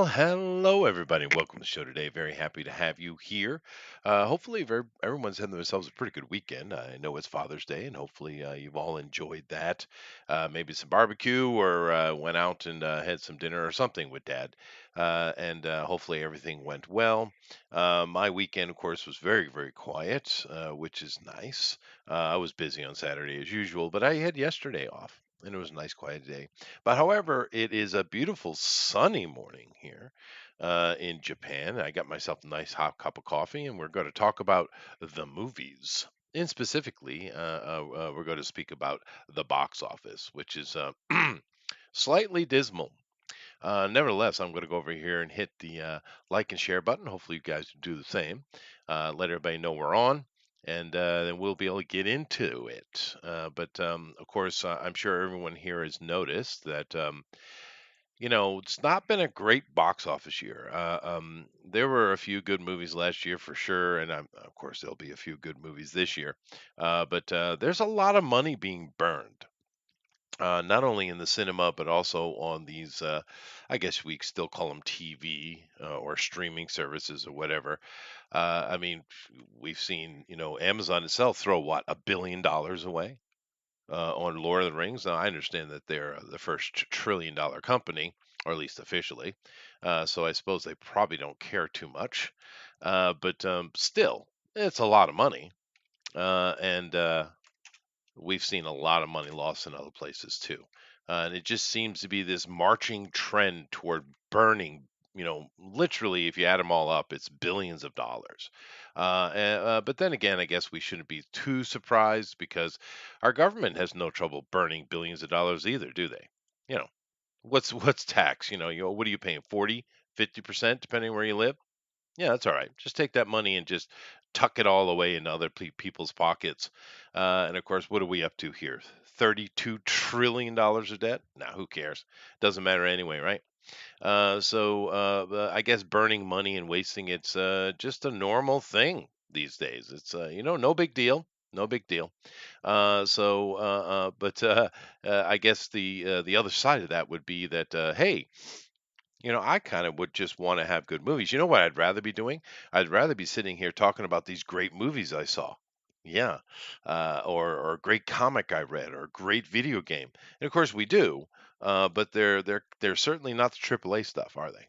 Well, hello everybody. Welcome to the show today. Very happy to have you here. Hopefully, everyone's having themselves a pretty good weekend. I know it's Father's Day, and hopefully, you've all enjoyed that. Maybe some barbecue, or went out and had some dinner or something with Dad. And hopefully, everything went well. My weekend, of course, was very, very quiet, which is nice. I was busy on Saturday as usual, but I had yesterday off. And it was a nice quiet day. But however, it is a beautiful sunny morning here in Japan. I got myself a nice hot cup of coffee, and we're going to talk about the movies. And specifically, we're going to speak about the box office, which is slightly dismal. Nevertheless, I'm going to go over here and hit the like and share button. Hopefully, you guys do the same. Let everybody know we're on, and then we'll be able to get into it. But of course, I'm sure everyone here has noticed that it's not been a great box office year. There were a few good movies last year for sure, and of course there'll be a few good movies this year. But there's a lot of money being burned, not only in the cinema but also on these. I guess we still call them TV or streaming services or whatever. I mean, we've seen Amazon itself throw what $1 billion away on Lord of the Rings. Now, I understand that they're the first trillion-dollar company, or at least officially. So I suppose they probably don't care too much. But still, it's a lot of money. And we've seen a lot of money lost in other places too. And it just seems to be this marching trend toward burning. Literally, if you add them all up, it's billions of dollars. But then again, I guess we shouldn't be too surprised because our government has no trouble burning billions of dollars either, do they? You know, what's tax? What are you paying? 40, 50%, depending where you live? Yeah, that's all right. Just take that money and just tuck it all away in other people's pockets. And of course, what are we up to here? $32 trillion of debt? Now, who cares? Doesn't matter anyway, right? I guess burning money and wasting it's just a normal thing these days. It's no big deal. No big deal. I guess the other side of that would be that hey, I kind of would just want to have good movies. You know what I'd rather be doing? I'd rather be sitting here talking about these great movies I saw. Yeah. Or a great comic I read or a great video game. And of course we do. But they're certainly not the AAA stuff, are they?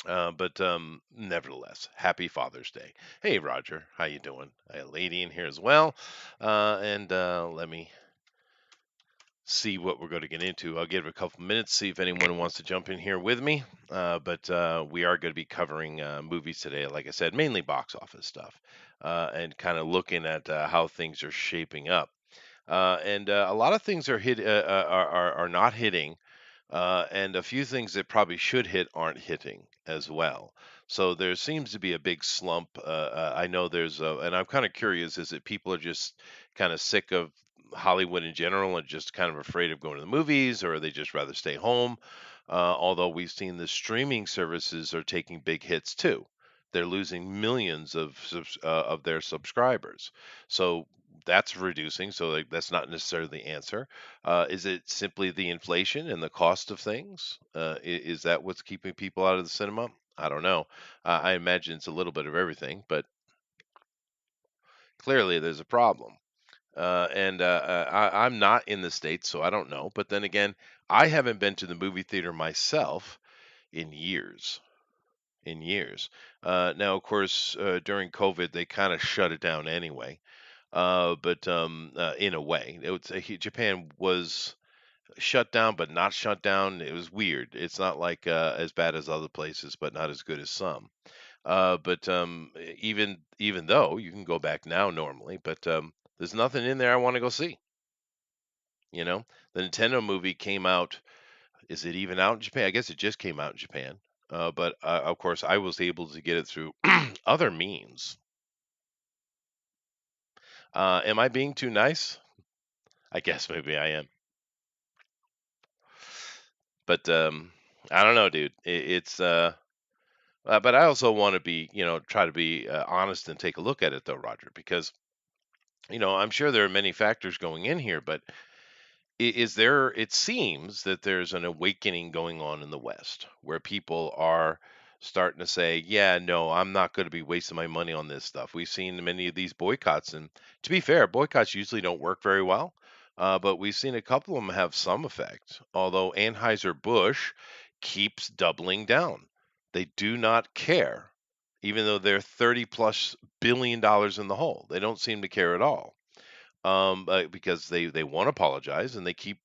But nevertheless, happy Father's Day. Hey Roger, how you doing? I got a lady in here as well. And let me see what we're going to get into. I'll give it a couple minutes, see if anyone wants to jump in here with me. But we are going to be covering movies today, like I said, mainly box office stuff, and kind of looking at how things are shaping up. And a lot of things are not hitting, and a few things that probably should hit aren't hitting as well. So there seems to be a big slump. I know and I'm kind of curious, is it people are just kind of sick of Hollywood in general and just kind of afraid of going to the movies, or they just rather stay home? Although we've seen the streaming services are taking big hits too. They're losing millions of their subscribers. So that's reducing. So like, that's not necessarily the answer. Is it simply the inflation and the cost of things? Is that what's keeping people out of the cinema? I don't know. I imagine it's a little bit of everything, but clearly there's a problem. I'm not in the States, so I don't know. But then again, I haven't been to the movie theater myself in years. In years. Now, of course, during COVID, they kind of shut it down anyway. But in a way, Japan was shut down, but not shut down. It was weird. It's not like as bad as other places, but not as good as some. But even though you can go back now normally, but there's nothing in there I want to go see. The Nintendo movie came out. Is it even out in Japan? I guess it just came out in Japan. But of course, I was able to get it through other means. Am I being too nice? I guess maybe I am. But I don't know, dude. But I also want to be, try to be honest and take a look at it, though, Roger, because I'm sure there are many factors going in here, but Is there, it seems that there's an awakening going on in the West where people are starting to say, yeah, no, I'm not going to be wasting my money on this stuff. We've seen many of these boycotts, and to be fair, boycotts usually don't work very well, but we've seen a couple of them have some effect, although Anheuser-Busch keeps doubling down. They do not care, even though they're 30 plus billion dollars in the hole. They don't seem to care at all, because they won't apologize and they keep,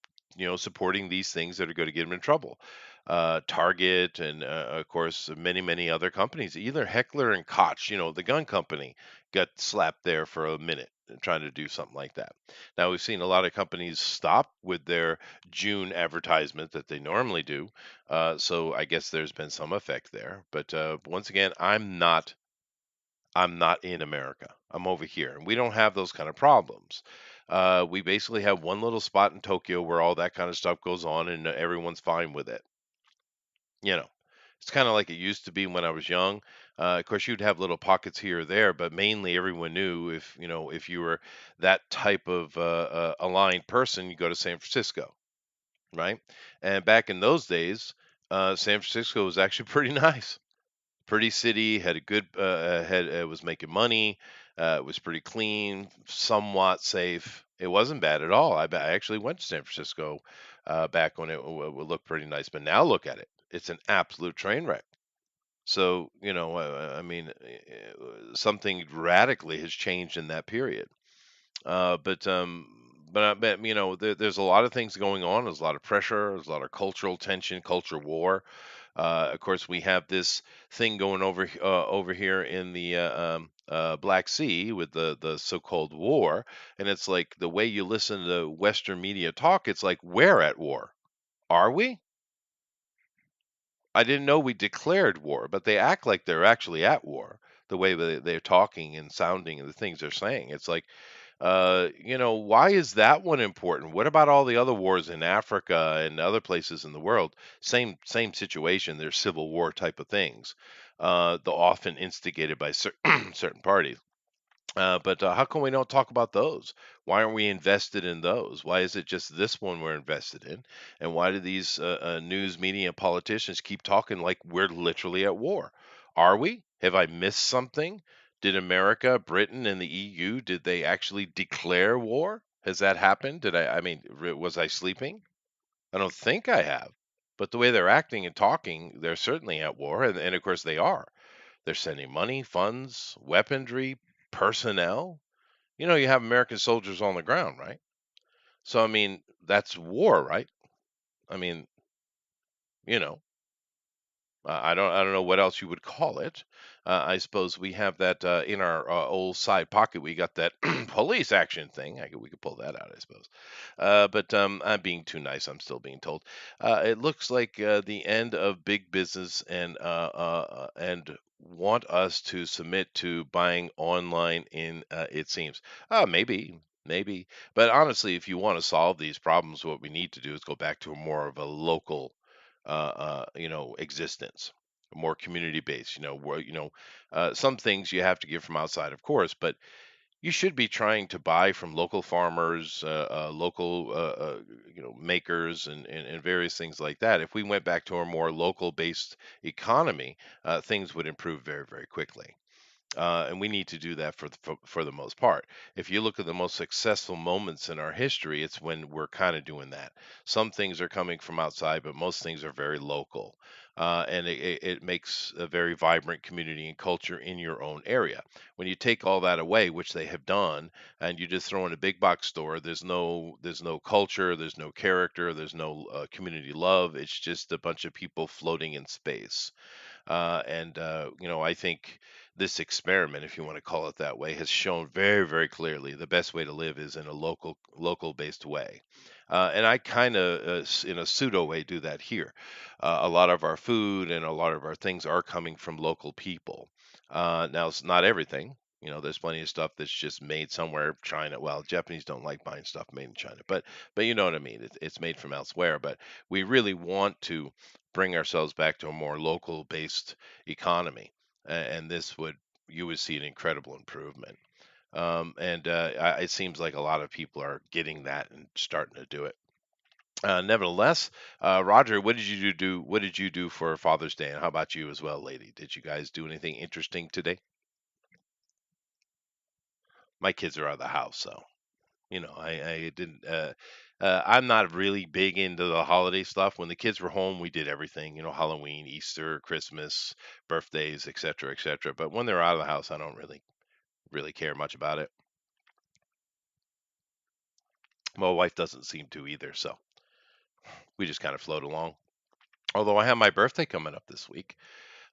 supporting these things that are going to get them in trouble. Target and, of course, many other companies. Either Heckler and Koch, the gun company, got slapped there for a minute trying to do something like that. Now we've seen a lot of companies stop with their June advertisement that they normally do. So I guess there's been some effect there. But once again, I'm not in America. I'm over here, and we don't have those kind of problems. We basically have one little spot in Tokyo where all that kind of stuff goes on, and everyone's fine with it. You know, it's kind of like it used to be when I was young. Of course, you'd have little pockets here or there, but mainly everyone knew, if you were that type of aligned person, you go to San Francisco, right? And back in those days, San Francisco was actually pretty nice. Pretty city, had a good had was making money. It was pretty clean, somewhat safe. It wasn't bad at all. I actually went to San Francisco back when it would look pretty nice, but now look at it. It's an absolute train wreck. So, I mean, something radically has changed in that period. But I bet, there's a lot of things going on. There's a lot of pressure. There's a lot of cultural tension, culture war. Of course, we have this thing going over here in the Black Sea with the so-called war, and it's like the way you listen to Western media talk. It's like we're at war. Are we? I didn't know we declared war, but they act like they're actually at war. The way they're talking and sounding and the things they're saying. It's like, why is that one important? What about all the other wars in Africa and other places in the world? Same situation. They're civil war type of things, though often instigated by certain parties. But how come we don't talk about those? Why aren't we invested in those? Why is it just this one we're invested in? And why do these news media and politicians keep talking like we're literally at war? Are we? Have I missed something? Did America, Britain, and the EU, did they actually declare war? Has that happened? I mean, was I sleeping? I don't think I have. But the way they're acting and talking, they're certainly at war. And of course, they are. They're sending money, funds, weaponry, personnel. You have American soldiers on the ground, right? So I mean, that's war, right? I mean, you know, I don't know what else you would call it. I suppose we have that in our old side pocket. We got that police action thing. We could pull that out, I suppose. But I'm being too nice. I'm still being told. It looks like the end of big business and want us to submit to buying online. It seems. Maybe. But honestly, if you want to solve these problems, what we need to do is go back to a more of a local existence, more community based, where, some things you have to get from outside, of course, but you should be trying to buy from local farmers, local, makers and various things like that. If we went back to a more local based economy, things would improve very, very quickly. And we need to do that for the most part. If you look at the most successful moments in our history, it's when we're kind of doing that. Some things are coming from outside, but most things are very local. And it makes a very vibrant community and culture in your own area. When you take all that away, which they have done, and you just throw in a big box store, there's no culture, there's no character, there's no community love. It's just a bunch of people floating in space. And I think this experiment, if you want to call it that way, has shown very, very clearly the best way to live is in a local based way. And I kind of, in a pseudo way, do that here. A lot of our food and a lot of our things are coming from local people. Now, it's not everything. There's plenty of stuff that's just made somewhere, China. Well, Japanese don't like buying stuff made in China, but you know what I mean. It's made from elsewhere. But we really want to bring ourselves back to a more local based economy. And this would you would see an incredible improvement. And it seems like a lot of people are getting that and starting to do it. Nevertheless, Roger, what did you do? What did you do for Father's Day? And how about you as well, lady? Did you guys do anything interesting today? My kids are out of the house, so I didn't. I'm not really big into the holiday stuff. When the kids were home, we did everything. Halloween, Easter, Christmas, birthdays, etc., etc. But when they're out of the house, I don't really care much about it. My wife doesn't seem to either, so we just kind of float along. Although I have my birthday coming up this week,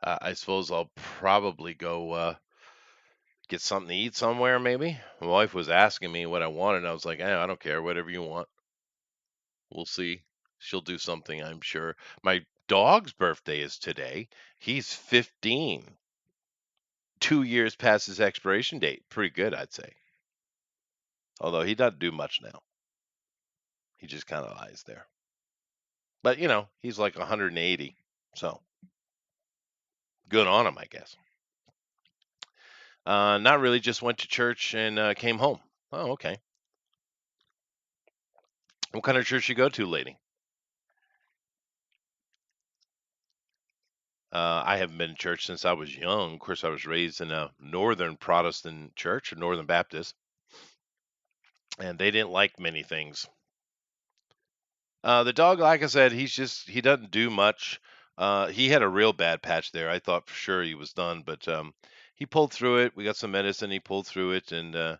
I suppose I'll probably go get something to eat somewhere. Maybe my wife was asking me what I wanted, and I was like, I don't care, whatever you want. We'll see. She'll do something, I'm sure. My dog's birthday is today. He's 15, 2 years past his expiration date. Pretty good, I'd say. Although he doesn't do much now. He just kind of lies there. But he's like 180, so good on him, I guess. Not really. Just went to church and came home. Oh, okay. What kind of church you go to, lady? I haven't been to church since I was young. Of course, I was raised in a Northern Protestant church, or Northern Baptist, and they didn't like many things. The dog, like I said, he doesn't do much. He had a real bad patch there. I thought for sure he was done, but he pulled through it. We got some medicine. He pulled through it, and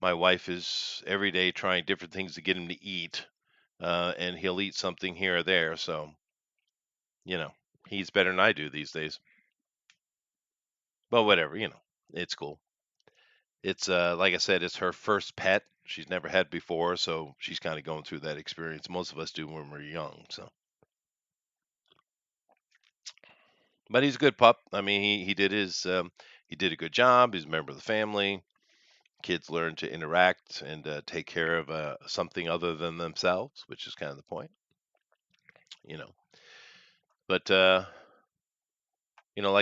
my wife is every day trying different things to get him to eat, and he'll eat something here or there. So you know, he's better than I do these days. But whatever, it's cool. It's like I said, it's her first pet. She's never had before, so she's kind of going through that experience. Most of us do when we're young. So, but he's a good pup. I mean, he did a good job. He's a member of the family. Kids learn to interact and take care of something other than themselves, which is kind of the point, you know. But like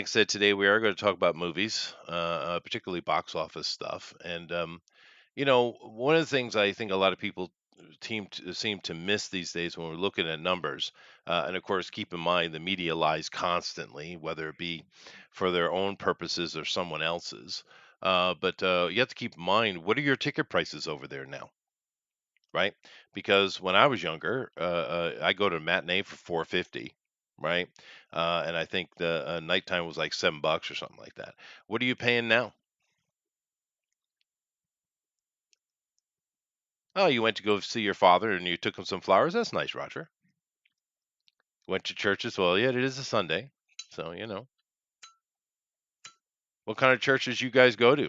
I said, today we are going to talk about movies, particularly box office stuff, and one of the things I think a lot of people seem to miss these days when we're looking at numbers, and of course, keep in mind the media lies constantly, whether it be for their own purposes or someone else's. But you have to keep in mind, what are your ticket prices over there now, right? Because when I was younger, I go to a matinee for 450, right? And I think the nighttime was like $7 or something like that. What are you paying now? Oh, you went to go see your father and you took him some flowers. That's nice, Roger. Went to church as well. Yeah, it is a Sunday. So, what kind of churches you guys go to?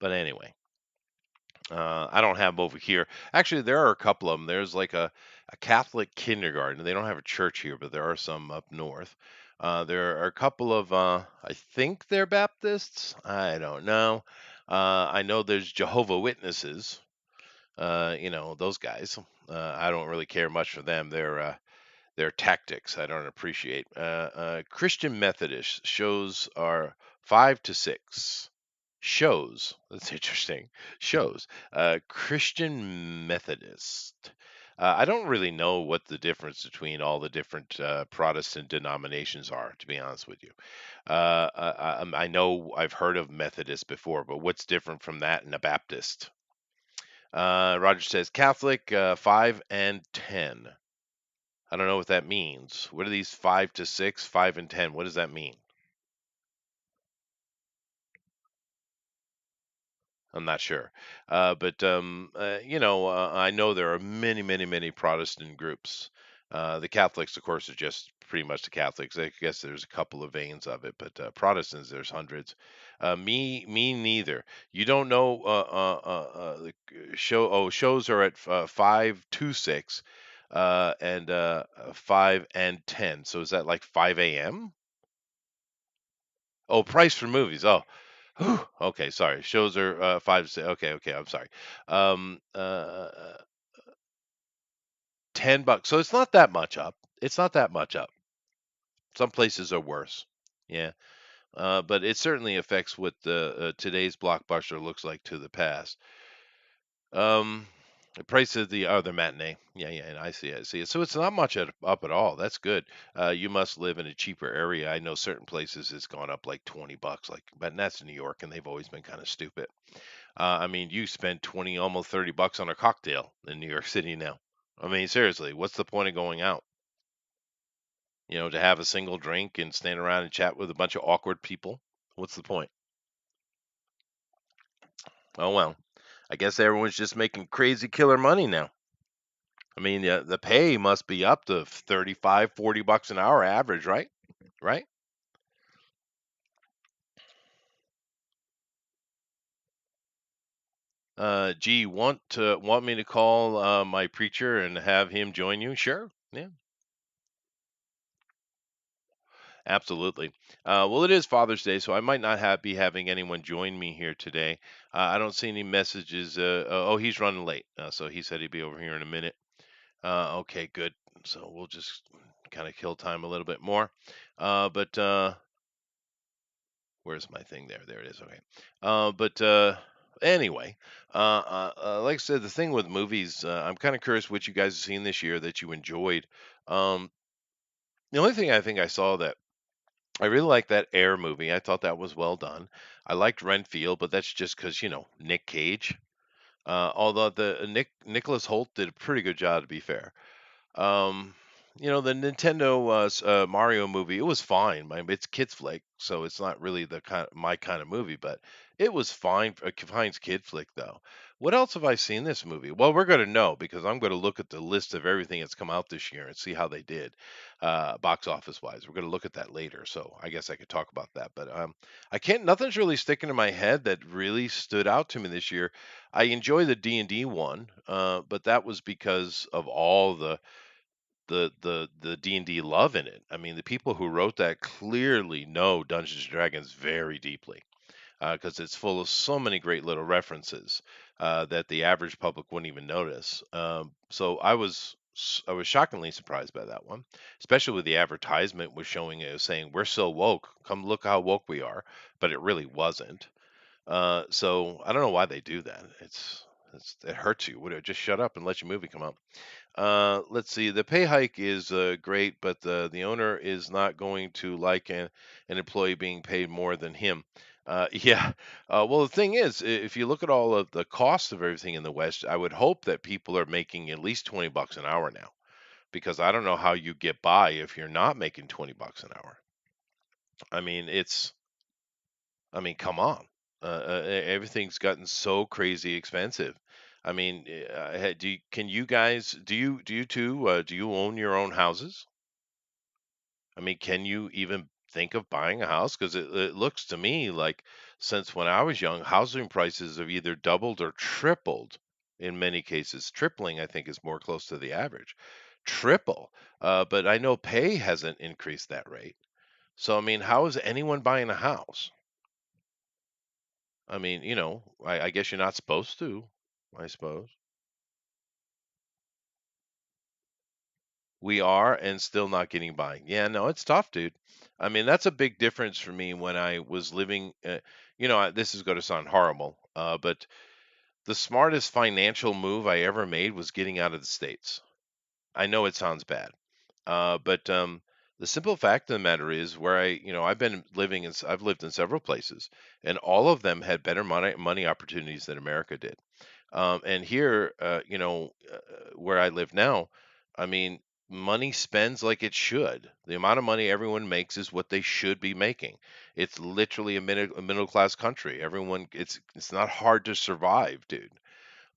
But anyway, I don't have them over here. Actually, there are a couple of them. There's like a Catholic kindergarten. They don't have a church here, but there are some up north. There are a couple of, I think they're Baptists. I don't know. I know there's Jehovah Witnesses. Those guys. I don't really care much for them. Their tactics I don't appreciate. Christian Methodist shows are 5 to 6. Shows. That's interesting. Shows. Christian Methodist. I don't really know what the difference between all the different Protestant denominations are, to be honest with you. I know I've heard of Methodist before, but what's different from that and a Baptist? Roger says Catholic 5 and 10. I don't know what that means. What are these 5 to 6, 5 and 10? What does that mean? I'm not sure. But I know there are many, many, many Protestant groups. The Catholics, of course, are just pretty much the Catholics. I guess there's a couple of veins of it, but Protestants, there's hundreds. Me neither. You don't know shows are at 5 to 6, and 5 and 10. So is that like 5 a.m.? Oh, price for movies. Oh, whew, okay. Sorry. Shows are 5 to 6. Okay, okay. I'm sorry. 10 bucks. So it's not that much up. It's not that much up. Some places are worse. Yeah. but it certainly affects what the today's blockbuster looks like to the past. Um, the price of the other matinee. Yeah, yeah, and I see it. I see it. So it's not much up at all. That's good. You must live in a cheaper area. I know certain places it's gone up like $20, like, but that's New York, and they've always been kind of stupid. I mean, you spend 20, almost $30 on a cocktail in New York City now. I mean, seriously, what's the point of going out? To have a single drink and stand around and chat with a bunch of awkward people? What's the point? Oh well, I guess everyone's just making crazy killer money now. I mean, the pay must be up to 35, $40 an hour average, right? Right? Gee, want me to call my preacher and have him join you? Sure. Yeah, absolutely. Well, it is Father's Day, so I might not be having anyone join me here today. I don't see any messages. Oh, he's running late, so he said he'd be over here in a minute. Okay, good. So we'll just kind of kill time a little bit more. But Where's my thing there? There it is. Okay. But Anyway, like I said, the thing with movies, I'm kind of curious what you guys have seen this year that you enjoyed. Um, the only thing I think I saw that I really liked that Air movie. I thought that was well done. I liked Renfield, but that's just because Nick Cage. Although the Nicholas Holt did a pretty good job, to be fair. Um, the Nintendo Mario movie, it was fine. I mean, it's kids flick, so it's not really the my kind of movie, but it was fine. Fine kid flick though. What else have I seen this movie? Well, we're gonna know because I'm gonna look at the list of everything that's come out this year and see how they did, box office wise. We're gonna look at that later, so I guess I could talk about that. But I can't. Nothing's really sticking in my head that really stood out to me this year. I enjoy the D&D one, but that was because of all the D&D love in it. I mean, the people who wrote that clearly know Dungeons and Dragons very deeply because it's full of so many great little references that the average public wouldn't even notice. So I was shockingly surprised by that one, especially with the advertisement was showing it saying we're so woke. Come look how woke we are, but it really wasn't. So I don't know why they do that. It hurts you. Would it just shut up and let your movie come out? Let's see. The pay hike is great, but the owner is not going to like an employee being paid more than him. Yeah. Well, the thing is, if you look at all of the cost of everything in the West, I would hope that people are making at least $20 an hour now, because I don't know how you get by if you're not making $20 an hour. I mean, come on. Everything's gotten so crazy expensive. I mean, can you guys, do you too, do you own your own houses? I mean, can you even think of buying a house? Because it looks to me like since when I was young, housing prices have either doubled or tripled in many cases. Tripling, I think, is more close to the average. Triple. But I know pay hasn't increased that rate. So, I mean, how is anyone buying a house? I mean, I guess you're not supposed to, I suppose. We are and still not getting by. Yeah, no, it's tough, dude. I mean, that's a big difference for me when I was living. This is going to sound horrible, but the smartest financial move I ever made was getting out of the States. I know it sounds bad, but the simple fact of the matter is, where I've lived in several places, and all of them had better money opportunities than America did. And here, where I live now, I mean, money spends like it should. The amount of money everyone makes is what they should be making. It's literally a middle class country. It's not hard to survive, dude.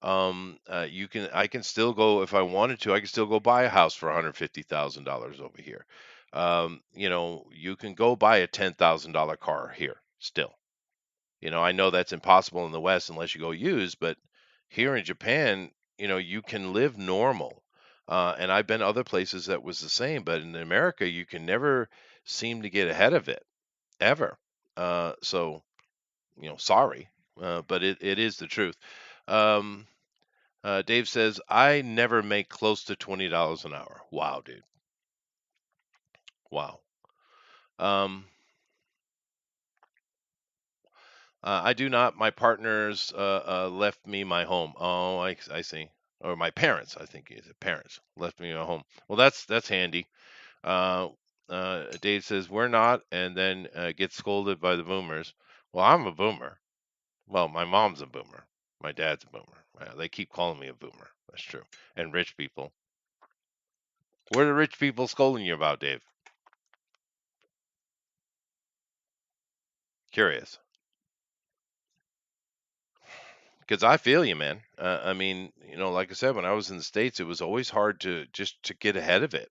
I can still go if I wanted to. I can still go buy a house for $150,000 over here. You can go buy a $10,000 car here still. I know that's impossible in the West unless you go used, but here in Japan, you can live normal. And I've been other places that was the same, but in America, you can never seem to get ahead of it ever. So, sorry, but it is the truth. Um, Dave says, I never make close to $20 an hour. Wow, dude. Wow. Um, I do not. My partners left me my home. Oh, I see. Or my parents, I think is it parents left me a home. Well, that's handy. Uh, Dave says we're not, and then gets scolded by the boomers. Well, I'm a boomer. Well, my mom's a boomer. My dad's a boomer. They keep calling me a boomer. That's true. And rich people. What are rich people scolding you about, Dave? Curious. Because I feel you, man. I mean, like I said, when I was in the States, it was always hard to get ahead of it.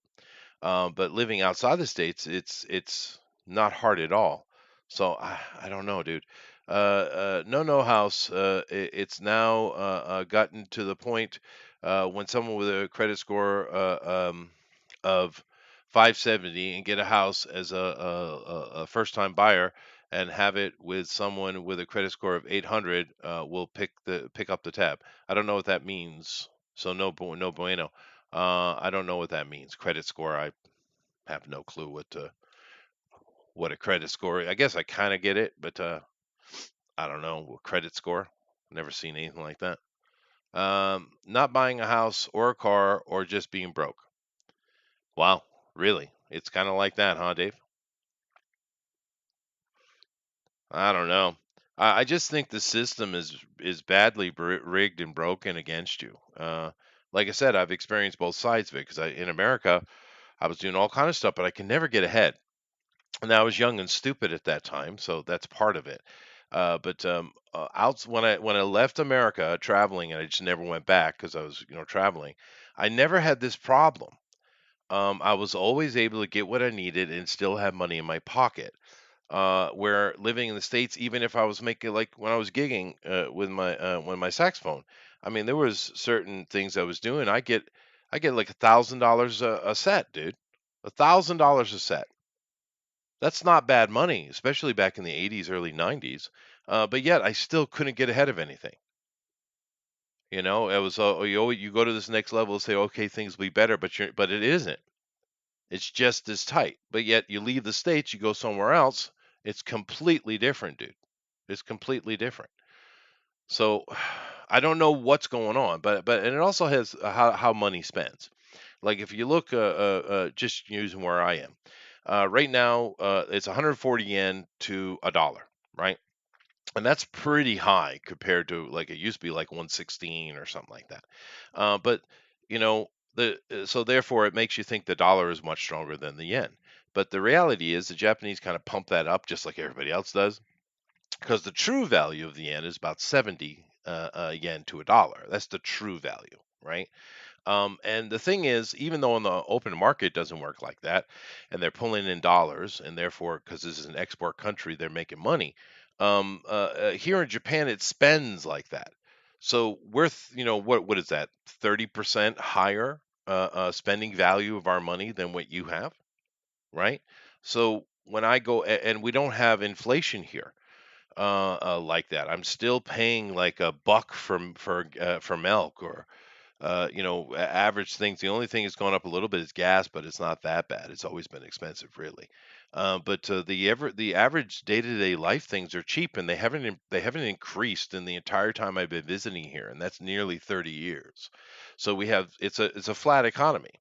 But living outside the states, it's not hard at all. So I don't know, dude. No house. It's now gotten to the point when someone with a credit score of 570 and get a house as a first time buyer and have it with someone with a credit score of 800 will pick up the tab. I don't know what that means. So no bueno. I don't know what that means. Credit score. I have no clue what a credit score. I guess I kind of get it, but I don't know. Credit score. Never seen anything like that. Not buying a house or a car or just being broke. Wow, really? It's kind of like that, huh, Dave? I don't know. I just think the system is badly rigged and broken against you. Like I said, I've experienced both sides of it because in America I was doing all kind of stuff, but I can never get ahead. And I was young and stupid at that time, so that's part of it. But out when I left America traveling, and I just never went back because I was traveling. I never had this problem. I was always able to get what I needed and still have money in my pocket. Where living in the States, even if I was making like when I was gigging with my saxophone, I mean there was certain things I was doing. I get like $1,000 a set, dude. $1,000 a set. That's not bad money, especially back in the 80s, early 90s. But yet I still couldn't get ahead of anything. It was you go to this next level and say, okay, things will be better, but it isn't. It's just as tight. But yet you leave the states, you go somewhere else, it's completely different, dude. It's completely different. So I don't know what's going on, but and it also has how money spends. Like if you look, just using where I am, right now, it's 140 yen to a dollar, right? And that's pretty high compared to like it used to be like 116 or something like that. But you know, so therefore it makes you think the dollar is much stronger than the yen. But the reality is the Japanese kind of pump that up just like everybody else does because the true value of the yen is about 70 yen to a dollar. That's the true value, right? And the thing is, even though in the open market it doesn't work like that, and they're pulling in dollars, and therefore, because this is an export country, they're making money. Here in Japan, it spends like that. So what is that? 30% higher spending value of our money than what you have, right? So when I go, and we don't have inflation here like that. I'm still paying like a buck for milk or average things. The only thing that's gone up a little bit is gas, but it's not that bad. It's always been expensive, really. But the average day-to-day life things are cheap, and they haven't increased in the entire time I've been visiting here, and that's nearly 30 years. So it's a flat economy,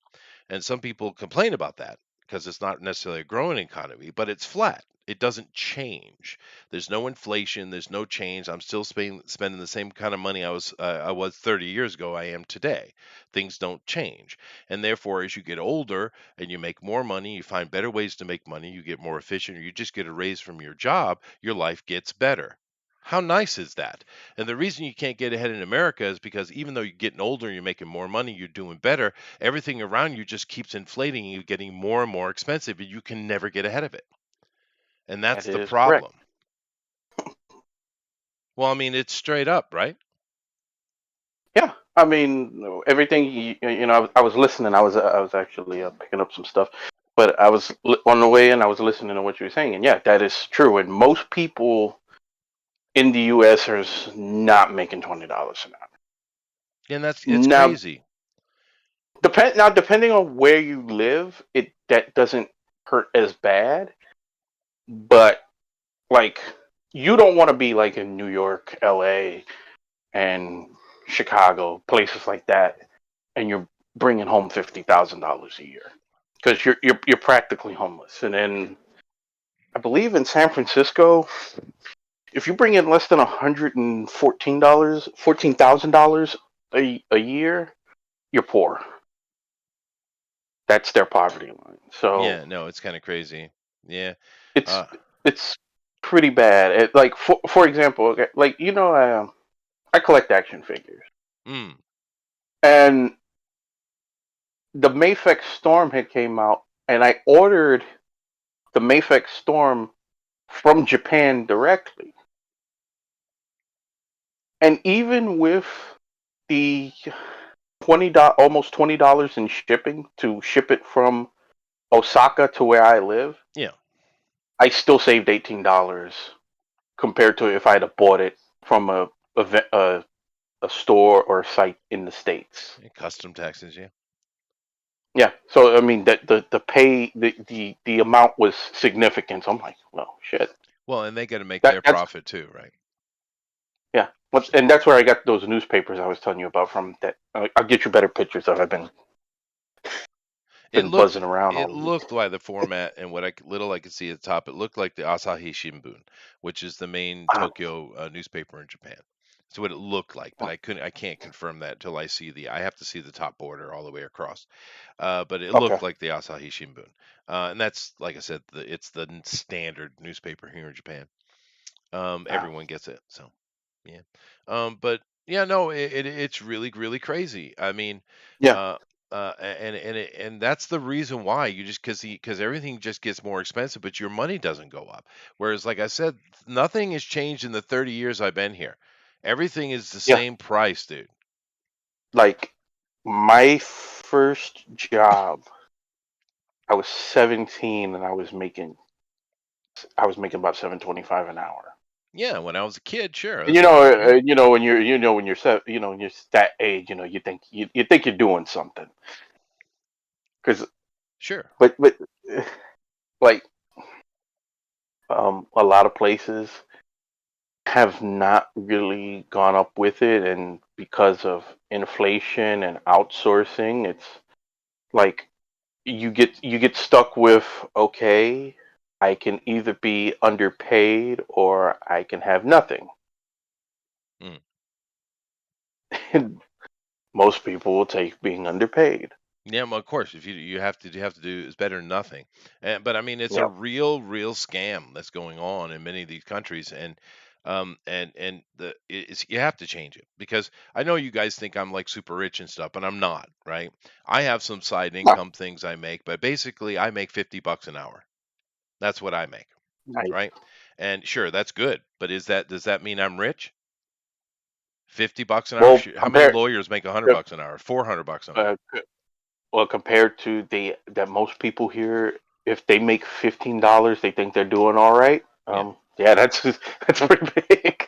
and some people complain about that because it's not necessarily a growing economy, but it's flat. It doesn't change. There's no inflation. There's no change. I'm still spending the same kind of money I was 30 years ago. I am today. Things don't change, and therefore, as you get older and you make more money, you find better ways to make money. You get more efficient, or you just get a raise from your job. Your life gets better. How nice is that? And the reason you can't get ahead in America is because even though you're getting older and you're making more money, you're doing better, everything around you just keeps inflating and you're getting more and more expensive and you can never get ahead of it. And That that's the is correct. problem. Well, I mean, it's straight up, right? Yeah, I mean everything. I was listening. I was actually picking up some stuff, but I was on the way and I was listening to what you were saying, and yeah, that is true. And most people in the U.S. are not making $20 an hour. And it's Now, crazy. depending on where you live, that doesn't hurt as bad. But like you don't want to be like in New York, L.A., and Chicago, places like that, and you're bringing home $50,000 a year because you're practically homeless. And then I believe in San Francisco, if you bring in less than $14,000 a year, you're poor. That's their poverty line. So Yeah, no, it's kind of crazy. Yeah. it's Uh, it's pretty bad. Like for example, okay, like I collect action figures, mm, and the Mafex Storm had came out, and I ordered the Mafex Storm from Japan directly, and even with the almost $20 in shipping to ship it from Osaka to where I live, yeah, I still saved $18 compared to if I'd have bought it from a store or a site in the states. custom taxes, yeah. Yeah, so I mean that the pay the amount was significant. So I'm like, well, shit. Well, and they got to make their That's profit too, right? yeah. And that's where I got those newspapers I was telling you about from that. I'll get you better pictures of. I've It been looked buzzing around it all week. looked like the format and what little I could see at the top. It looked like the Asahi Shimbun, which is the main Wow. Tokyo newspaper in Japan. That's what it looked like, but I can't confirm that until I see the. I have to see the top border all the way across. But it Okay. looked like the Asahi Shimbun, and that's like I said, it's the standard newspaper here in Japan. Wow. Everyone gets it, so yeah. But yeah, no, it's really really crazy. I mean, Yeah. uh, and that's the reason why you just because everything just gets more expensive, but your money doesn't go up. Whereas, like I said, nothing has changed in the 30 years I've been here. Everything is the Yeah. same price, dude. Like my first job, I was 17 and I was making about 7.25 an hour. Yeah, when I was a kid, sure, And that's what I was. Yeah, when you're when you're that age, you think you're doing something. Cuz sure. but like a lot of places have not really gone up with it, and because of inflation and outsourcing, it's like you get stuck with, okay, I can either be underpaid or I can have nothing. Mm. And most people will take being underpaid. Yeah, well, of course, if you have to do is better than nothing. But I mean, it's a Yeah. real scam that's going on in many of these countries, and it's you have to change it because I know you guys think I'm like super rich and stuff, but I'm not, right? I have some side No. income things I make, but basically I make $50 an hour. That's what I make, Nice. right? And sure, that's good, but does that mean I'm rich? $50 an hour? Well, How many lawyers make $100 an hour? $400 an hour? uh, well, compared to the that most people here, if they make $15, they think they're doing all right. Yeah. Yeah, that's that's pretty big.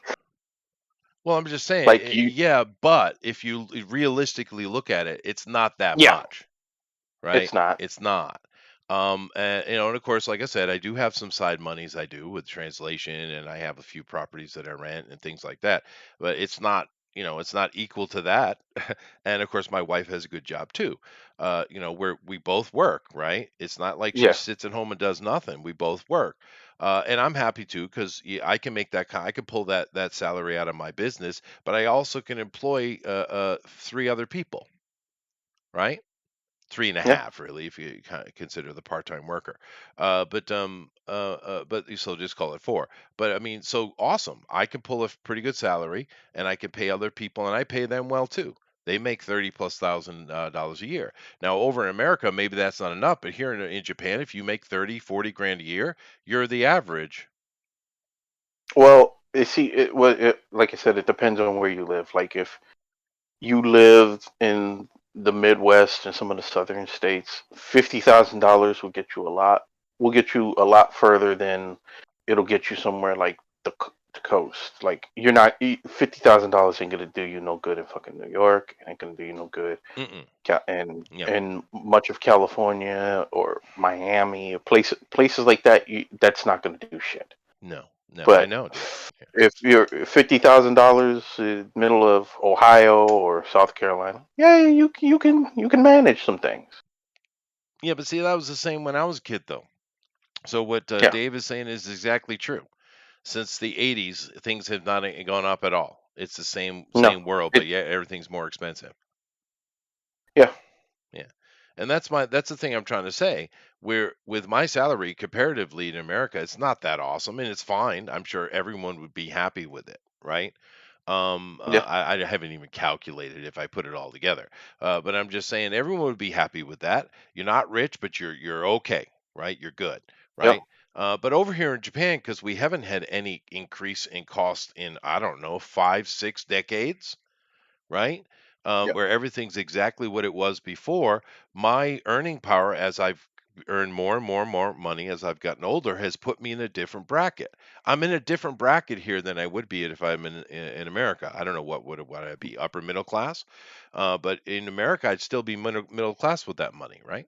Well, I'm just saying, Like you, yeah, but if you realistically look at it, it's not that yeah, much, right? it's not. It's not. And and of course, like I said, I do have some side monies I do with translation, and I have a few properties that I rent and things like that. But it's not, it's not equal to that. And of course, my wife has a good job too. Where we both work, right? It's not like she Yeah, sits at home and does nothing. We both work. And I'm happy to because I can make I can pull that salary out of my business, but I also can employ three other people, right? Three and a yeah. half, really, if you kind of consider the part-time worker. But so just call it four. But I mean, so awesome. I can pull a pretty good salary, and I can pay other people, and I pay them well too. They make 30 plus thousand dollars a year. Now, over in America, maybe that's not enough, but here in Japan, if you make 30, 40 grand a year, you're the average. Well, you see, like I said, it depends on where you live. Like if you lived in the Midwest and some of the southern states, $50,000 will get you a lot. Will get you a lot further than it'll get you somewhere like the coast. Like you're not $50,000 ain't gonna do you no good in fucking New York. It ain't gonna do you no good, Mm-mm. and Yeah. much of California or Miami, or places like that. That's not gonna do shit. No. No, I But know, dude. if you're $50,000 in middle of Ohio or South Carolina, yeah, you can manage some things. Yeah, but see, that was the same when I was a kid, though. So what Yeah, Dave is saying is exactly true. Since the '80s, things have not gone up at all. It's the no, same world, but it, yeah, everything's more expensive. yeah, Yeah. And that's the thing I'm trying to say. Where with my salary comparatively in America, it's not that awesome and it's fine. I'm sure everyone would be happy with it, right? yeah, I haven't even calculated if I put it all together. But I'm just saying everyone would be happy with that. You're not rich, but you're okay, right? You're good, yep, right? But over here in Japan, because we haven't had any increase in cost in I don't know 5 6 decades, right? yep, Where everything's exactly what it was before. My earning power, as I've earned more and more and more money as I've gotten older, has put me in a different bracket. I'm in a different bracket here than I would be if I'm in America. I don't know what I'd be upper middle class, but in America I'd still be middle class with that money, right?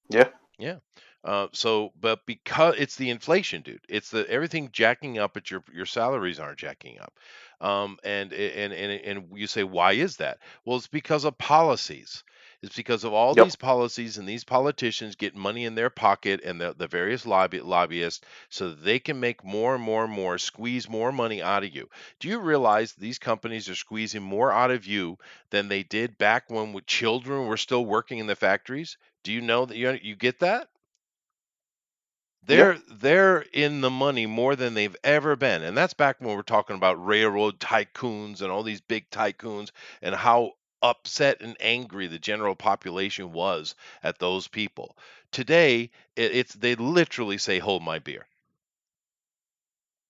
yeah, Yeah. But because it's the inflation, dude, it's the everything jacking up, but your salaries aren't jacking up. And you say, why is that? Well, it's because of policies. It's because of all yep, these policies and these politicians get money in their pocket and the various lobbyists so that they can make more and more and more, squeeze more money out of you. Do you realize these companies are squeezing more out of you than they did back when children were still working in the factories? Do you know that you get that? yeah, They're in the money more than they've ever been, and that's back when we're talking about railroad tycoons and all these big tycoons and how upset and angry the general population was at those people. Today, it's they literally say, "Hold my beer,"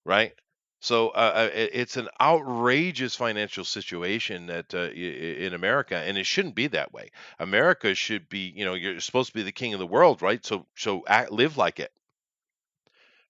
right? So it's an outrageous financial situation that in America, and it shouldn't be that way. America should be, you're supposed to be the king of the world, right? So live like it.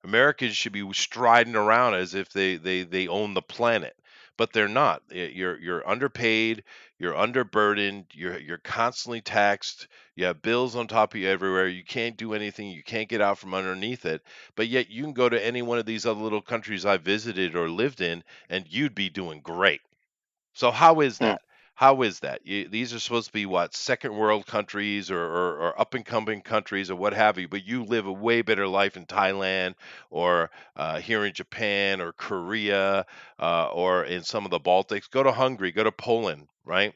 Americans should be striding around as if they own the planet, but they're not. You're underpaid, you're underburdened, you're constantly taxed. You have bills on top of you everywhere. You can't do anything. You can't get out from underneath it. But yet you can go to any one of these other little countries I visited or lived in, and you'd be doing great. So how is mm, that? How is that? These are supposed to be what second world countries or up and coming countries or what have you, but you live a way better life in Thailand or here in Japan or Korea or in some of the Baltics. Go to Hungary, go to Poland, right?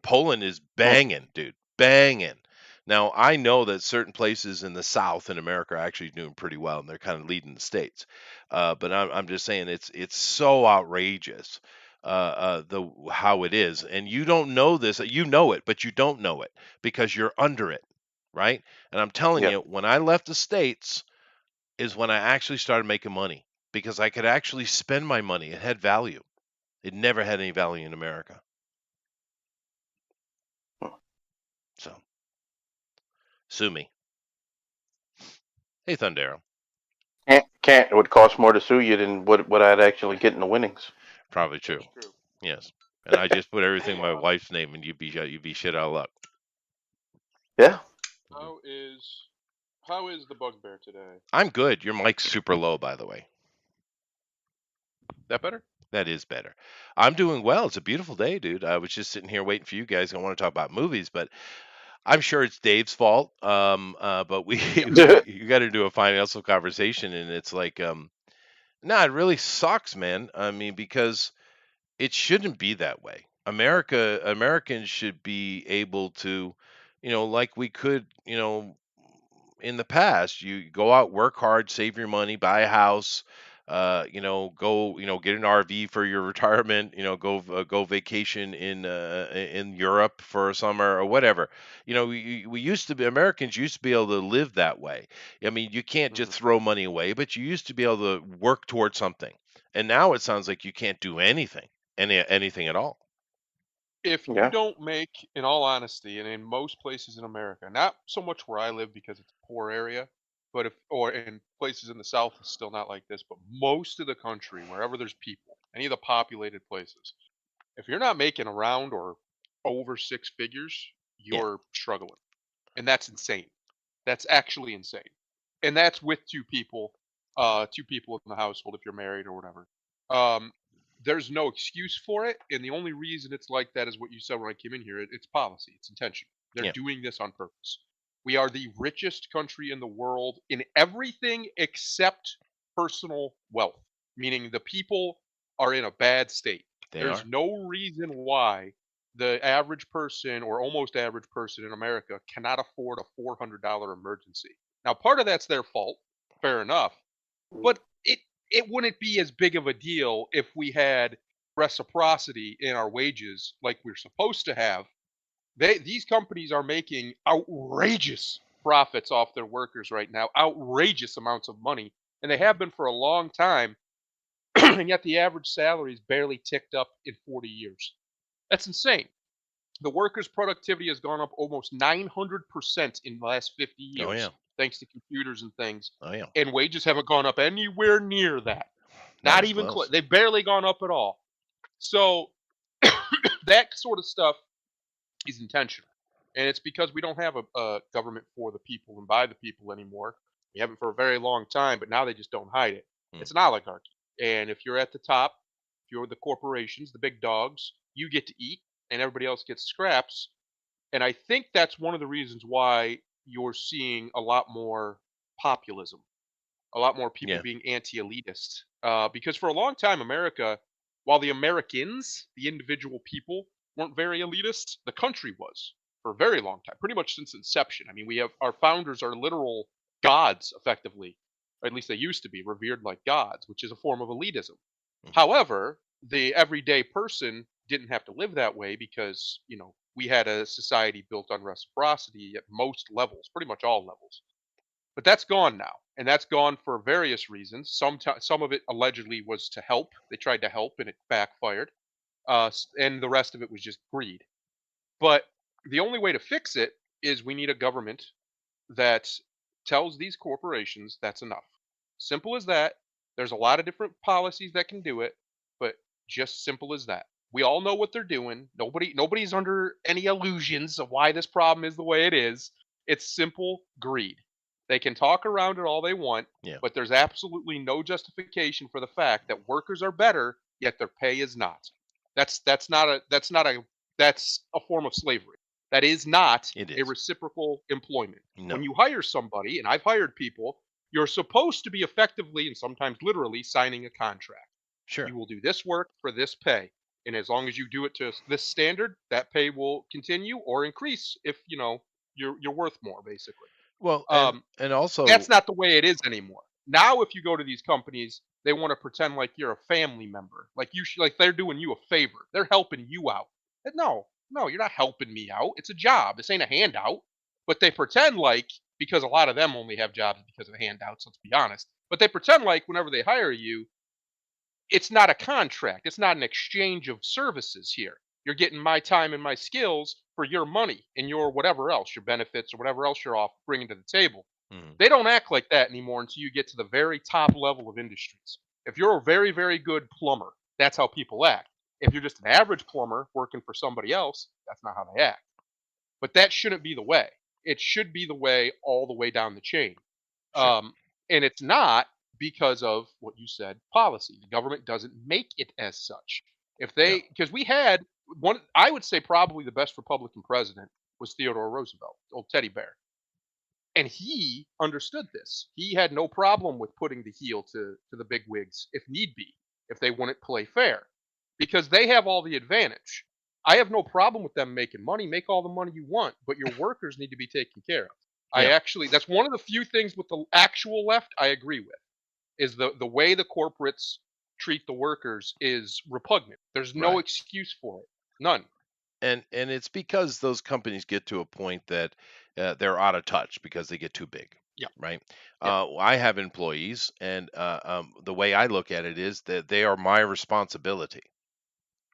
Poland is mm, banging, dude, banging. Now I know that certain places in the South in America are actually doing pretty well, and they're kind of leading the states. But I'm just saying it's so outrageous the how it is, and you don't know this. You know it, but you don't know it because you're under it, right? And I'm telling yeah, you, when I left the states is when I actually started making money because I could actually spend my money. It had value. It never had any value in America. mm. So sue me. Hey, Thundero. Can't. It would cost more to sue you than what I'd actually get in the winnings. Probably true. Yes. And I just put everything in my wife's name, and you'd be shit out of luck. Yeah, Mhm. How is the bugbear today? I'm good. Your mic's super low, by the way. That better? That is better. I'm doing well. It's a beautiful day, dude. I was just sitting here waiting for you guys. I want to talk about movies, but I'm sure it's Dave's fault. But we you got to do a financial conversation, and it's like, nah, it really sucks, man. I mean, because it shouldn't be that way. Americans should be able to, like we could, in the past, you go out, work hard, save your money, buy a house, go, get an RV for your retirement, go vacation in Europe for a summer or whatever. We used to be Americans used to be able to live that way. I mean, you can't just Hmm. throw money away, but you used to be able to work towards something. And now it sounds like you can't do anything at all. If you yeah, don't make, in all honesty, and in most places in America, not so much where I live because it's a poor area, but if, or in places in the South, it's still not like this, but most of the country, wherever there's people, any of the populated places, if you're not making around or over six figures, Yeah. you're struggling. And that's insane. That's actually insane. And that's with two people. two people in the household if you're married or whatever. Um, there's no excuse for it, and the only reason it's like that is what you said when I came in here. It's policy. It's intentional. They're Yeah. doing this on purpose. We are the richest country in the world in everything except personal wealth, meaning the people are in a bad state. They There's are. no reason why the average person or almost average person in America cannot afford a $400 emergency. Now, part of that's their fault, fair enough, but it wouldn't be as big of a deal if we had reciprocity in our wages like we're supposed to have. These companies are making outrageous profits off their workers right now, outrageous amounts of money, and they have been for a long time, and yet the average salary is barely ticked up in 40 years. That's insane. The workers' productivity has gone up almost 900% in the last 50 Oh yeah. years, thanks to computers and things. Oh yeah. And wages haven't gone up anywhere near that. Not Not even even close. they've barely gone up at all. So that sort of stuff is intentional, and it's because we don't have a government for the people and by the people anymore. We haven't for a very long time, but now they just don't hide it. Hmm. It's an oligarchy, and if you're at the top, if you're the corporations, the big dogs, you get to eat, and everybody else gets scraps. And I think that's one of the reasons why you're seeing a lot more populism, a lot more people Yeah. being anti-elitist. Because for a long time, America, while the Americans, the individual people, weren't very elitist, the country was for a very long time, pretty much since inception. I mean, we have our founders are literal gods, effectively, or at least they used to be revered like gods, which is a form of elitism. Mhm. However, the everyday person didn't have to live that way because, we had a society built on reciprocity at most levels, pretty much all levels. But that's gone now, and that's gone for various reasons. Some of it allegedly was to help. They tried to help, and it backfired. And the rest of it was just greed. But the only way to fix it is we need a government that tells these corporations that's enough. Simple as that. There's a lot of different policies that can do it, but just simple as that. We all know what they're doing. Nobody's under any illusions of why this problem is the way it is. It's simple greed. They can talk around it all they want, Yeah. but there's absolutely no justification for the fact that workers are better, yet their pay is not. That's a form of slavery. That is not It a is. reciprocal employment. When No. you hire somebody, and I've hired people, you're supposed to be effectively and sometimes literally signing a contract. Sure. You will do this work for this pay. And as long as you do it to this standard, that pay will continue or increase if, you're worth more, basically. Well, Um, and also, that's not the way it is anymore. Now, if you go to these companies, they want to pretend like you're a family member, like they're doing you a favor. They're helping you out. No, no, you're not helping me out. It's a job. This ain't a handout. But they pretend like, because a lot of them only have jobs because of handouts. Let's be honest. But they pretend like whenever they hire you, it's not a contract. It's not an exchange of services here. You're getting my time and my skills for your money and your whatever else, your benefits or whatever else you're off bringing to the table. mhm, They don't act like that anymore until you get to the very top level of industries. If you're a very, very good plumber, that's how people act. If you're just an average plumber working for somebody else, that's not how they act. But that shouldn't be the way. It should be the way all the way down the chain. sure. Um, and it's not because of what you said, policy. The government doesn't make it as such. No. Because we had one, I would say probably the best Republican president was Theodore Roosevelt, old teddy bear. And he understood this. He had no problem with putting the heel to the big wigs if need be, if they wouldn't play fair, because they have all the advantage. I have no problem with them making money. Make all the money you want, but your workers need to be taken care of. Yeah. That's one of the few things with the actual left I agree with is the way the corporates treat the workers is repugnant. There's no Right. excuse for it. None. And it's because those companies get to a point that they're out of touch because they get too big, Yeah. right? Yeah. I have employees, and the way I look at it is that they are my responsibility,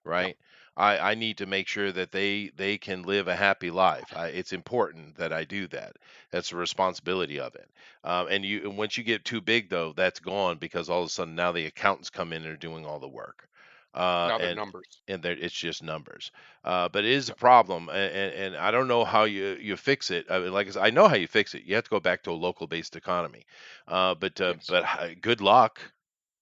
Yeah. right? I need to make sure that they can live a happy life. It's important that I do that. That's the responsibility of it. And once you get too big, though, that's gone because all of a sudden now the accountants come in and are doing all the work. Now they're and numbers. it's just numbers. But it is a problem, and I don't know how you fix it. I mean, like I said, I know how you fix it. You have to go back to a local based economy. Yes. Good luck,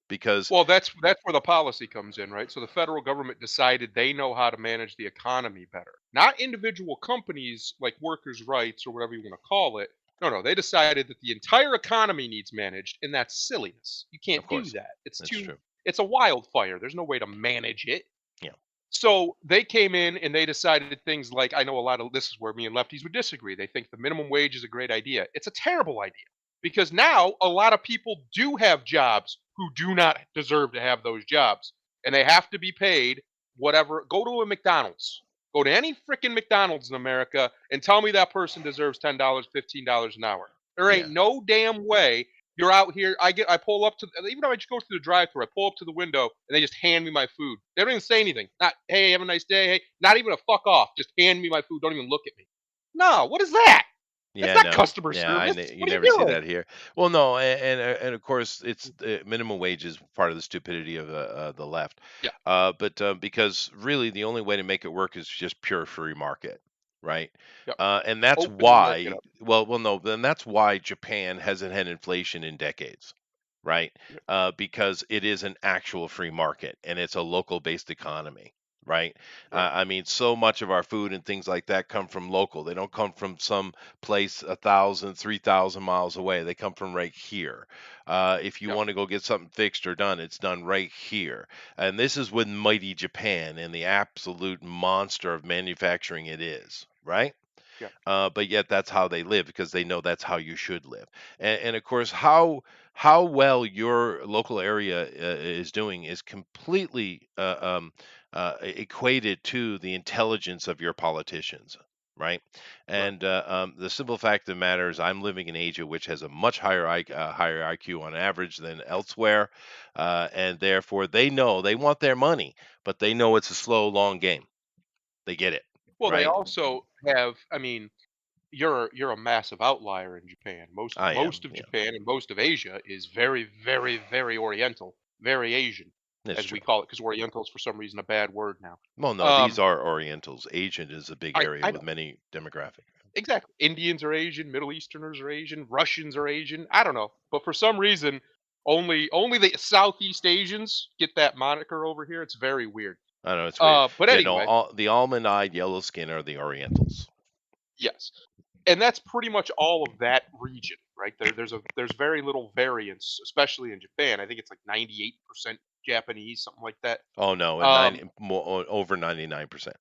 because Well, that's where the policy comes in, right? So the federal government decided they know how to manage the economy better. Not individual companies like workers' rights or whatever you want to call it. No, no, they decided that the entire economy needs managed, and that's silliness. You of can't do course that. that's true. It's a wildfire. There's no way to manage it. Yeah, So they came in and they decided things like, I know a lot of this is where me and lefties would disagree. They think the minimum wage is a great idea. It's a terrible idea because now a lot of people do have jobs who do not deserve to have those jobs, and they have to be paid whatever. Go to a McDonald's, go to any freaking McDonald's in America and tell me that person deserves $10, $15 an hour. There ain't yeah, no damn way you're out here. I pull up to, even though I just go through the drive-thru, I pull up to the window and they just hand me my food. They don't even say anything. Not, hey, have a nice day. Hey, not even a fuck off. Just hand me my food. Don't even look at me. No, what is that? That's yeah. not No, customer yeah. service. You What are you never see doing? that here. Well, no, and of course, it's minimum wage is part of the stupidity of the left. Yeah. But Because really, the only way to make it work is just pure free market, right? Yep. And that's Open the market why. up. Well, no, then that's why Japan hasn't had inflation in decades, right? Yep. Because it is an actual free market and it's a local based economy, right? Right. I mean, so much of our food and things like that come from local. They don't come from some place 1,000, 3,000 miles away. They come from right here. If you Yep. want to go get something fixed or done, it's done right here. And this is with mighty Japan and the absolute monster of manufacturing it is, right? Yep. But yet that's how they live because they know that's how you should live. And of course, how well your local area is doing is completely equated to the intelligence of your politicians, right? Right. And the simple fact of the matter is, I'm living in Asia, which has a much higher IQ on average than elsewhere, and therefore they know they want their money, but they know it's a slow, long game. They get it, Well, they right? also have. I mean, you're a massive outlier in Japan. I Most am, of yeah. Japan and most of Asia is very, very, very Oriental, very Asian, That's as true. we call it, because Oriental is for some reason a bad word now. Well, no, these Um, are Orientals. Asian is a big area I with know many demographic. exactly. Indians are Asian, Middle Easterners are Asian, Russians are Asian. I don't know, but for some reason, only the Southeast Asians get that moniker over here. It's very weird. I know it's weird. But Yeah, no, anyway, the almond-eyed, yellow skin are the Orientals. yes. And that's pretty much all of that region, right? There's very little variance, especially in Japan. I think it's like 98% Japanese, something like that. Oh no, and Um, over 99%.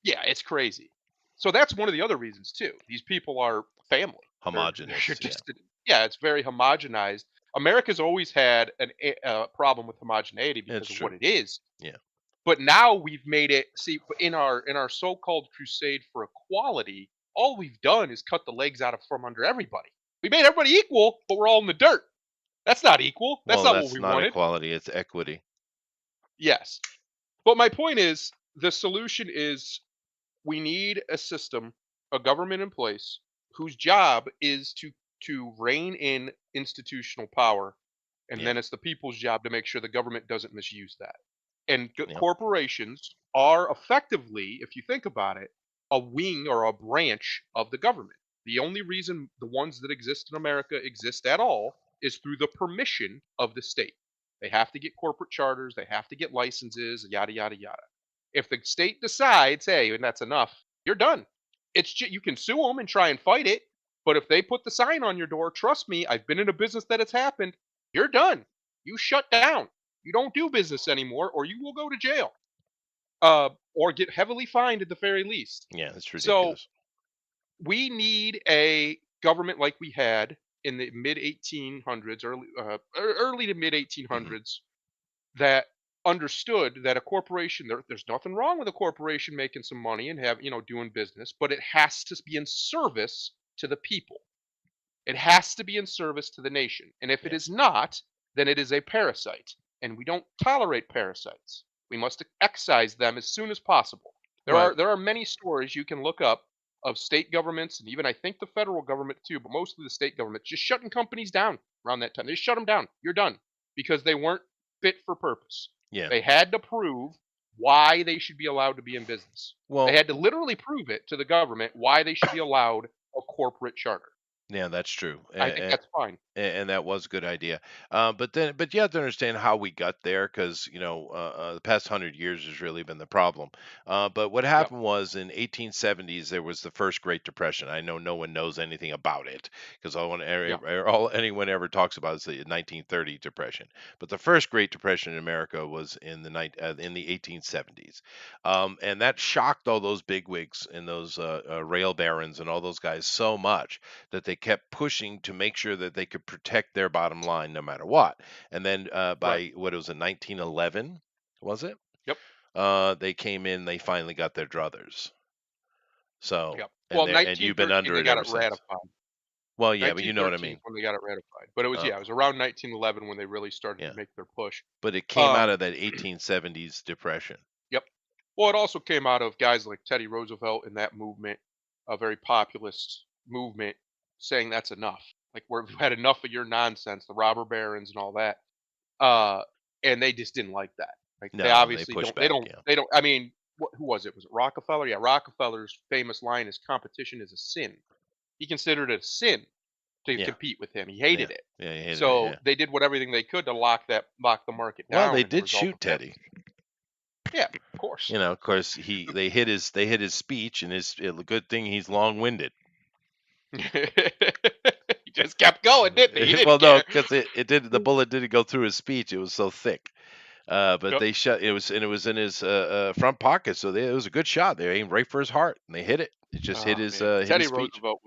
yeah, it's crazy. So that's one of the other reasons too. These people are family. They're Homogenous, yeah. just yeah, it's very homogenized. America's always had a problem with homogeneity It's because of true. what it is. Yeah. But now we've made it see in our so-called crusade for equality, all we've done is cut the legs out of from under everybody. We made everybody equal, but we're all in the dirt. That's not equal. That's Well, not what that's we not wanted. equality, it's equity. Yes. But my point is the solution is we need a system, a government in place whose job is to rein in institutional power, and Yeah. then it's the people's job to make sure the government doesn't misuse that. And Yep. corporations are effectively, if you think about it, a wing or a branch of the government. The only reason the ones that exist in America exist at all is through the permission of the state. They have to get corporate charters, they have to get licenses, yada yada yada. If the state decides, hey, and that's enough, you're done. You can sue them and try and fight it, but if they put the sign on your door, trust me, I've been in a business that it's happened. You're done. You shut down. You don't do business anymore, or you will go to jail, or get heavily fined at the very least. Yeah, it's So ridiculous. we need a government like we had in the mid 1800s, early to mid Hmm. 1800s, that understood that a corporation there's nothing wrong with a corporation making some money and doing business, but it has to be in service to the people. It has to be in service to the nation. And if it Yeah. is not, then it is a parasite. And we don't tolerate parasites. We must excise them as soon as possible. There Right. are there are many stories you can look up of state governments and even I think the federal government too, but mostly the state government just shutting companies down around that time. They just shut them down. You're done because they weren't fit for purpose. Yeah. They had to prove why they should be allowed to be in business. They Well, had to literally prove it to the government why they should be allowed a corporate charter. yeah, that's true. I think that's fine. And that was a good idea. But you have to understand how we got there, because the past 100 years has really been the problem. But what Yep. happened was, in 1870s there was the first Great Depression. I know no one knows anything about it, because all anyone ever talks about is the 1930 Depression. But the first Great Depression in America was in the 1870s, and that shocked all those bigwigs and those rail barons and all those guys so much that they kept pushing to make sure that they could protect their bottom line no matter what. And then Right. by what was it, 1911, was it? Yep. They came in, they finally got their druthers. So, Yep. and Well, and you've been 1913 under they it got ever it since. ratified. Well, yeah, but you know what I 1913 mean. is when they got it ratified. But it was Uh, it was around 1911 when they really started yeah, to make their push. but it came out Um, of that 1870s depression. yep. Well, it also came out of guys like Teddy Roosevelt in that movement, a very populist movement, saying that's enough. Like we've had enough of your nonsense, the robber barons and all that. Uh, and they just didn't like that. Like they No, and they obviously pushed don't. They back. don't. Yeah, They don't. I mean, who was it? Was it Rockefeller? Yeah, Rockefeller's famous line is "Competition is a sin." He considered it a sin to yeah, compete with him. He yeah, hated it. yeah. You hated it. So Yeah. they did everything they could to lock the market Well, down. they And the did result shoot of that, Teddy. yeah, of course. Of course, they hit his speech, and good thing he's long-winded. He just kept going, didn't he? He didn't Well, no, care. because the bullet didn't go through his speech. It was so thick. But Yep. they shot it was and it was in his front pocket, so it was a good shot. They aimed right for his heart, and they hit it. It just hit Oh, his man. hit Teddy his speech. Roosevelt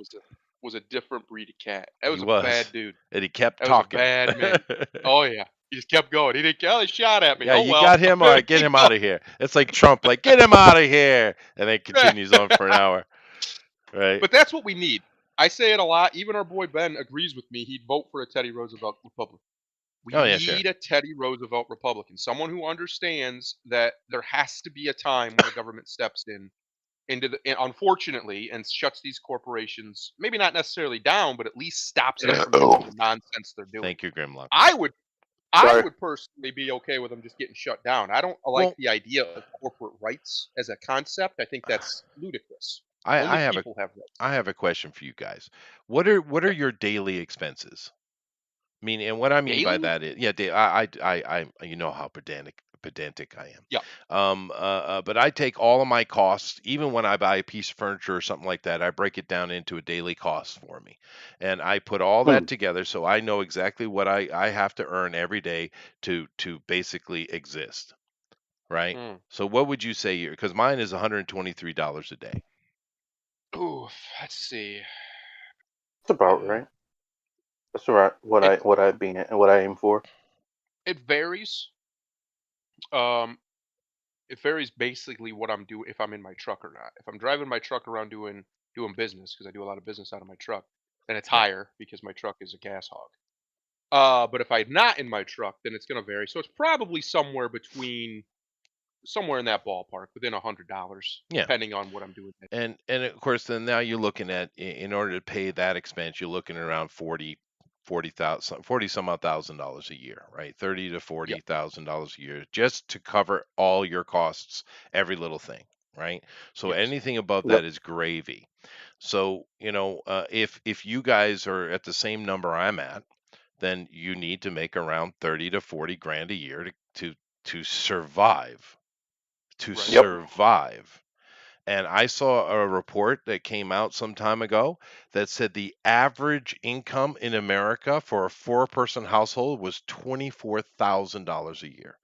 was a different breed of cat. That He was a was, bad dude. and he kept That was a talking. bad man. Oh yeah, he just kept going. He didn't care. They shot at me. Yeah, Oh you well. got him. All right, get Keep him out of here. It's like Trump, like, get him out of here, and then continues on for an hour. Right? But that's what we need. I say it a lot. Even our boy Ben agrees with me. He'd vote for a Teddy Roosevelt Republican. We Oh yeah, sure. need a Teddy Roosevelt Republican, someone who understands that there has to be a time when the government steps unfortunately, and shuts these corporations, maybe not necessarily down, but at least stops them from doing the nonsense they're doing. Thank you, Grimlock. I would Sorry. personally be okay with them just getting shut down. I don't like Well, the idea of corporate rights as a concept. I think that's ludicrous. I Only have a people have rights. I have a question for you guys. What are your daily expenses? I mean, and what I mean by Daily? that is, yeah, you know how pedantic I am. Yeah. But I take all of my costs, even when I buy a piece of furniture or something like that, I break it down into a daily cost for me, and I put all that together so I know exactly what I have to earn every day to basically exist, right? Mm. So what would you say because mine is $123 a day. Ooh, let's see. That's about right. That's right. What I aim for. It varies. It varies basically what I'm doing, if I'm in my truck or not. If I'm driving my truck around doing business, because I do a lot of business out of my truck, then it's Yeah. higher because my truck is a gas hog. But if I'm not in my truck, then it's gonna vary. So it's probably somewhere in that ballpark, within $100, Yeah. depending on what I'm doing. And of course, then now you're looking at, in order to pay that expense, you're looking at around 40 some odd $1,000 a year, right? $30,000 to Yep. $40,000 a year just to cover all your costs, every little thing, right? So Yes. anything above Yep. that is gravy. So if you guys are at the same number I'm at, then you need to make around 30 to 40 grand a year to survive. To Right. Yep. survive. And I saw a report that came out some time ago that said the average income in America for a 4-person household was $24,000 a year.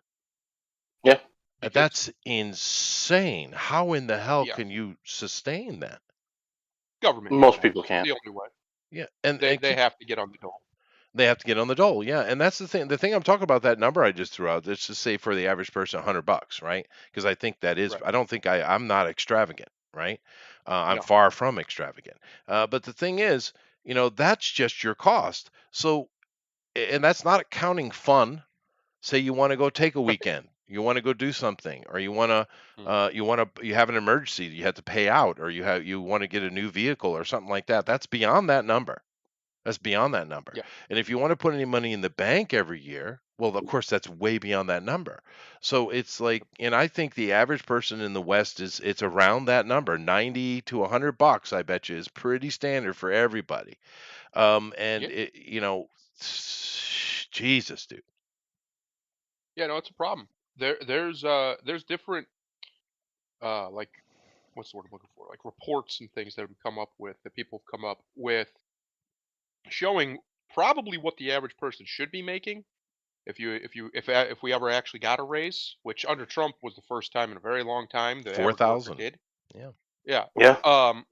Yeah. Because That's insane. How in the hell Yeah. can you sustain that? government Most helps. people It's can't. the only way. Yeah, and They have to get on the dole. they have to get on the dole. Yeah, and that's the thing. The thing I'm talking about, that number I just threw out, let's just say for the average person, $100, right? Because I think that is. Right. I don't think I'm not extravagant, right? I'm No. far from extravagant. But the thing is, that's just your cost. So, and that's not counting fun. Say you want to go take a weekend, you want to go do something, or you have an emergency you have to pay out, or you want to get a new vehicle or something like that. That's beyond that number. That's beyond that number. Yeah. And if you want to put any money in the bank every year, Well, of course, that's way beyond that number. So it's like, and I think the average person in the West it's around that number, 90 to $100. I bet you is pretty standard for everybody. And Yeah. it, Jesus, dude. Yeah, no, it's a problem. There's different like what's the word I'm looking for? Like reports and things that would come up with that people have come up with showing probably what the average person should be making if we ever actually got a raise, which under Trump was the first time in a very long time the average worker 4,000. did. Yeah. Yeah. Yeah.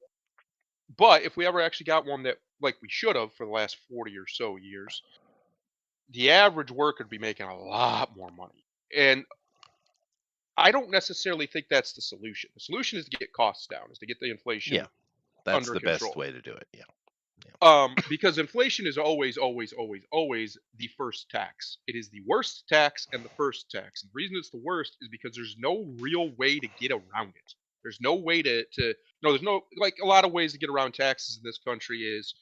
But if we ever actually got one that like we should have for the last 40 or so years, the average worker would be making a lot more money. And I don't necessarily think that's the solution. The solution is to get costs down, is to get the inflation Yeah. That's under the best control. way to do it. Yeah. Because inflation is always, always, always, always the first tax. It is the worst tax and the first tax. And the reason it's the worst is because there's no real way to get around it. There's no way there's no, like a lot of ways to get around taxes in this country is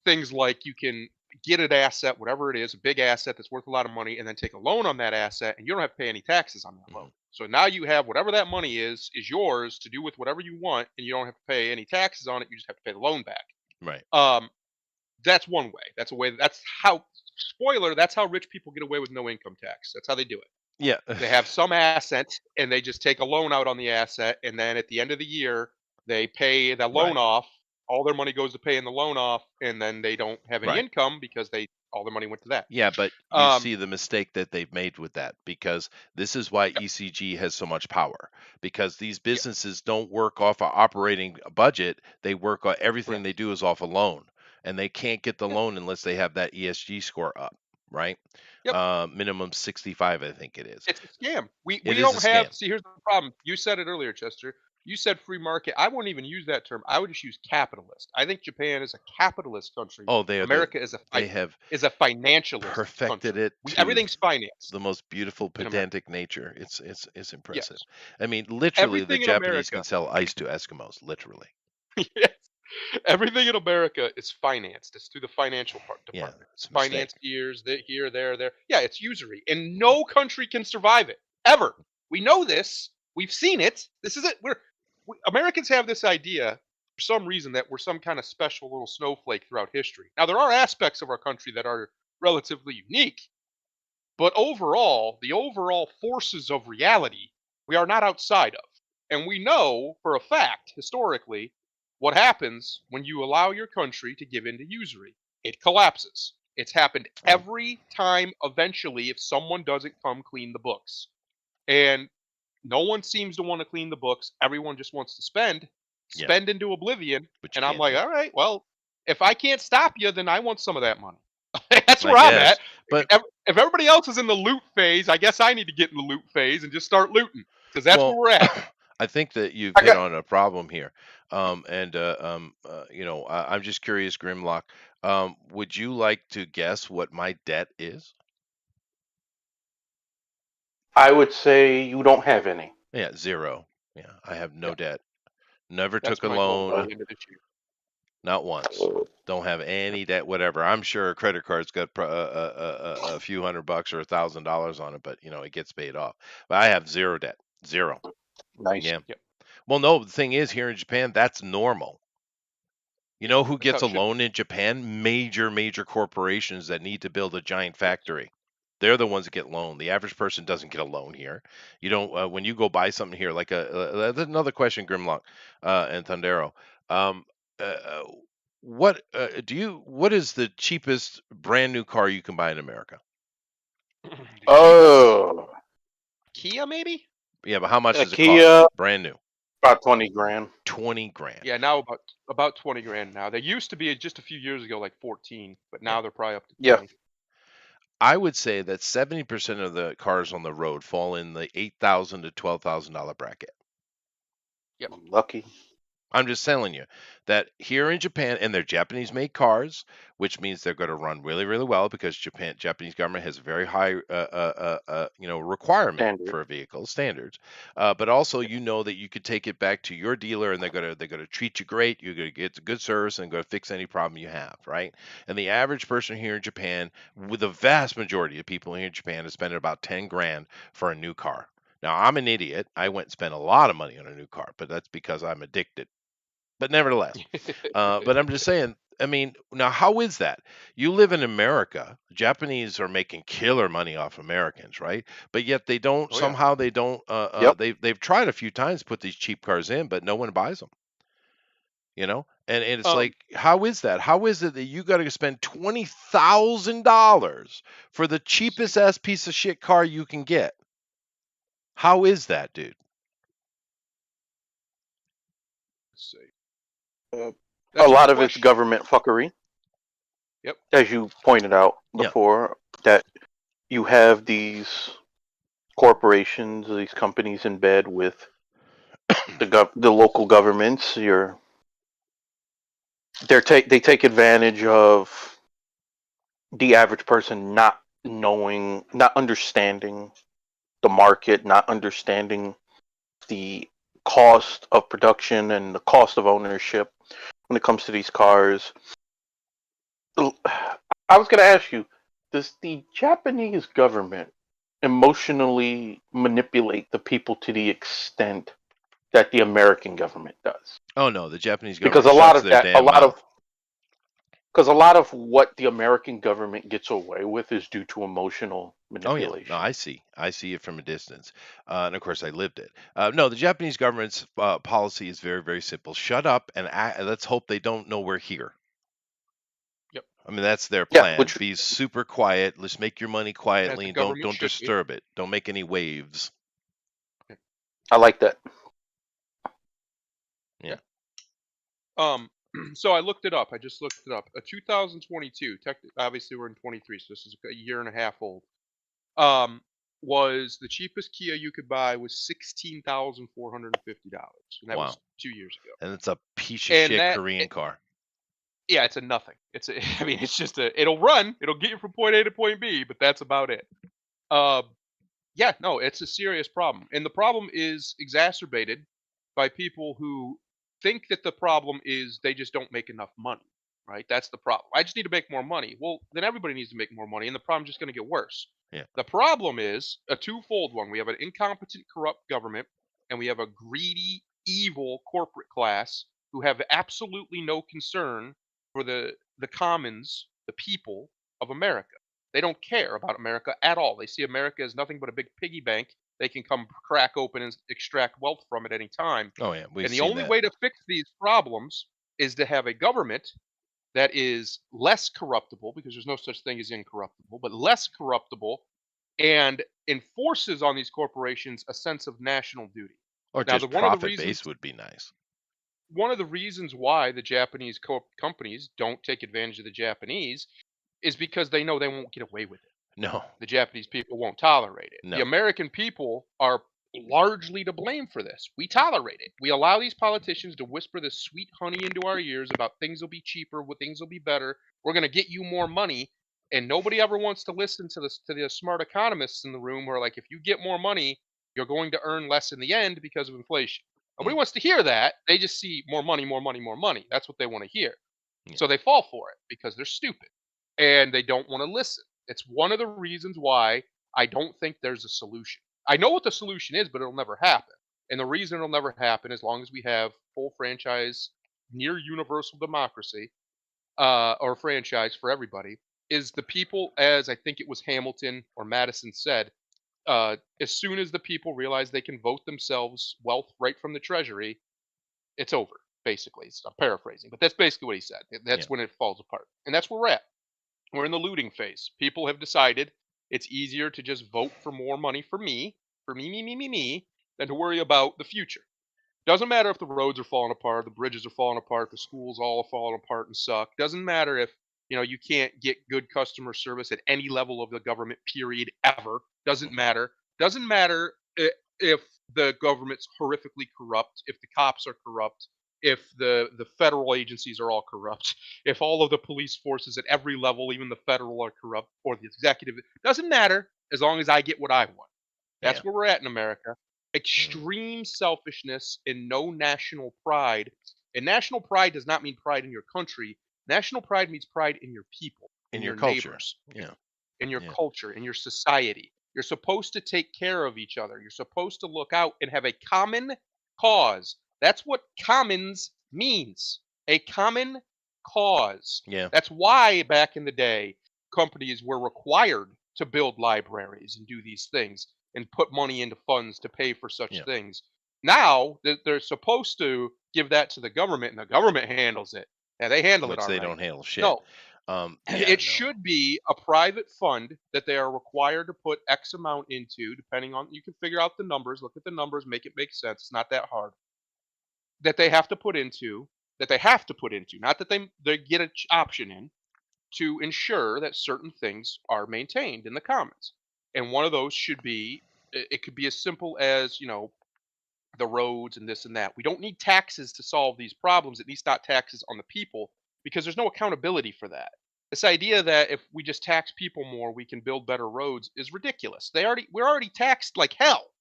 things like you can get an asset, whatever it is, a big asset that's worth a lot of money, and then take a loan on that asset, and you don't have to pay any taxes on that loan. Mhm. So now you have whatever that money is yours to do with whatever you want, and you don't have to pay any taxes on it. You just have to pay the loan back. Right. That's one way. That's a way. That's how. Spoiler. That's how rich people get away with no income tax. That's how they do it. Yeah. They have some asset, and they just take a loan out on the asset, and then at the end of the year, they pay the loan Right. off. All their money goes to paying the loan off, and then they don't have any Right. income because all their money went to that. Yeah, but you Um, see the mistake that they've made with that because this is why Yep. ECG has so much power because these Yep. businesses don't work off a operating budget. They work on everything Correct. they do is off a loan, and they can't get the Yep. loan unless they have that ESG score up, right? Yep. Minimum 65, I think it is. It's a scam. We It we is a don't have. scam. See, here's the problem. You said it earlier, Chester. You said free market. I wouldn't even use that term. I would just use capitalist. I think Japan is a capitalist country. Oh, America they have is a financialist perfected country. it to Everything's financed the most beautiful in America. pedantic nature. It's impressive. Yes. I mean, literally, the Everything in Japanese can America. sell ice to Eskimos, literally. Yes. Everything in America is financed. It's through the financial Yeah, department. it's It's a mistake. financed years, here, there. Yeah, it's usury, and no country can survive it ever. We know this. We've seen it. This is it. Americans have this idea for some reason that we're some kind of special little snowflake throughout history. Now there are aspects of our country that are relatively unique, but overall, the overall forces of reality, we are not outside of. And we know for a fact, historically, what happens when you allow your country to give in to usury. It collapses. It's happened every time eventually if someone doesn't come clean the books. And no one seems to want to clean the books. Everyone just wants to spend Yeah. into oblivion. But you And I'm can't like, do it. all right, well, if I can't stop you, then I want some of that money. That's I where I'm guess, at. but If everybody else is in the loot phase, I guess I need to get in the loot phase and just start looting because that's well, where we're at. I think that you've I hit got. on a problem here. I'm just curious, Grimlock. Would you like to guess what my debt is? I would say you don't have any. Yeah, zero. Yeah, I have no Yeah, debt. Never that's took a my goal by loan, the end of this year. not once. Don't have any debt, whatever. I'm sure a credit card's got a few $100 or $1,000 on it, but it gets paid off. But I have zero debt, zero. Nice. Yeah. Yep, Well, no, the thing is, here in Japan, that's normal. You know who that's how gets it a should be. loan in Japan? Major corporations that need to build a giant factory. They're the ones that get loan. The average person doesn't get a loan here. You don't when you go buy something here. Like another question, Grimlock and Thundero. Um, uh, uh, what is the cheapest brand new car you can buy in America? The cheapest Oh, Kia, maybe? Yeah, but how much a does it Kia, cost? Brand new, about 20 grand. 20 grand. Yeah, now about 20 grand now. They used to be just a few years ago like 14, but Yeah. now they're probably up to Yeah. 20. I would say that 70% of the cars on the road fall in the $8,000 to $12,000 bracket. Yep. Lucky. I'm just telling you that here in Japan, and they're Japanese-made cars, which means they're going to run really, really well because Japanese government has a very high, requirement Standard. for a vehicle standards. But also, you know that you could take it back to your dealer, and they're gonna treat you great. You're gonna get good service and going to fix any problem you have, right? And the average person here in Japan, with the vast majority of people here in Japan, is spending about 10 grand for a new car. Now, I'm an idiot. I went and spent a lot of money on a new car, but that's because I'm addicted. But nevertheless, but I'm just saying, I mean, now how is that? You live in America. Japanese are making killer money off Americans, right? But yet they don't Oh yeah. somehow they don't Yep. they've tried a few times to put these cheap cars in, but no one buys them, you know? And it's Um, like, how is that? How is it that you got to spend $20,000 for the let's see. cheapest ass piece of shit car you can get? How is that, dude? Let's see. A That's a lot good of it's question. government fuckery, Yep. as you pointed out Yeah. before. That you have these corporations, these companies in bed with the local governments. They take advantage of the average person not knowing, not understanding the market, not understanding the cost of production and the cost of ownership when it comes to these cars. I was going to ask you, does the Japanese government emotionally manipulate the people to the extent that the American government does? Oh no, the Japanese Because government a lot shuts of their that, a damn lot of mouth. because a lot of what the American government gets away with is due to emotional Oh yeah, no, manipulation. I see it from a distance, and of course I lived it. No, the Japanese government's policy is very, very simple. Shut up and let's hope they don't know we're here. Yep. I mean, that's their Yeah, plan. which Be super quiet. Let's make your money As quietly the and don't government don't should be. disturb it. Don't make any waves. I like that. Yeah. Um, so I looked it up. I just looked it up. A 2022, obviously we're in 23, so this is a year and a half old. Um, was the cheapest Kia you could buy was $16,450, and that was Wow. 2 years ago. And it's a piece of And shit that, Korean car. yeah, it's a nothing. It's a, I mean, it's just it'll run, it'll get you from point A to point B, but that's about it. Um, yeah, no, it's a serious problem, and the problem is exacerbated by people who think that the problem is they just don't make enough money. Right? That's the problem. I just need to make more money. Well, then everybody needs to make more money, and the problem's just going to get worse. Yeah. The problem is a twofold one. We have an incompetent, corrupt government, and we have a greedy, evil corporate class who have absolutely no concern for the commons, the people of America. They don't care about America at all. They see America as nothing but a big piggy bank they can come crack open and extract wealth from at any time. Oh yeah, we've And the seen only that. way to fix these problems is to have a government that is less corruptible, because there's no such thing as incorruptible, but less corruptible, and enforces on these corporations a sense of national duty. Or Now, just one of the profit reasons base would be nice. why the Japanese companies don't take advantage of the Japanese is because they know they won't get away with it. No, The Japanese people won't tolerate it. The no. American people are largely to blame for this. We tolerate it. We allow these politicians to whisper this sweet honey into our ears about things will be cheaper, things will be better. We're going to get you more money, and nobody ever wants to listen to the smart economists in the room who are like, if you get more money, you're going to earn less in the end because of inflation. Nobody Mm. wants to hear that. They just see more money, more money, more money. That's what they want to hear. Yeah. So they fall for it because they're stupid and they don't want to listen. It's one of the reasons why I don't think there's a solution. I know what the solution is, but it'll never happen. And the reason it'll never happen, as long as we have full franchise, near universal democracy, or franchise for everybody, is the people, as I think it was Hamilton or Madison said, as soon as the people realize they can vote themselves wealth right from the treasury, it's over. Basically, I'm paraphrasing, but that's basically what he said. That's Yeah. when it falls apart, and that's where we're at. We're in the looting phase. People have decided it's easier to just vote for more money for me, than to worry about the future. Doesn't matter if the roads are falling apart, the bridges are falling apart, the schools all are falling apart and suck. Doesn't matter if you can't get good customer service at any level of the government. Period. Ever. Doesn't Mhm. matter. Doesn't matter if the government's horrifically corrupt, if the cops are corrupt, if the federal agencies are all corrupt, if all of the police forces at every level, even the federal, are corrupt, or the executive. It doesn't matter as long as I get what I want. Yeah. That's where we're at in America. Mm. Extreme selfishness and no national pride. And national pride does not mean pride in your country. National pride means pride in your people, In in your your culture. neighbors, Yeah. in your Yeah. culture, in your society. You're supposed to take care of each other. You're supposed to look out and have a common cause. That's what commons means. A common cause. Yeah. That's why back in the day, companies were required to build libraries and do these things and put money into funds to pay for such Yeah. things. Now they're supposed to give that to the government, and the government handles it. Yeah, they handle it Which all they right. don't handle shit. No, Yeah, it no. should be a private fund that they are required to put X amount into, depending on, you can figure out the numbers, look at the numbers, make it make sense. It's not that hard. That they have to put into, not that they get an option in, to ensure that certain things are maintained in the commons. And one of those should be, it could be as simple as, the roads and this and that. We don't need taxes to solve these problems. It needs not taxes on the people, because there's no accountability for that. This idea that if we just tax people more, we can build better roads is ridiculous. We're already taxed like hell.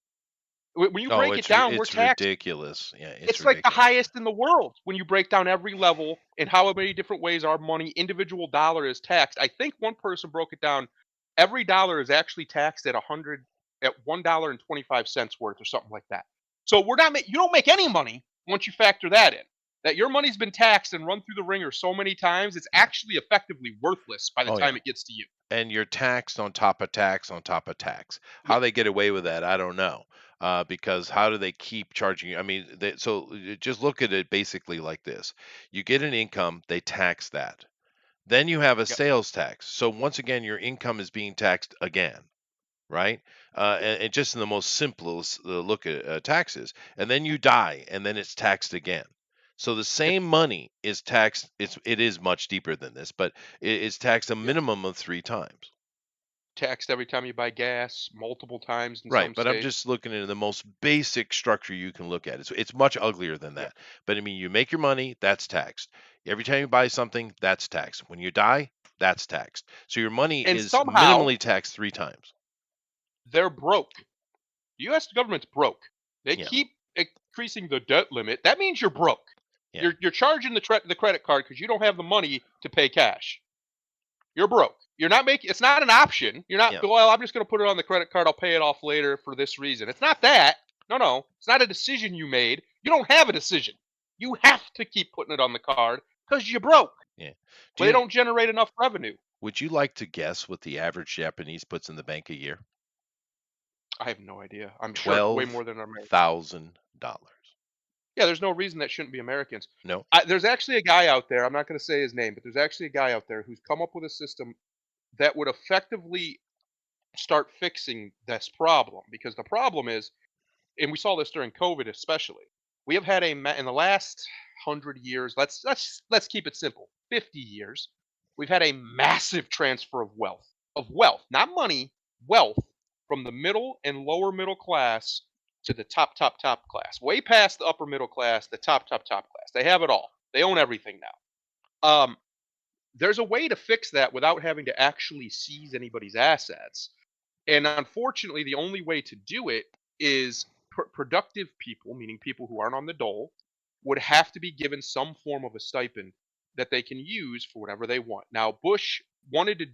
When you Oh, break it down, we're it's taxed. ridiculous. Yeah, it's It's like the ridiculous. highest in the world when you break down every level and how many different ways our money, individual dollar, is taxed. I think one person broke it down. Every dollar is actually taxed at $1.25 worth or something like that. So you don't make any money once you factor that in. That your money's been taxed and run through the ringer so many times, it's actually effectively worthless by the Oh, time yeah. it gets to you. And you're taxed on top of tax on top of tax. How they get away with that, I don't know. Because how do they keep charging you? I mean, just look at it basically like this. You get an income, they tax that. Then you have a Yep. sales tax. So once again, your income is being taxed again, right? And just in the most simplest look at taxes. And then you die, and then it's taxed again. So the same money is taxed. It is much deeper than this, but it's taxed a Yep. minimum of 3 times. Taxed every time you buy gas, multiple times in Right, some but I'm states. just looking at the most basic structure you can look at. It's much uglier than Yep. that. But I mean, you make your money, that's taxed. Every time you buy something, that's taxed. When you die, that's taxed. So your money And is somehow minimally taxed 3 times. they're broke. The U.S. government's broke. They Yeah. keep increasing the debt limit. That means you're broke. Yeah. You're charging the credit card because you don't have the money to pay cash. You're broke. You're not making. It's not an option. You're not. Yeah. Well, I'm just going to put it on the credit card. I'll pay it off later for this reason. It's not that. No. It's not a decision you made. You don't have a decision. You have to keep putting it on the card because you're broke. Yeah. They don't generate enough revenue. Would you like to guess what the average Japanese puts in the bank a year? I have no idea. I'm sure way more than Americans. $12,000. Yeah, there's no reason that shouldn't be Americans. No. There's actually a guy out there, I'm not going to say his name, but there's actually a guy out there who's come up with a system that would effectively start fixing this problem. Because the problem is, and we saw this during COVID especially, we have had in the last 100 years, let's keep it simple, 50 years, we've had a massive transfer of wealth, not money, wealth, from the middle and lower middle class to the top class, way past the upper middle class, the top class. They have it all. They own everything now. There's a way to fix that without having to actually seize anybody's assets. And unfortunately, the only way to do it is productive people, meaning people who aren't on the dole, would have to be given some form of a stipend that they can use for whatever they want. Now, Bush wanted to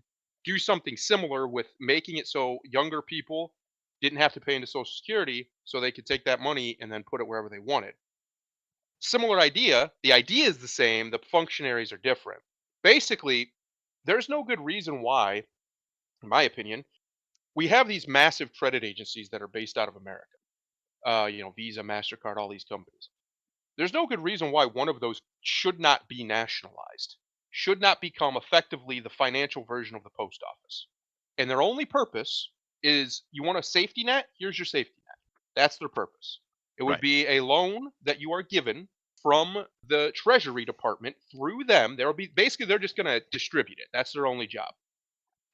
do something similar with making it so younger people didn't have to pay into Social Security so they could take that money and then put it wherever they wanted. Similar idea. The idea is the same. The functionaries are different. Basically, there's no good reason why, in my opinion, we have these massive credit agencies that are based out of America. Visa, MasterCard, all these companies. There's no good reason why one of those should not be nationalized, should not become effectively the financial version of the post office. And their only purpose is, you want a safety net? Here's your safety net. That's their purpose. It would Right. be a loan that you are given from the Treasury Department through them. They're just going to distribute it. That's their only job.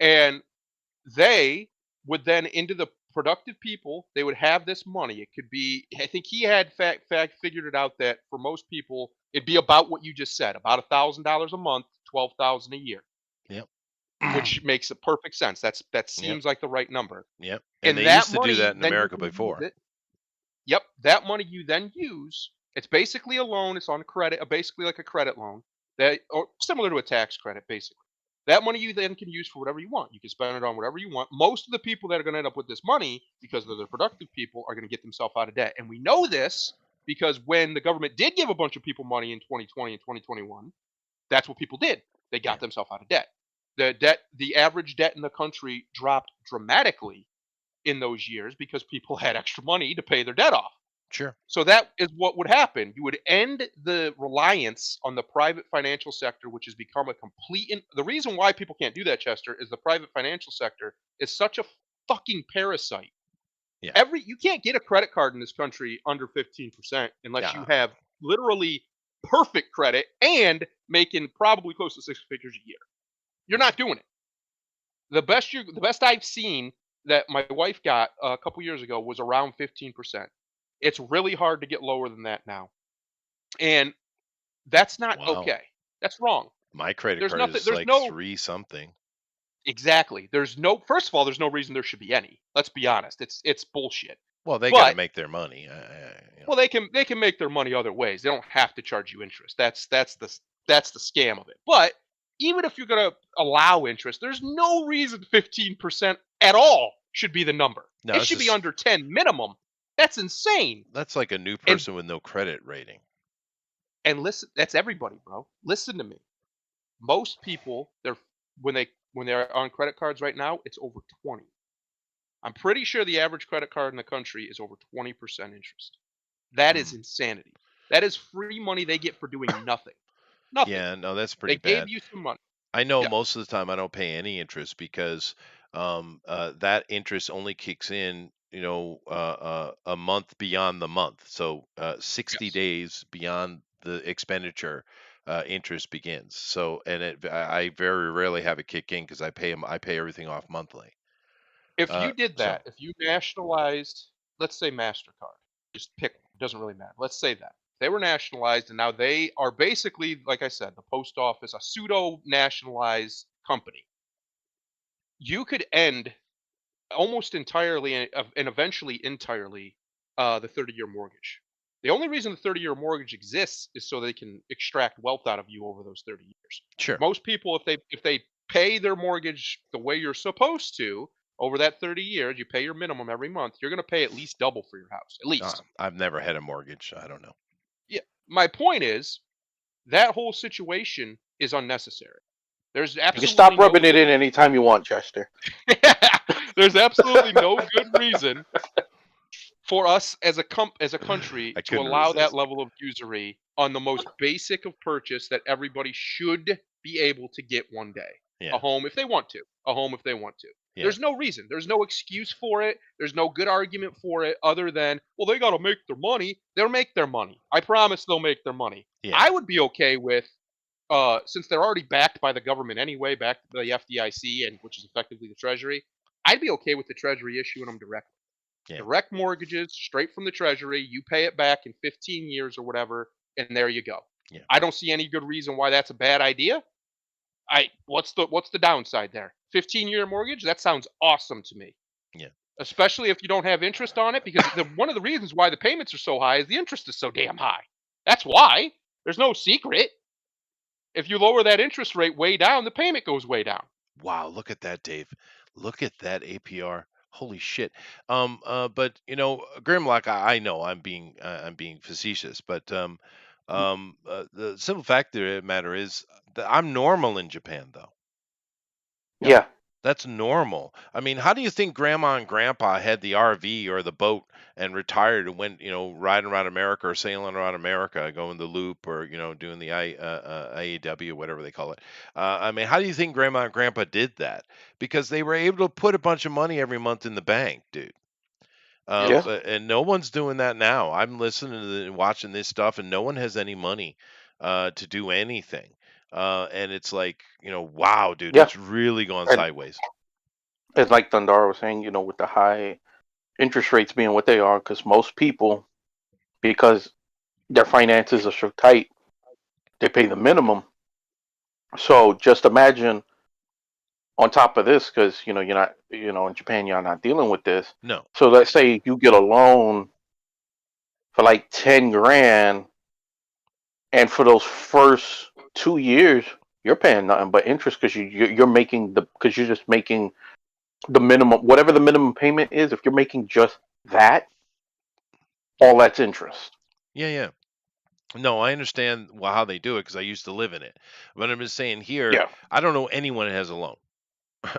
And they would then, into the productive people, they would have this money. It could be, I think he had figured it out that for most people, It'd be about what you just said, about $1,000 a month, 12,000 a year, Yep. which makes a perfect sense. That Yep. seems like the right number. Yep. And they that used to do money, that in then you America can use before. it. Yep, that money you then use. It's basically a loan. It's on credit, basically like a credit loan, that or similar to a tax credit, basically. That money you then can use for whatever you want. You can spend it on whatever you want. Most of the people that are going to end up with this money, because they're the productive people, are going to get themselves out of debt. And we know this because when the government did give a bunch of people money in 2020 and 2021, that's what people did. They got Yeah. themselves out of debt. The average debt in the country dropped dramatically in those years because people had extra money to pay their debt off. Sure. So that is what would happen. You would end the reliance on the private financial sector, which has become a complete. The reason why people can't do that, Chester, is the private financial sector is such a fucking parasite. Yeah. You can't get a credit card in this country under 15% unless you Nah. have literally perfect credit and making probably close to 6 figures a year. You're not doing it. The best I've seen that my wife got a couple years ago was around 15%. It's really hard to get lower than that now. And that's not Wow. okay. That's wrong. My credit There's card nothing. is There's like no 3 something. exactly. First of all, there's no reason there should be any. Let's be honest. It's bullshit. Well, they got to But make their money. well, they can make their money other ways. They don't have to charge you interest. That's the scam of it. But even if you're gonna allow interest, there's no reason 15% at all should be the number. No, It it's should be just- under 10 minimum. That's insane. That's like a new person with no credit rating. And listen, that's everybody, bro. Listen to me. Most people, when they're on credit cards right now, it's over 20. I'm pretty sure the average credit card in the country is over 20% interest. That is insanity. That is free money they get for doing nothing. Nothing. Yeah, no, that's pretty They bad. gave you some money. I know Yeah. most of the time I don't pay any interest because that interest only kicks in, a month beyond the month. So 60 Yes. days beyond the expenditure, interest begins. So, and I very rarely have it kick in because I pay everything off monthly. If you did so- that, if you nationalized, let's say MasterCard, just pick one. It doesn't really matter. Let's say that. They were nationalized and now they are basically, like I said, the post office, a pseudo nationalized company. You could end almost entirely and eventually entirely the 30-year mortgage. The only reason the 30-year mortgage exists is so they can extract wealth out of you over those 30 years. Sure. Most people, if they pay their mortgage the way you're supposed to over that 30 years, you pay your minimum every month, you're going to pay at least double for your house, at least. I've never had a mortgage. I don't know. Yeah. My point is that whole situation is unnecessary. There's You absolutely can stop no rubbing it in anytime you want, Chester. There's absolutely no good reason for us as a country I to couldn't allow that resist. level of usury on the most basic of purchase that everybody should be able to get one day. Yeah. A home if they want to. A home if they want to. Yeah. There's no reason. There's no excuse for it. There's no good argument for it other than, well, they got to make their money. They'll make their money. I promise they'll make their money. Yeah. I would be okay with, since they're already backed by the government anyway, backed by the FDIC, and which is effectively the Treasury, I'd be okay with the Treasury issuing them directly. Yeah. Direct mortgages straight from the Treasury. You pay it back in 15 years or whatever, and there you go. Yeah. I don't see any good reason why that's a bad idea. What's the downside there? 15-year mortgage? That sounds awesome to me. Yeah. Especially if you don't have interest on it, because one of the reasons why the payments are so high is the interest is so damn high. That's why. There's no secret. If you lower that interest rate way down, the payment goes way down. Wow, look at that, Dave. Look at that APR. Holy shit. But Grimlock, I know I'm being facetious, but the simple fact of the matter is that I'm normal in Japan, though. Yeah. That's normal. I mean, how do you think Grandma and Grandpa had the RV or the boat and retired and went, riding around America or sailing around America, going the loop or doing the IAW, whatever they call it? I mean, how do you think Grandma and Grandpa did that? Because they were able to put a bunch of money every month in the bank, dude. Yeah. And no one's doing that now. I'm listening to and watching this stuff, and no one has any money to do anything. And it's like, wow, dude, Yeah. it's really gone And- sideways. It's like Thundara was saying, with the high interest rates being what they are, because most people, because their finances are so tight, They pay the minimum. So just imagine on top of this, because you're not, in Japan, you're not dealing with this. No. So let's say you get a loan for like 10 grand, and for those first 2 years, you're paying nothing but interest because you're just making the minimum, whatever the minimum payment is. If you're making just that, all that's interest. Yeah. No, I understand how they do it because I used to live in it. But I'm just saying here, Yeah, I don't know anyone that has a loan.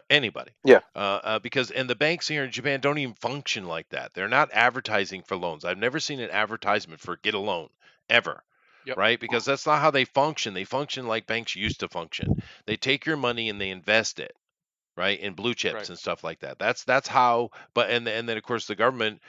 Anybody. yeah, And the banks here in Japan don't even function like that. They're not advertising for loans. I've never seen an advertisement for get a loan ever. Yep. Right? Because that's not how they function. They function like banks used to function. They take your money and they invest it, right, in blue chips Right. and stuff like that. That's how. But and then of course the government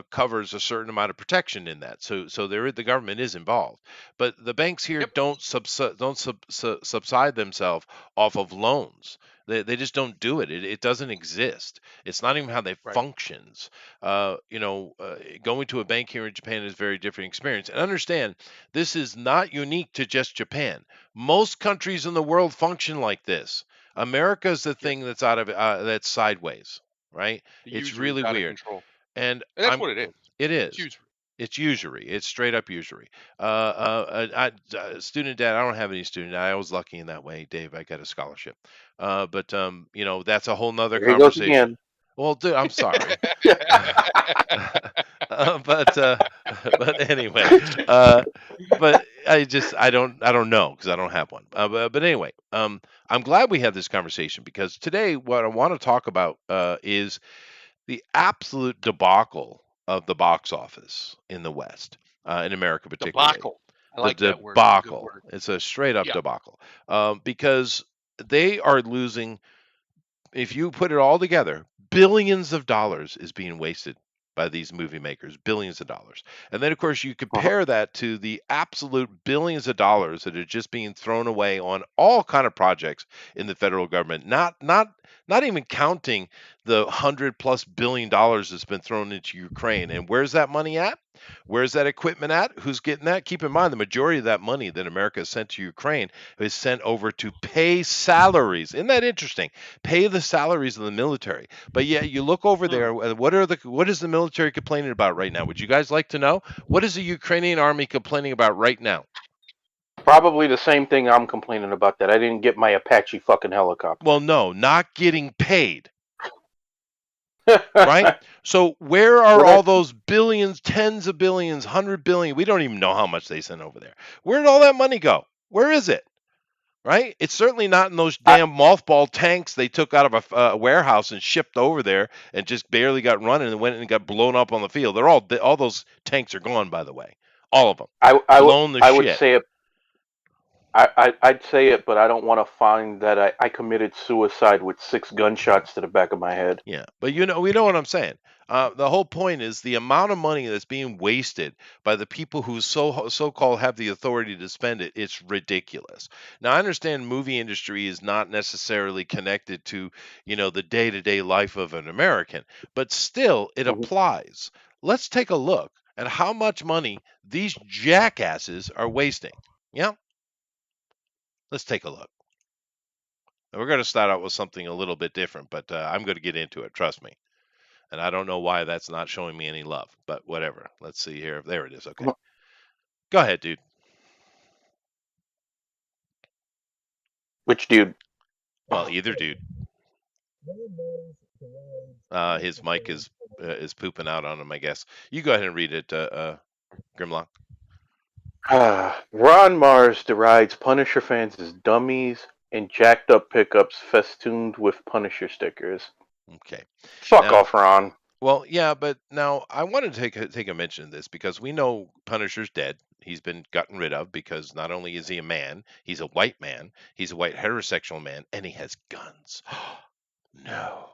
covers a certain amount of protection in that. So the government is involved. But the banks here Yep. don't subside themselves off of loans. They just don't do it. It doesn't exist. It's not even how they Right. functions. Going to a bank here in Japan is a very different experience. And understand, this is not unique to just Japan. Most countries in the world function like this. America's the Yep. thing that's that's sideways, right? The It's usury really is out of weird, control, and and that's what it is. it It's is. usury. It's usury. It's straight up usury. Student debt. I don't have any student debt. I was lucky in that way, Dave. I got a scholarship. But that's a whole nother there he goes conversation. again. Well, dude, I'm sorry. But anyway, but I don't know because I don't have one. But anyway, I'm glad we had this conversation because today what I want to talk about is the absolute debacle of the box office in the West, in America particularly. Debacle. I The like that word. It's a good debacle. word. It's a straight up Yeah. debacle because they are losing. If you put it all together, billions of dollars is being wasted by these movie makers, billions of dollars. And then of course you compare that to the absolute billions of dollars that are just being thrown away on all kind of projects in the federal government, not even counting the $100+ billion that's been thrown into Ukraine. And where's that money at? Where's that equipment at? Who's getting that? Keep in mind the majority of that money that America has sent to Ukraine is sent over to pay salaries. Isn't that interesting? Pay the salaries of the military. But yet you look over there, what is the military complaining about right now? Would you guys like to know? What is the Ukrainian army complaining about right now? Probably the same thing I'm complaining about, that I didn't get my Apache fucking helicopter. Well, no, not getting paid. Right? So where are all those billions, tens of billions, 100 billion? We don't even know how much they sent over there. Where did all that money go? Where is it? Right? It's certainly not in those damn mothball tanks they took out of a warehouse and shipped over there and just barely got running and went and got blown up on the field. They're all those tanks are gone, by the way, all of them. I would say it. I'd say it, but I don't want to find that I committed suicide with 6 gunshots to the back of my head. Yeah, but we know what I'm saying. The whole point is the amount of money that's being wasted by the people who so-called have the authority to spend it. It's ridiculous. Now, I understand movie industry is not necessarily connected to, the day-to-day life of an American, but still it applies. Let's take a look at how much money these jackasses are wasting. Yeah, let's take a look. We're going to start out with something a little bit different, but I'm going to get into it. Trust me. And I don't know why that's not showing me any love, but whatever. Let's see here. There it is. Okay. Go ahead, dude. Which dude? Well, either dude. His mic is pooping out on him, I guess. You go ahead and read it, Grimlock. Ron Mars derides Punisher fans as dummies and jacked up pickups festooned with Punisher stickers. Okay. Fuck off, Ron. Well, yeah, but now I want to take a mention of this because we know Punisher's dead. He's been gotten rid of because not only is he a man, he's a white man, he's a white heterosexual man, and he has guns. No.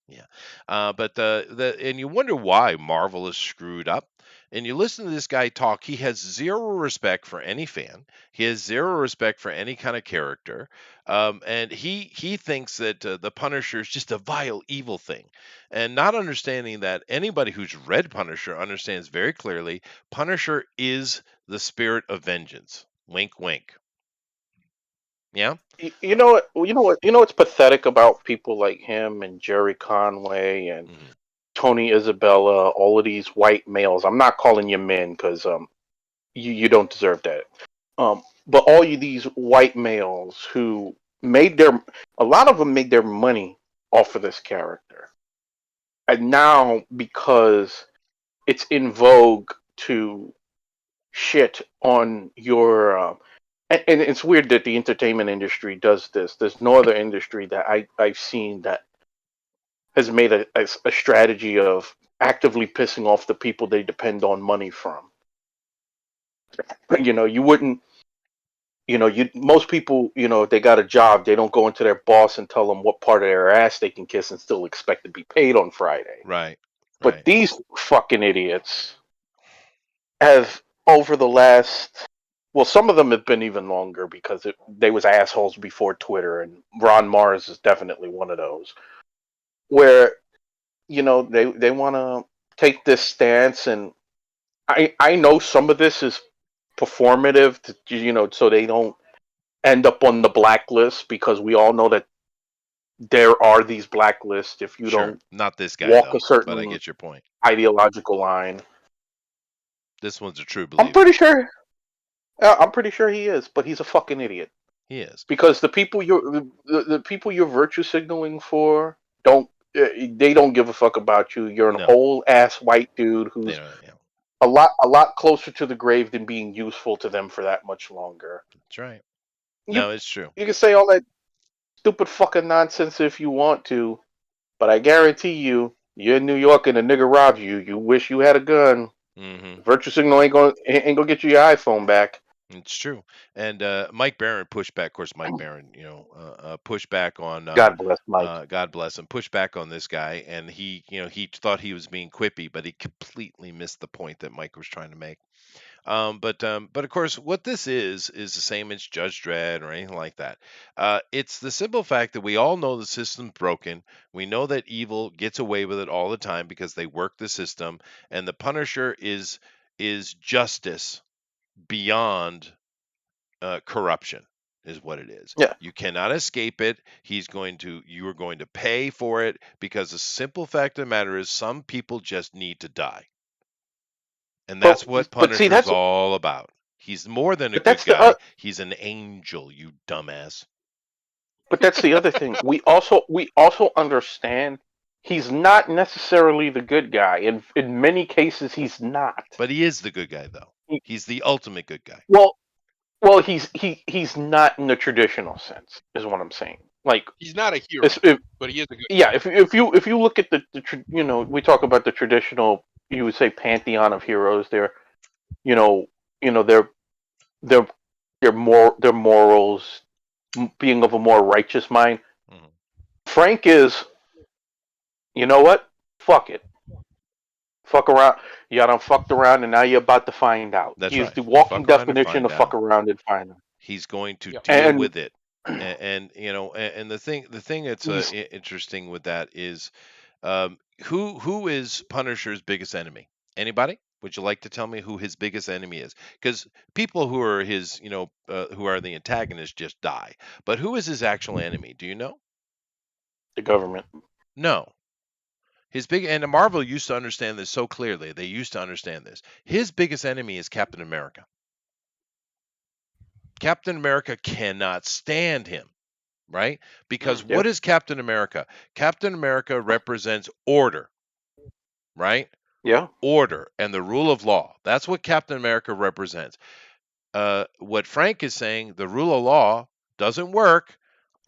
Yeah. And you wonder why Marvel is screwed up. And you listen to this guy talk, he has zero respect for any fan. He has zero respect for any kind of character. And he thinks that the Punisher is just a vile, evil thing. And not understanding that anybody who's read Punisher understands very clearly Punisher is the spirit of vengeance. Wink, wink. Yeah. You know what? You know what's pathetic about people like him and Jerry Conway and Mhm. Tony Isabella, all of these white males. I'm not calling you men because you don't deserve that. But all you these white males who made a lot of them made their money off of this character, and now because it's in vogue to shit on your and it's weird that the entertainment industry does this. There's no other industry that I've seen that has made a strategy of actively pissing off the people they depend on money from. You wouldn't. Most people, if they got a job, they don't go into their boss and tell them what part of their ass they can kiss and still expect to be paid on Friday. Right. But Right. these fucking idiots have over the last, well, some of them have been even longer because they was assholes before Twitter, and Ron Mars is definitely one of those where they want to take this stance, and I know some of this is performative so they don't end up on the blacklist, because we all know that there are these blacklists if you Sure. don't Not this guy walk a though, but I certain get your point. ideological line. This one's a true I'm believer. pretty sure. I'm pretty sure he is, but he's a fucking idiot. He is. Because the people you're virtue signaling for they don't give a fuck about you. You're an No, old ass white dude they who's don't. Yeah, a lot closer to the grave than being useful to them for that much longer. that's right. You No, it's true. you can say all that stupid fucking nonsense if you want to, but I guarantee you're in New York and a nigga robs you. You wish you had a gun. Hmm. Virtue signal ain't gonna get you your iPhone back. It's true. And Mike Barron pushed back. Of course, Mike Barron, pushed back on. God bless Mike. God bless him. Pushed back on this guy, and he thought he was being quippy, but he completely missed the point that Mike was trying to make. But of course, what this is the same as Judge Dredd or anything like that. It's the simple fact that we all know the system's broken. We know that evil gets away with it all the time because they work the system, and the Punisher is justice beyond corruption. Is what it is. Yeah. You cannot escape it. You are going to pay for it, because the simple fact of the matter is some people just need to die. And that's what But see, Punisher's all about. He's more than a good that's the guy. He's an angel, you dumbass. but that's the other thing. We also understand he's not necessarily the good guy. In many cases, he's not. But he is the good guy, though. He- He's the ultimate good guy. well, he's not in the traditional sense, is what I'm saying. Like, He's not a hero, but he is a good. yeah, if you look at we talk about the traditional, you would say, pantheon of heroes. They're you know you know their morals, being of a more righteous mind. Mhm. Frank is, you know what? Fuck it. Fuck around. You done fucked around, and now you're about to find out. That's He's right. the walking Fuck around and definition find of fuck out. around and find out. He's going to Yep. deal And with it. And the thing that's he's interesting with that is, who is Punisher's biggest enemy? Anybody? Would you like to tell me who his biggest enemy is? Because people who are his, who are the antagonists just die. But who is his actual enemy? Do you know? the government. No. And Marvel used to understand this so clearly. They used to understand this. His biggest enemy is Captain America. Captain America cannot stand him, right? Because Yeah. what is Captain America? Captain America represents order, right? Yeah. Order and the rule of law. That's what Captain America represents. What Frank is saying, the rule of law doesn't work.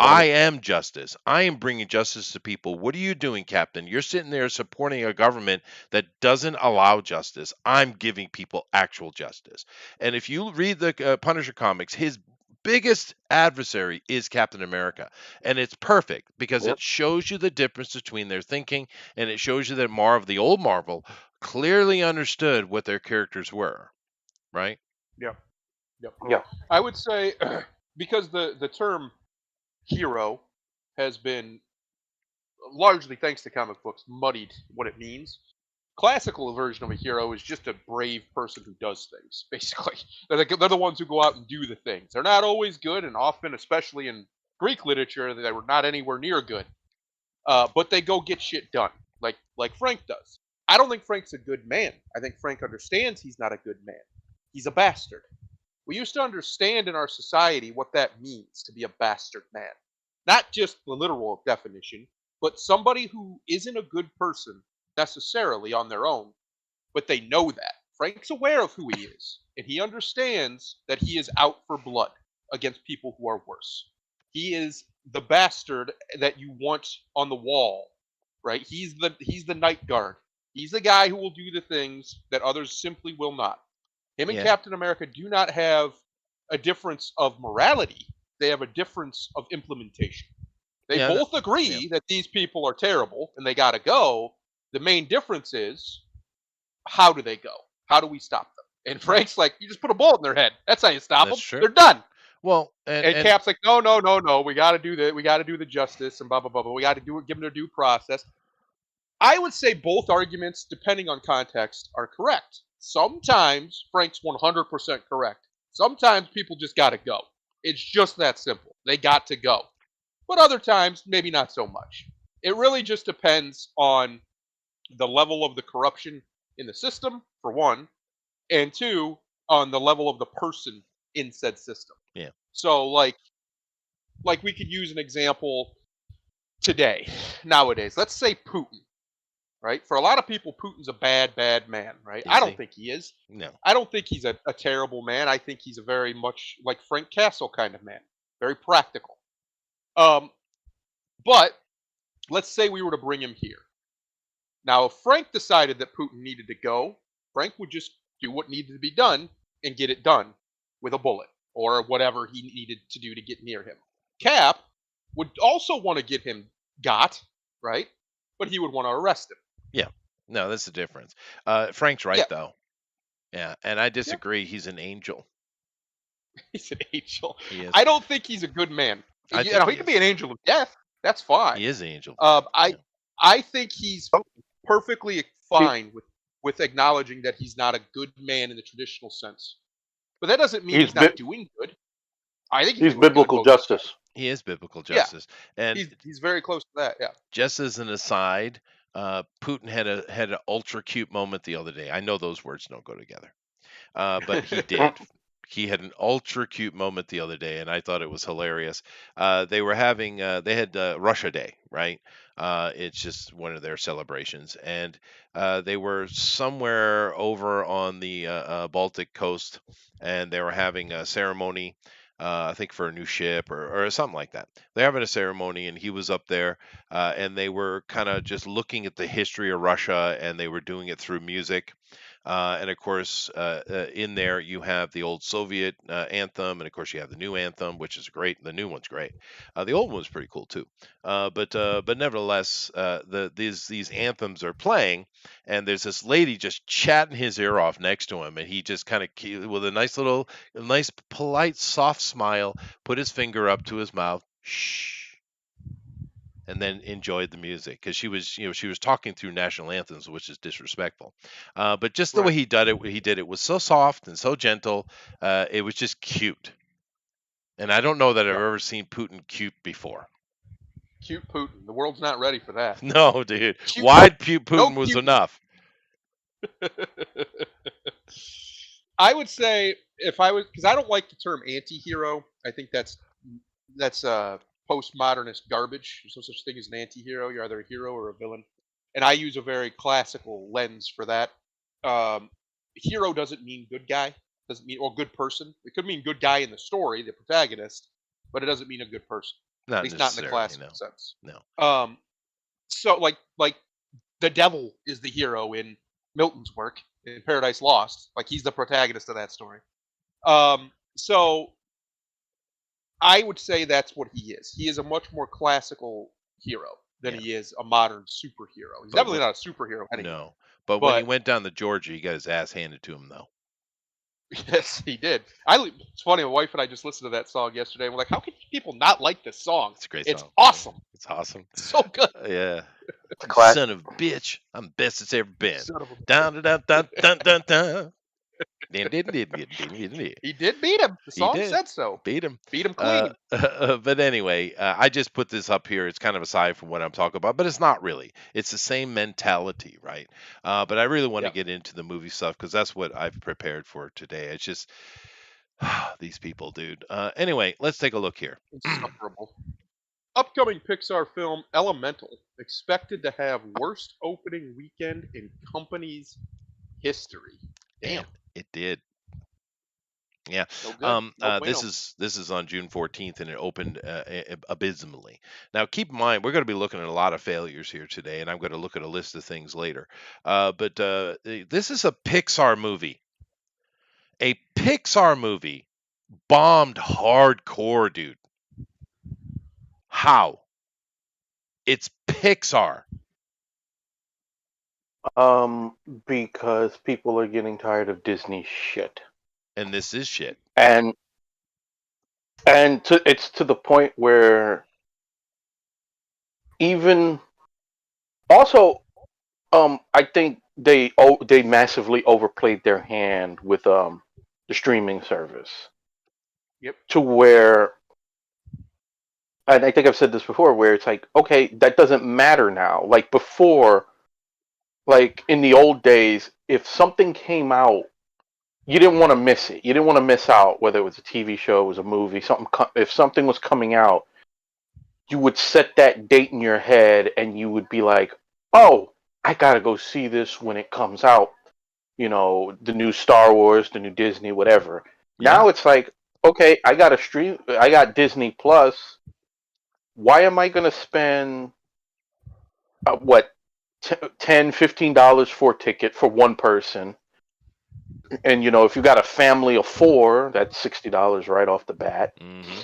I am justice. I am bringing justice to people. What are you doing, Captain? You're sitting there supporting a government that doesn't allow justice. I'm giving people actual justice. And if you read the Punisher comics, his biggest adversary is Captain America. And it's perfect because Yep. it shows you the difference between their thinking, and it shows you that the old Marvel, clearly understood what their characters were, right? Yep. Yeah. I would say because the term hero has been largely, thanks to comic books, muddied what it means. classical version of a hero is just a brave person who does things. Basically, they're the ones who go out and do the things. They're not always good, and often, especially in Greek literature, they were not anywhere near good. But they go get shit done, like Frank does. I don't think Frank's a good man. I think Frank understands he's not a good man. He's a bastard. We used to understand in our society what that means to be a bastard man. Not just the literal definition, but somebody who isn't a good person necessarily on their own, but they know that. Frank's aware of who he is, and he understands that he is out for blood against people who are worse. He is the bastard that you want on the wall, right? He's the night guard. He's the guy who will do the things that others simply will not. Him and Yeah. Captain America do not have a difference of morality. They have a difference of implementation. They Yeah. both agree that these people are terrible and they got to go. The main difference is how do they go? How do we stop them? And Frank's like, you just put a bullet in their head. That's how you stop That's them. true. They're done. Well, And and Cap's like, no, no, no, no. We got to do that. We got to do the justice and blah blah blah. Blah. We got to do it. Give them their due process. I would say both arguments, depending on context, are correct. Sometimes Frank's 100% correct. Sometimes people just got to go. It's just that simple. They got to go. But other times, maybe not so much. It really just depends on the level of the corruption in the system, for one, and two, on the level of the person in said system. Yeah. So, like we could use an example today, nowadays. Let's say Putin. Right? For a lot of people, Putin's a bad, bad man, right? Is I don't he? think he is. No. I don't think he's a terrible man. I think he's a very much like Frank Castle kind of man. Very practical. But let's say we were to bring him here. Now, if Frank decided that Putin needed to go, Frank would just do what needed to be done and get it done with a bullet or whatever he needed to do to get near him. Cap would also want to get him got, right? But he would want to arrest him. No, that's the difference. Frank's right Yeah. though. Yeah, and I disagree. He's an angel. He's an angel. He is. I don't think he's a good man. I You think know, he he could is. be an angel of death. That's fine. He is an angel. I think he's perfectly fine with acknowledging that he's not a good man in the traditional sense. But that doesn't mean he's not doing good. I think He's biblical justice. He is biblical Yeah. justice, and He's very close to that. Yeah. just as an aside, Putin had an ultra cute moment the other day. I know those words don't go together, but he did. He had an ultra cute moment the other day, and I thought it was hilarious. They were having they had Russia Day, right? It's just one of their celebrations, and they were somewhere over on the Baltic coast, and they were having a ceremony. I think for a new ship or something like that. They're having a ceremony, and he was up there, and they were kind of just looking at the history of Russia, and they were doing it through music. And of course, in there you have the old Soviet anthem, and of course you have the new anthem, which is great. The new one's great. The old one's pretty cool too. But nevertheless, these anthems are playing, and there's this lady just chatting his ear off next to him, and he just kind of with a nice polite soft smile, put his finger up to his mouth, shh, and then enjoyed the music because she was talking through national anthems, which is disrespectful. But just the way he did it was so soft and so gentle. It was just cute. And I don't know that I've ever seen Putin cute before. Cute Putin. The world's not ready for that. No, dude. Cute Wide Putin was cute. enough. I would say if I was, because I don't like the term anti-hero. I think that's postmodernist garbage. There's no such thing as an anti-hero. You're either a hero or a villain. And I use a very classical lens for that. Hero doesn't mean good guy. Doesn't mean or good person. It could mean good guy in the story, the protagonist, but it doesn't mean a good person. Not At least not in the necessarily, classical sense. No. So like the devil is the hero in Milton's work in Paradise Lost. Like he's the protagonist of that story. So I would say that's what he is. He is a much more classical hero than he is a modern superhero. He's definitely not a superhero anymore. No. But when he went down to Georgia, he got his ass handed to him, though. Yes, he did. It's funny. My wife and I just listened to that song yesterday. And we're like, how can people not like this song? It's a great It's song. awesome. It's awesome. It's so good. Yeah. It's a You classic. son of a bitch. I'm the best it's ever been. Son of a- Dun dun dun dun dun dun dun. Dun, dun, dun, dun, dun, dun, dun. He did beat him. The He song did. said so. Beat him. Beat him clean. But anyway, I just put this up here. It's kind of aside from what I'm talking about, but it's not really. It's the same mentality, right? But I really want to Yep. get into the movie stuff because that's what I've prepared for today. It's just these people, dude. Anyway, let's take a look here. Insufferable. Upcoming Pixar film Elemental expected to have worst opening weekend in company's history. Damn. And it did. Yeah. No good. No This bueno. is on June 14th, and it opened abysmally. Now, keep in mind, we're going to be looking at a lot of failures here today, and I'm going to look at a list of things later. But this is a Pixar movie. A Pixar movie bombed hardcore, dude. How? It's Pixar. Because people are getting tired of Disney shit, And this is shit. and it's to the point where even also, I think they massively overplayed their hand with the streaming service. Yep. To where, and I think I've said this before, where it's like, okay, that doesn't matter now. Like before, like in the old days, if something came out, you didn't want to miss it. You didn't want to miss out, whether it was a TV show, it was a movie, something. If something was coming out, you would set that date in your head, and you would be like, "Oh, I gotta go see this when it comes out." You know, the new Star Wars, the new Disney, whatever. Yeah. Now it's like, okay, I got I got Disney Plus. Why am I gonna spend what $10, $15 for a ticket for one person? And you know, if you got a family of four, that's $60 right off the bat, Mm-hmm.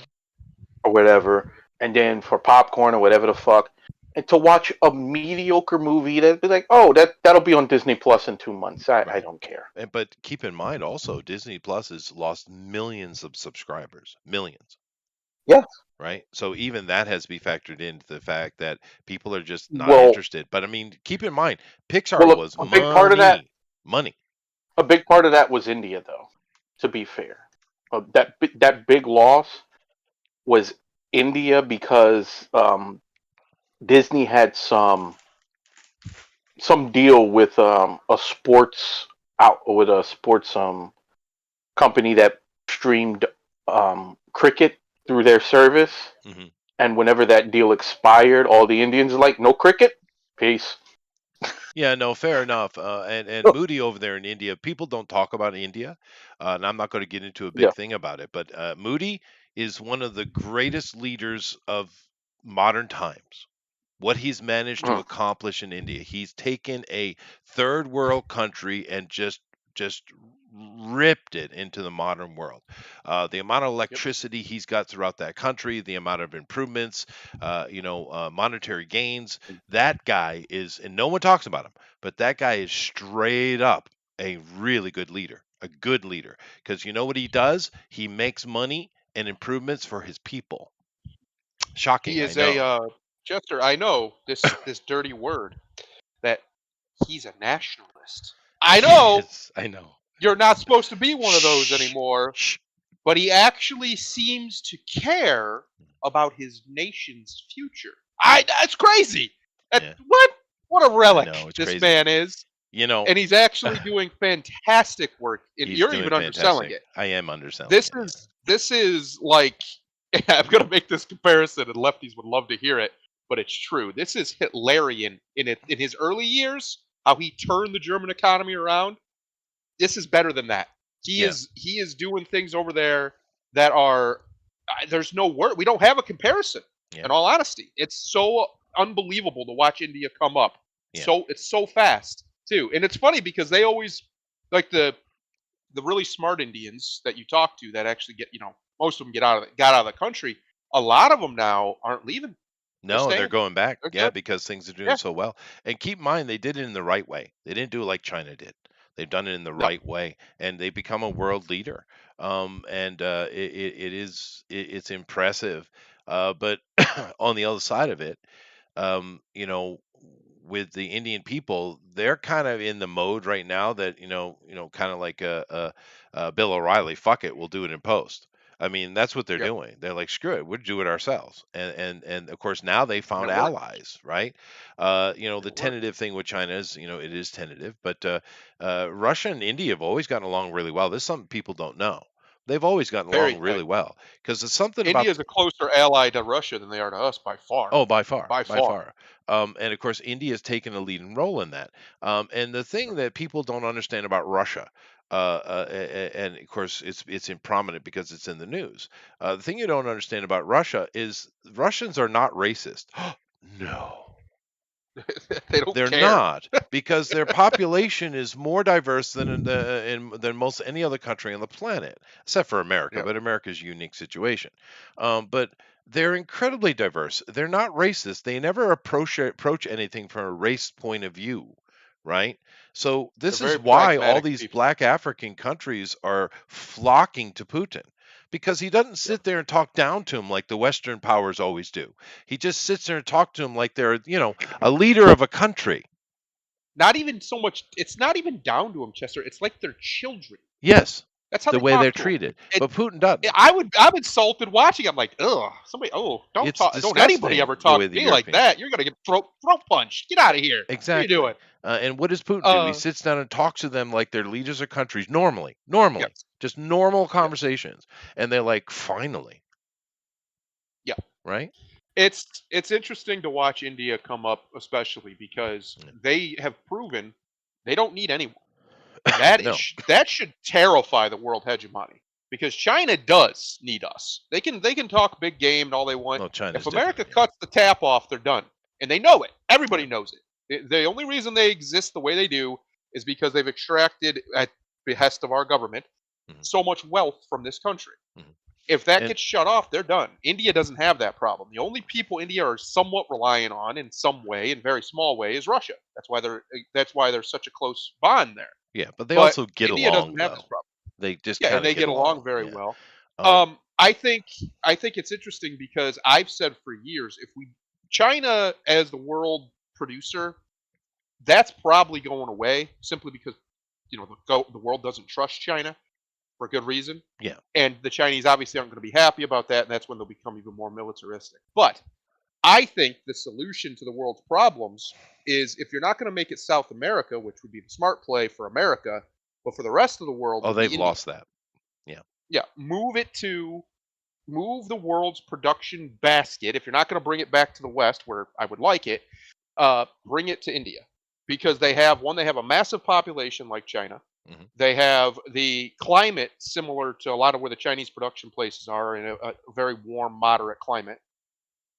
or whatever. And then for popcorn or whatever the fuck, and to watch a mediocre movie, that'd be like, oh, that'll be on Disney Plus in 2 months. I Right. don't care. But keep in mind also, Disney Plus has lost millions of subscribers. Millions. Yes. Right? So even that has to be factored into the fact that people are just not Well, interested. But I mean, keep in mind, Pixar well, was a big part of that, money. a big part of that was India, though. To be fair, that big loss was India because Disney had some deal with a sports company that streamed cricket through their service. Mhm. And whenever that deal expired, all the Indians are like, no cricket, peace. Yeah, no, fair enough. And Moody over there in India, people don't talk about India, and I'm not going to get into a big Yeah. thing about it. But Moody is one of the greatest leaders of modern times. What he's managed to Mm. accomplish in India, he's taken a third world country and just ripped it into the modern world. The amount of electricity he's got throughout that country, the amount of improvements, monetary gains. That guy is, and no one talks about him, but that guy is straight up a really good leader, because you know what he does? He makes money and improvements for his people. Shocking, He is I know. Chester. I know this dirty word that he's a nationalist. I know Yes, I know. you're not supposed to be one of those Shh, anymore, shh. but he actually seems to care about his nation's future. That's crazy. Yeah. What a relic know, it's this crazy. man is. You know, And he's actually doing fantastic work. And he's you're doing even underselling fantastic. it. I am underselling This it. this is like I'm gonna make this comparison, and lefties would love to hear it, but it's true. This is Hitlerian in his early years. How he turned the German economy around. This is better than that. He is doing things over there that are there's no word. We don't have a comparison. Yeah. In all honesty, it's so unbelievable to watch India come up. Yeah. So it's so fast too, and it's funny because they always like the really smart Indians that you talk to that actually get, most of them got out of the country. A lot of them now aren't leaving. No, they're staying. going back. They're Yeah, good. because things are doing Yeah. so well. And keep in mind, they did it in the right way. They didn't do it like China did. They've done it in the Yep. right way, and they become a world leader. And it's impressive. But on the other side of it, you know, with the Indian people, they're kind of in the mode right now that kind of like Bill O'Reilly. Fuck it, we'll do it in post. I mean, that's what they're Yep. doing. They're like, screw it, we'll do it ourselves. And of course now they And found it works. allies, right? And The it works. tentative thing with China is, it is tentative, but Russia and India have always gotten along really well. This is something people don't know. They've always gotten Very along tight. really well because it's something about India is a closer ally to Russia than they are to us by far. Oh, by far, By by far. far. And of course, India has taken a leading role in that. And the thing that people don't understand about Russia, and of course, it's in prominent because it's in the news. The thing you don't understand about Russia is Russians are not racist. No. They don't They're care. not, because their population is more diverse than most any other country on the planet, except for America. Yep. But America's a unique situation. But they're incredibly diverse. They're not racist. They never approach anything from a race point of view, right? So They're this is very why all pragmatic these people. black African countries are flocking to Putin. Because he doesn't Yep. sit there and talk down to them like the Western powers always do. He just sits there and talks to them like they're, a leader of a country. Not even so much. It's not even down to them, Chester. It's like they're children. Yes, That's how the they way they're talk to them. treated. But Putin doesn't. I'm insulted watching. I'm like, ugh. Somebody, don't It's talk. Don't anybody disgusting ever the talk way to the me like Europeans. that. You're gonna get throat punched. Get out of here. What are you Exactly. doing? And what does Putin do? He sits down and talks to them like they're leaders of countries normally, Yes. just normal Yep. conversations. And they're like, finally, Yeah. right? It's interesting to watch India come up, especially because Yeah. they have proven they don't need anyone. That No. that should terrify the world hegemony because China does need us. They can talk big game and all they want. No, China's If America different. Yeah. cuts the tap off, they're done, and they know it. Everybody Yeah. knows it. The only reason they exist the way they do is because they've extracted at behest of our government Mhm. so much wealth from this country. Mhm. If that And gets shut off, they're done. India doesn't have that problem. The only people India are somewhat relying on in some way, in very small way, is Russia. That's why there's such a close bond there. yeah, but they But also get India along doesn't have this though. problem. They just Yeah, kind and of they get get along along. very Yeah. well. Um, I think it's interesting because I've said for years if we China as the world producer, that's probably going away simply because the world doesn't trust China for good reason. yeah. And the Chinese obviously aren't going to be happy about that, and that's when they'll become even more militaristic. But I think the solution to the world's problems is if you're not going to make it South America, which would be the smart play for America, but for the rest of the world Oh, would be they've India. lost that. Yeah. Yeah, move the world's production basket. If you're not going to bring it back to the West, where I would like it, bring it to India because they have a massive population like China. Mhm. They have the climate similar to a lot of where the Chinese production places are in a very warm, moderate climate.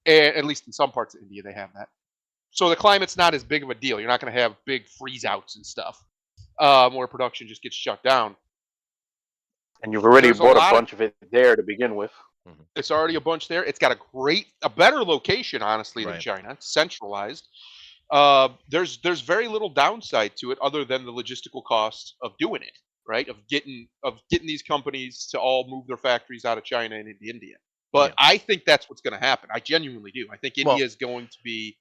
And at least in some parts of India, they have that. So the climate's not as big of a deal. You're not going to have big freeze outs and stuff where production just gets shut down. And you've already There's a bought a lot of bunch of it there to begin with. It's already a bunch there. It's got a better location, honestly, than Right. China. It's centralized. There's very little downside to it other than the logistical costs of doing it, right? Of getting these companies to all move their factories out of China and into India. But Yeah. I think that's what's going to happen. I genuinely do. I think Well- India is going to be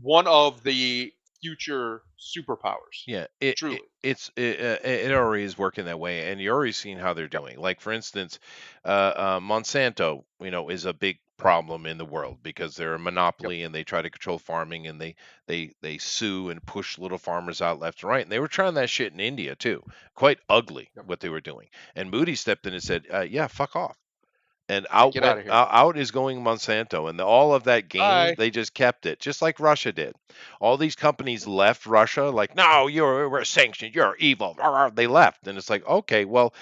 one of the future superpowers. Yeah, Truly. it already is working that way, and you're already seeing how they're doing. Like for instance, Monsanto, is a big problem in the world because they're a monopoly and they try to control farming, and they sue and push little farmers out left and right. And they were trying that shit in India too. Quite ugly Yep. what they were doing. And Moody stepped in and said, "Yeah, fuck off." And out Get went outta here. out is going Monsanto, and all of that game Bye. they just kept it, just like Russia did. All these companies left Russia, like, no, we're sanctioned, you're evil. They left, and it's like, okay, well,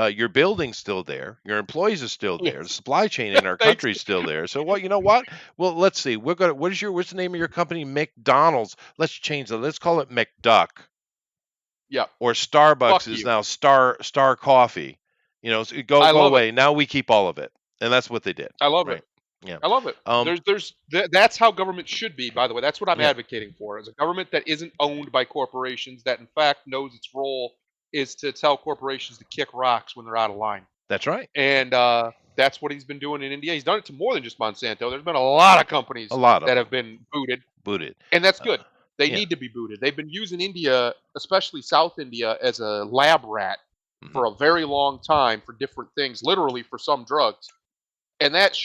your building's still there, your employees are still there, the Yes. supply chain in our Thanks. country's still there. So what? You know what? Well, let's see. What's the name of your company? McDonald's. Let's change it. Let's call it McDuck. Yeah. Or Starbucks Fuck is you. now Star Coffee. So go I love it. away. Now we keep all of it. And that's what they did. I love Right. it. Yeah. I love it. That's how government should be, by the way. That's what I'm Yeah. advocating for, is a government that isn't owned by corporations, that in fact knows its role is to tell corporations to kick rocks when they're out of line. That's right. And that's what he's been doing in India. He's done it to more than just Monsanto. There's been a lot of A companies lot of that them have been booted, booted. and that's good. Uh, They yeah. need to be booted. They've been using India, especially South India, as a lab rat Mhm. for a very long time for different things, literally for some drugs. And that's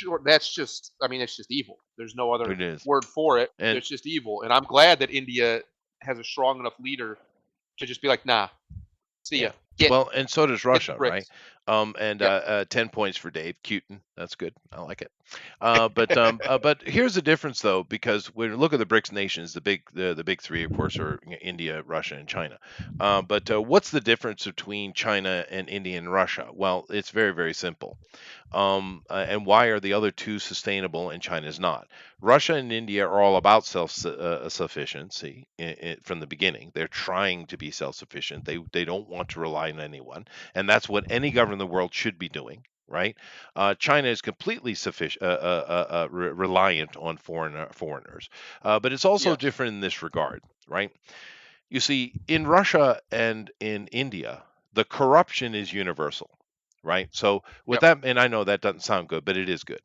just, I mean, it's just evil. There's no other It is. word for it. And It's just evil. And I'm glad that India has a strong enough leader to just be like, nah, see yeah. ya. Get Well, and so does the Russia, right? bricks. And Yep. 10 points for Dave. Cutin. That's good. I like it. But here's the difference, though, because when you look at the BRICS nations, the big three, of course, are India, Russia, and China. But what's the difference between China and India and Russia? Well, it's very, very simple. And why are the other two sustainable and China's not? Russia and India are all about self-sufficiency from the beginning. They're trying to be self-sufficient. They don't want to rely on anyone, and that's what any government in the world should be doing. Right? China is completely reliant on foreigners, but it's also Yes. different in this regard. Right? You see, in Russia and in India, the corruption is universal, right? So with Yep. that, and I know that doesn't sound good, but it is good.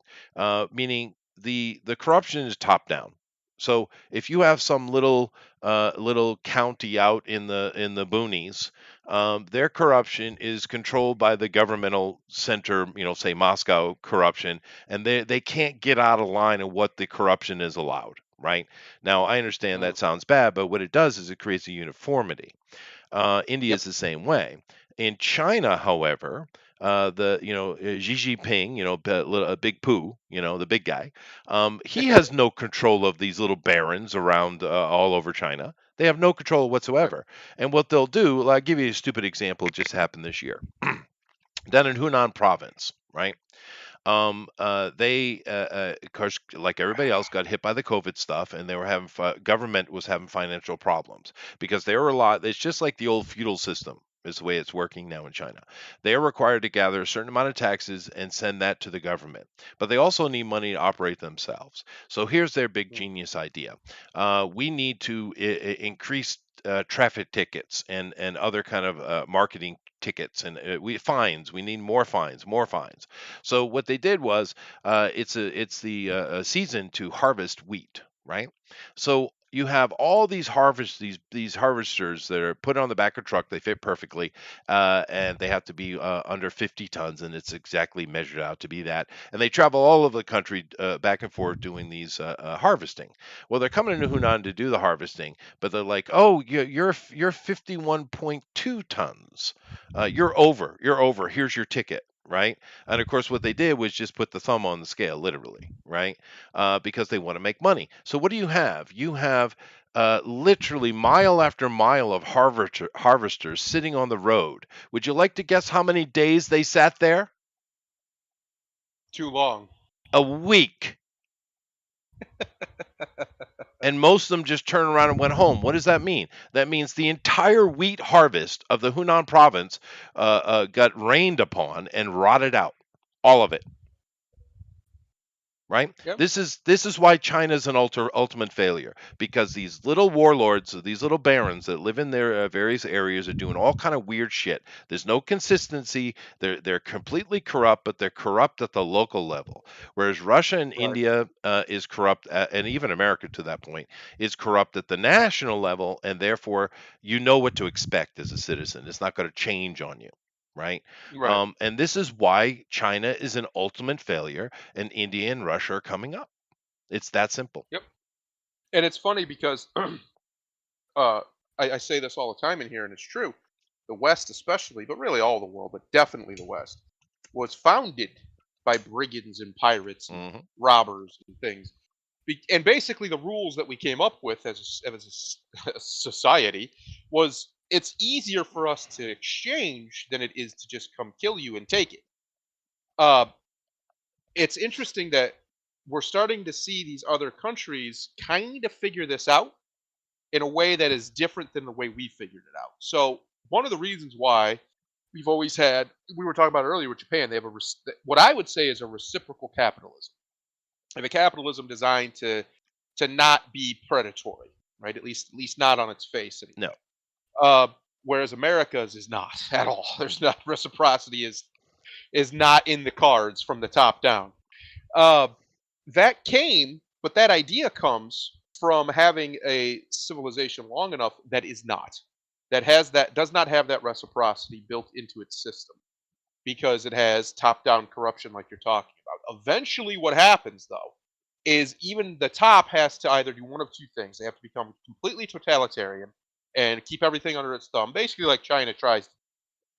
Meaning the corruption is top down. So if you have some little county out in the boonies, their corruption is controlled by the governmental center, say Moscow corruption, and they can't get out of line of what the corruption is allowed. Right. Now, I understand Mm. that sounds bad, but what it does is it creates a uniformity. India Yep. is the same way. In China, however, the Xi Jinping, big poo, the big guy, he has no control of these little barons around all over China. They have no control Right. whatsoever. And what they'll do, I'll give you a stupid example. It just happened this year, down in Hunan province, right? They, of course, like everybody else, got hit by the COVID stuff, and they were having government was having financial problems because there were a lot. It's just like the old feudal system is the way it's working now in China. They are required to gather a certain amount of taxes and send that to the government, but they also need money to operate themselves. So here's their big Mm. genius idea: we need to increase traffic tickets and other kind of marketing tickets and we need more fines. So what they did was it's the season to harvest wheat, right? So you have all these harvesters that are put on the back of a truck. They fit perfectly, and they have to be under 50 tons, and it's exactly measured out to be that. And they travel all over the country back and forth doing these harvesting. Well, they're coming into Hunan to do the harvesting, but they're like, "Oh, you're 51.2 tons. You're over. Here's your ticket." Right. And of course, what they did was just put the thumb on the scale, literally, right? Because they want to make money. So what do you have? You have literally mile after mile of harvesters sitting on the road. Would you like to guess how many days they sat there? Too long. A week. And most of them just turned around and went home. What does that mean? That means the entire wheat harvest of the Hunan province got rained upon and rotted out. All of it. Right? Yep. This is why China's an ultimate failure, because these little warlords, these little barons that live in their various areas are doing all kind of weird shit. There's no consistency. They're completely corrupt, but they're corrupt at the local level. Whereas Russia and Right. India is corrupt, and even America to that point is corrupt at the national level, and therefore you know what to expect as a citizen. It's not going to change on you. Right. Right. And this is why China is an ultimate failure and India and Russia are coming up. It's that simple. Yep. And it's funny because uh, I say this all the time in here, and it's true. The West, especially, but really all the world, but definitely the West, was founded by brigands and pirates and Hmm. robbers and things. And basically, the rules that we came up with a society was it's easier for us to exchange than it is to just come kill you and take it. Uh, it's interesting that we're starting to see these other countries kind of figure this out in a way that is different than the way we figured it out. So one of the reasons why we've always had, we were talking about earlier with Japan, they have what I would say is a reciprocal capitalism. They have a capitalism designed to not be predatory, right? At least not on its face No. anyway. whereas America's is not at all. There's not reciprocity is not in the cards from the top down. Uh, that came, but that idea comes from having a civilization long enough that is not, that does not have that reciprocity built into its system because it has top down corruption like you're talking about. Eventually, what happens though is even the top has to either do one of two things. They have to become completely totalitarian and keep everything under its thumb, basically like China tries.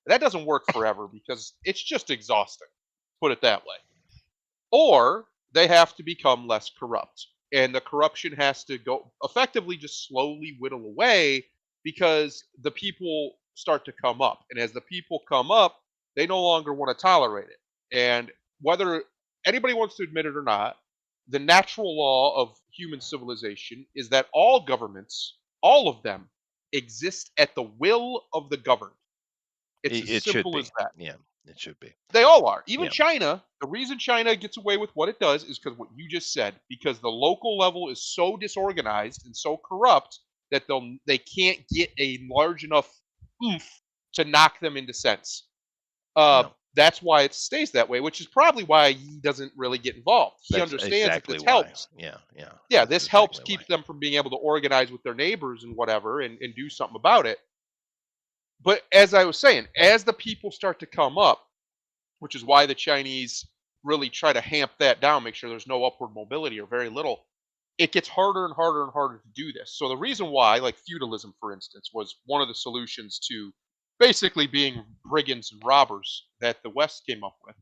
That doesn't work forever because it's just exhausting, put it that way. Or they have to become less corrupt. And the corruption has to go effectively just slowly whittle away because the people start to come up. And as the people come up, they no longer want to tolerate it. And whether anybody wants to admit it or not, the natural law of human civilization is that all governments, all of them, exist at the will of the governed. It's as It should simple be. as that. Yeah, it should be. They all are. Even Yeah. China, the reason China gets away with what it does is because what you just said, because the local level is so disorganized and so corrupt that they can't get a large enough oomph to knock them into sense. No. That's why it stays that way, which is probably why he doesn't really get involved. He That's understands exactly that this why. helps. Yeah, yeah. Yeah, That's this helps exactly keep them from being able to organize with their neighbors and whatever and do something about it. But as I was saying, as the people start to come up, which is why the Chinese really try to hamp that down, make sure there's no upward mobility or very little. It gets harder and harder and harder to do this. So the reason why, like feudalism, for instance, was one of the solutions to basically being brigands and robbers that the West came up with.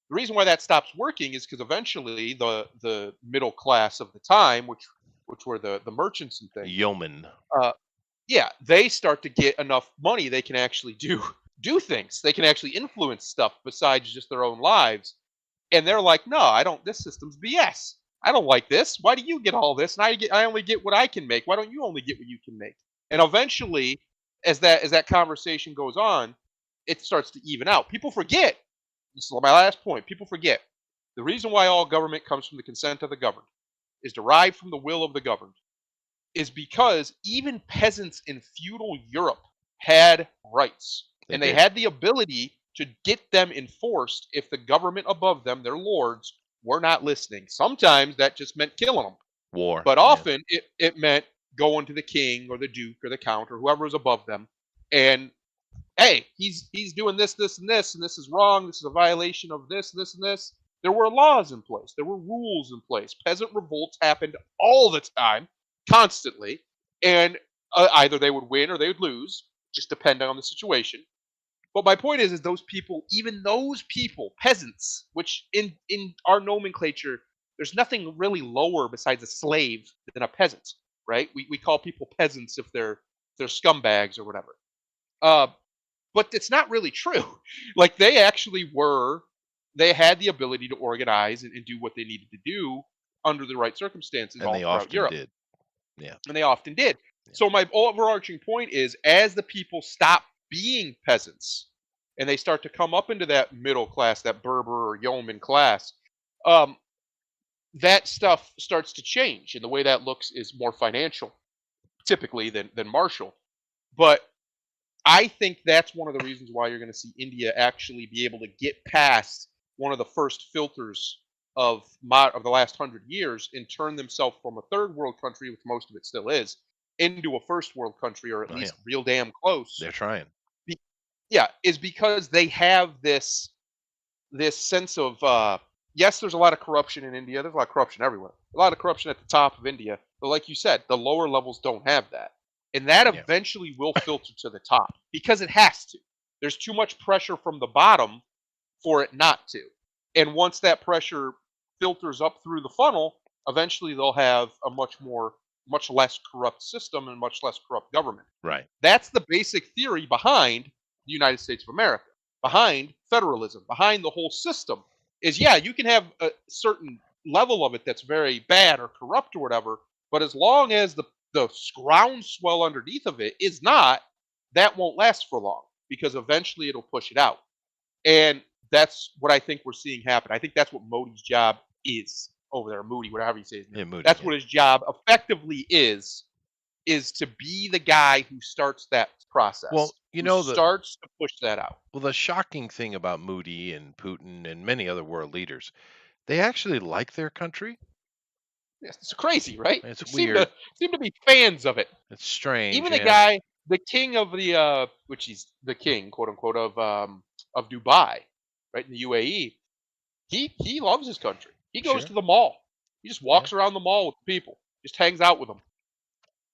The reason why that stops working is because eventually the middle class of the time, which were the merchants and things, Yeoman. yeah, they start to get enough money they can actually do things. They can actually influence stuff besides just their own lives. And they're like, "No, I don't. This system's BS. I don't like this. Why do you get all this, and I only get what I can make? Why don't you only get what you can make?" And eventually, as that conversation goes on, it starts to even out. People forget. This is my last point. People forget the reason why all government comes from the consent of the governed is derived from the will of the governed is because even peasants in feudal Europe had rights. They And they did. had the ability to get them enforced if the government above them, their lords, were not listening. Sometimes that just meant killing them. War. But Yeah. often it meant going to the king or the duke or the count or whoever was above them and hey, he's doing this, this, and this is wrong. This is a violation of this, this, and this. There were laws in place. There were rules in place. Peasant revolts happened all the time, constantly, and either they would win or they would lose, just depending on the situation. But my point is those people, even those people, peasants, which in our nomenclature, there's nothing really lower besides a slave than a peasant, right? We call people peasants if they're scumbags or whatever. Uh, but it's not really true. Like they actually they had the ability to organize and do what they needed to do under the right circumstances And all they throughout often Europe. did. Yeah. And they often did. Yeah. So my overarching point is as the people stop being peasants and they start to come up into that middle class, that Berber or yeoman class, um, that stuff starts to change. And the way that looks is more financial, typically, than martial. But I think that's one of the reasons why you're going to see India actually be able to get past one of the first filters of the last 100 years and turn themselves from a third world country, which most of it still is, into a first world country, or at Oh, least yeah. real damn close. They're trying. Yeah, is because they have this sense of yes, there's a lot of corruption in India. There's a lot of corruption everywhere. A lot of corruption at the top of India, but like you said, the lower levels don't have that, and that Yeah. eventually will filter to the top because it has to. There's too much pressure from the bottom for it not to, and once that pressure filters up through the funnel, eventually they'll have a much less corrupt system and much less corrupt government. Right. That's the basic theory behind the United States of America, behind federalism, behind the whole system. Is yeah, you can have a certain level of it that's very bad or corrupt or whatever, but as long as the groundswell underneath of it is not, that won't last for long because eventually it'll push it out. And that's what I think we're seeing happen. I think that's what Modi's job is over there, Moody, whatever you say his name. Yeah, Moody. That's Yeah. what his job effectively is is to be the guy who starts that process, Well, you who know starts to push that out. the shocking thing about Moody and Putin and many other world leaders, they actually like their country. It's crazy, right? It's They weird. seem to be fans of it. It's strange, Even the and guy, the king of the which he's the king, quote unquote, of Dubai, right in the UAE. He loves his country. He goes sure, to the mall. He just yeah. walks around the mall with the people. Just hangs out with them.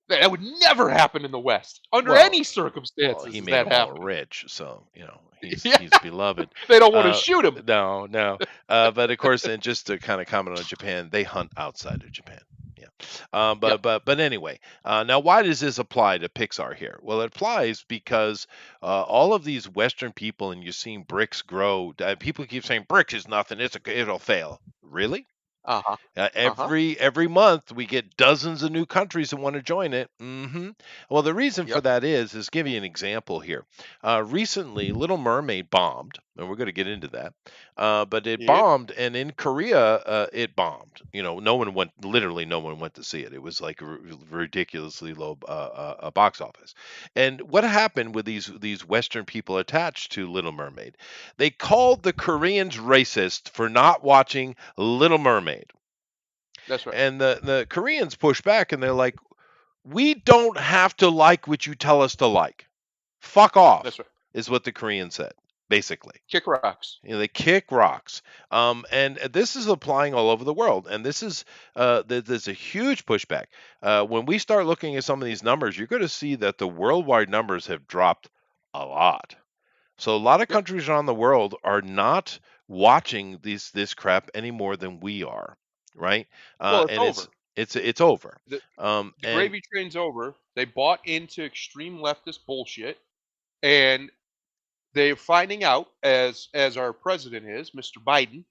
That would never happen in the West under Well, any well, circumstances. he Is made that them all happening? rich, so Yeah, he's beloved. they don't want to Uh, shoot him. no, no. But of course, and just to kind of comment on Japan, they hunt outside of Japan. Yeah. Yep. But anyway, now why does this apply to Pixar here? Well, it applies because all of these Western people, and you're seeing bricks grow. People keep saying bricks is nothing. It'll fail. Really? Uh huh. Uh huh. Every month we get dozens of new countries that want to join it. Well, the reason for Yep. that is give you an example here. Recently, Little Mermaid bombed, and we're going to get into that. But it Yep. bombed, and in Korea, it bombed. No one went. Literally, no one went to see it. It was like a ridiculously low box office. And what happened with these Western people attached to Little Mermaid? They called the Koreans racist for not watching Little Mermaid. That's right. And the Koreans push back and they're like, we don't have to like what you tell us to like. Fuck off, That's right. is what the Koreans said, basically. Kick rocks. They kick rocks. And this is applying all over the world. And this is, there's a huge pushback. When we start looking at some of these numbers, you're going to see that the worldwide numbers have dropped a lot. So a lot of Yep. countries around the world are not watching this crap any more than we are, right? Well, it's And over. it's over. The the And gravy train's over. They bought into extreme leftist bullshit, and they're finding out, as our president is, Mr. Biden,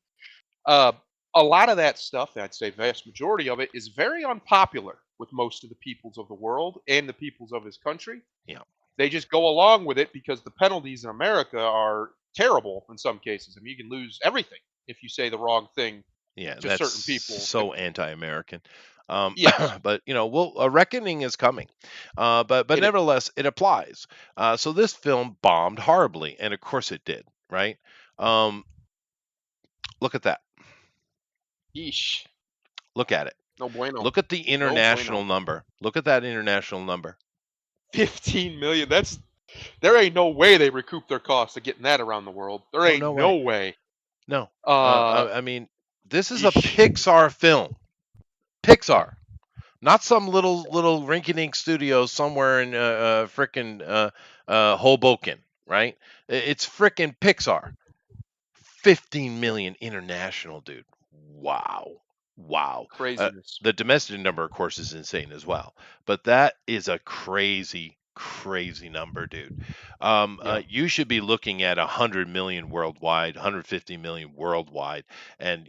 uh, a lot of that stuff, I'd say vast majority of it, is very unpopular with most of the peoples of the world and the peoples of his country. yeah, They just go along with it because the penalties in America are terrible in some cases. I mean, you can lose everything if you say the wrong thing yeah, to that's certain people. so anti-American. Yes. But a reckoning is coming. But It is. nevertheless, it applies. So this film bombed horribly, and of course it did, right? Um, Look at that. Yeesh. Look at it. No bueno. Look at the No international bueno. number. Look at that international number. 15 million. There ain't no way they recoup their costs of getting that around the world. There Oh, ain't no no way. way. No. Uh, I mean, this is a yeesh. Pixar film. Pixar, not some little rinky-dink studio somewhere in frickin' Hoboken, right? It's frickin' Pixar. 15 million international, dude. Wow. Wow. Craziness. The domestic number, of course, is insane as well. But that is a crazy, crazy number, dude. Yeah. You should be looking at 100 million worldwide, 150 million worldwide, and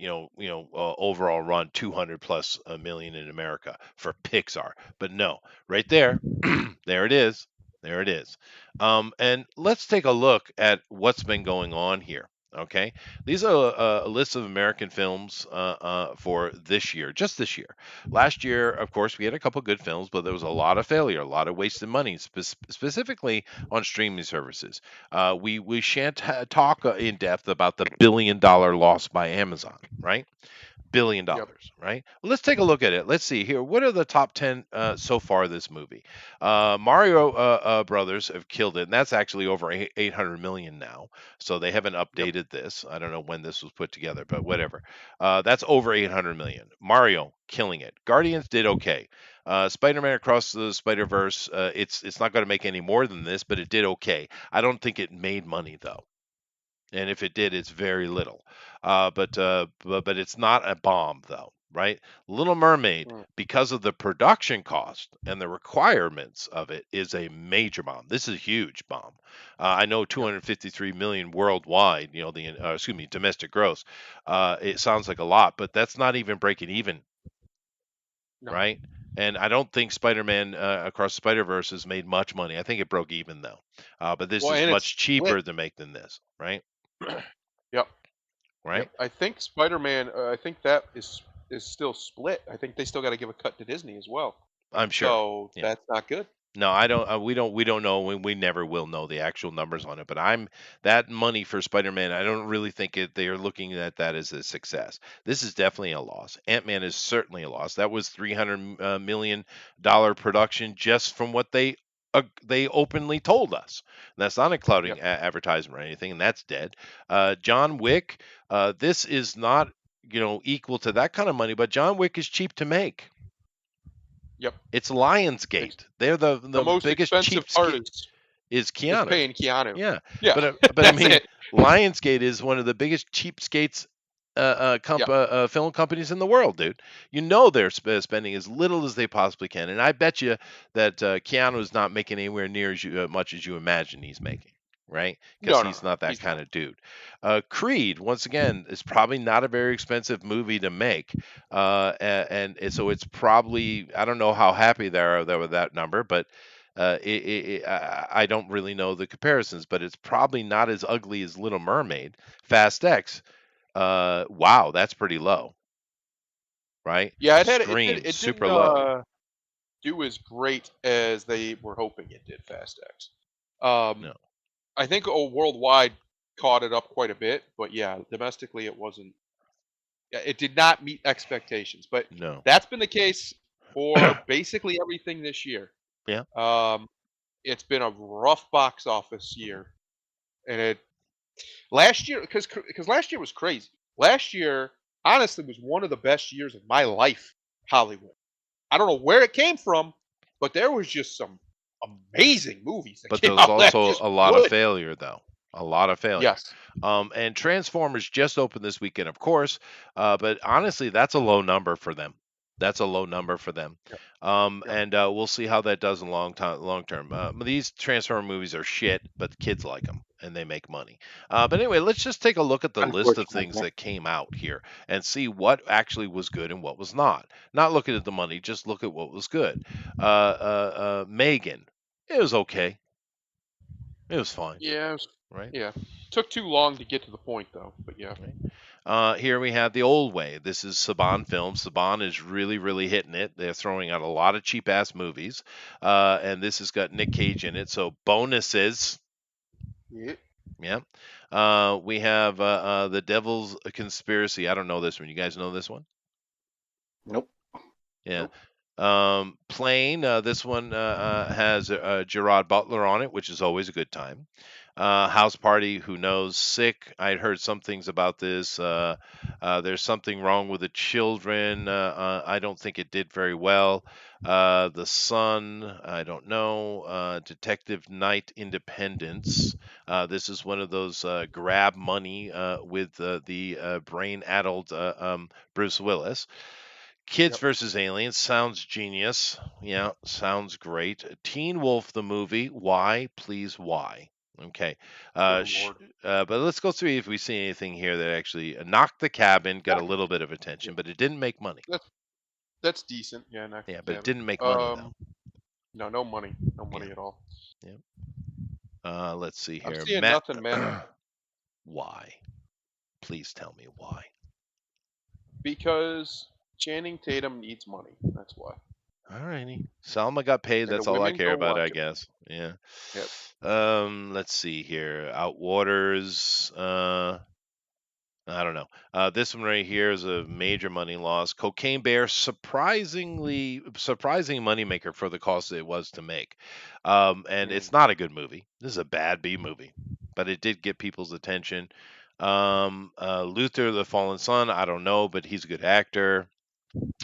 overall run 200 plus a million in America for Pixar. But no, right there, there it is. There it is. And let's take a look at what's been going on here. Okay, these are a list of American films for this year, just this year. Last year, of course, we had a couple good films, but there was a lot of failure, a lot of wasted money, specifically on streaming services. We shan't talk in depth about the $1 billion loss by Amazon, right? Billion Yep. dollars, right? Well, let's take a look at it. Let's see here. What are the top 10 so far this movie? Mario Brothers have killed it, and that's actually over 800 million now. So they haven't Yep. updated this. I don't know when this was put together, but whatever. That's over 800 million. Mario killing it. Guardians did okay. Spider-Man Across the Spider-Verse, it's not going to make any more than this, but it did okay. I don't think it made money though. And if it did, it's very little. But it's not a bomb though, right? Little Mermaid, Mm. because of the production cost and the requirements of it, is a major bomb. This is a huge bomb. I know Yep. 253 million worldwide. Domestic gross. It sounds like a lot, but that's not even breaking even, No. right? And I don't think Spider-Man Across the Spider-Verse has made much money. I think it broke even though. But this Well, is and it's much split. cheaper to make than this, right? Yep. Right? Yep. I think Spider-Man. I think that is still split. I think they still got to give a cut to Disney as well. I'm sure. So Yeah. that's not good. No, I don't. We don't know. We never will know the actual numbers on it. But that money for Spider-Man. I don't really think they are looking at that as a success. This is definitely a loss. Ant-Man is certainly a loss. That was $300 million production just from what they openly told us. That's not including Yep. advertisement or anything, and that's dead. John Wick. This is not equal to that kind of money, but John Wick is cheap to make. Yep. It's Lionsgate. They're The the most biggest expensive part cheapskate is is Keanu. paying Keanu. Yeah, Yeah. but I That's mean, it. Lionsgate is one of the biggest cheapskates Yep. film companies in the world, dude. They're spending as little as they possibly can, and I bet you that Keanu is not making anywhere near much as you imagine he's making, right? Because No, no, he's no. not that He's kind not. of dude. Creed, once again, is probably not a very expensive movie to make, so it's probably I don't know how happy they are there with that number, but. I don't really know the comparisons, but it's probably not as ugly as Little Mermaid. Fast X, wow, that's pretty low, right? Yeah, Scream, it super didn't low. do as great as they were hoping it did. Fast X. Um, No, I think worldwide caught it up quite a bit, but yeah, domestically it wasn't. Yeah, it did not meet expectations. But no. that's been the case for basically everything this year. Yeah. Um, it's been a rough box office year, and it last year because last year was crazy. Last year, honestly, was one of the best years of my life. Hollywood. I don't know where it came from, but there was just some amazing movies that But came there's out last also just a lot of good. failure, though. A lot of failure. Yes. And Transformers just opened this weekend, of course. But honestly, that's a low number for them. That's a low number for them. Yep. Yep. And we'll see how that does in long term. These Transformer movies are shit, but kids like them and they make money. But anyway, let's just take a look at the list of things Unfortunately. that came out here and see what actually was good and what was not. Not looking at the money, just look at what was good. Megan, it was okay. It was fine, Yeah. right? Yeah. Took too long to get to the point though, but yeah. Right. Here we have The Old Way. This is Saban Films. Saban is really, really hitting it. They're throwing out a lot of cheap ass movies, and this has got Nick Cage in it. So bonuses, Yeah. yeah. We have The Devil's Conspiracy. I don't know this one. You guys know this one? Nope. Yeah. Nope. Plane. This one has Gerard Butler on it, which is always a good time. House Party, who knows? Sick. I'd heard some things about this. There's something wrong with the children. I don't think it did very well. The Sun, I don't know. Detective Night Independence. This is one of those grab money with the brain-addled Bruce Willis. Kids Yep. versus Aliens sounds genius. Yeah, sounds great. Teen Wolf the movie. Why? Please, why? Okay. Good Sh lord. but let's go through if we see anything here that actually knocked the cabin, got a little bit of Yeah. attention, but it didn't make money. That's decent. Yeah, not Yeah, the but it cabin. didn't make money though. No, no money. No Yeah, money at all. yeah. Let's see I'm here. seeing nothing, man. Why? Please tell me why. Because Channing Tatum needs money. That's why. All righty. Salma got paid. And the That's all I women care go about, I watch it. guess. Yeah. Yep. Let's see here. Outwaters. I don't know. This one right here is a major money loss. Cocaine Bear, surprising moneymaker for the cost it was to make. And Mm. it's not a good movie. This is a bad B movie, but it did get people's attention. Luther, the Fallen Son, I don't know, but he's a good actor.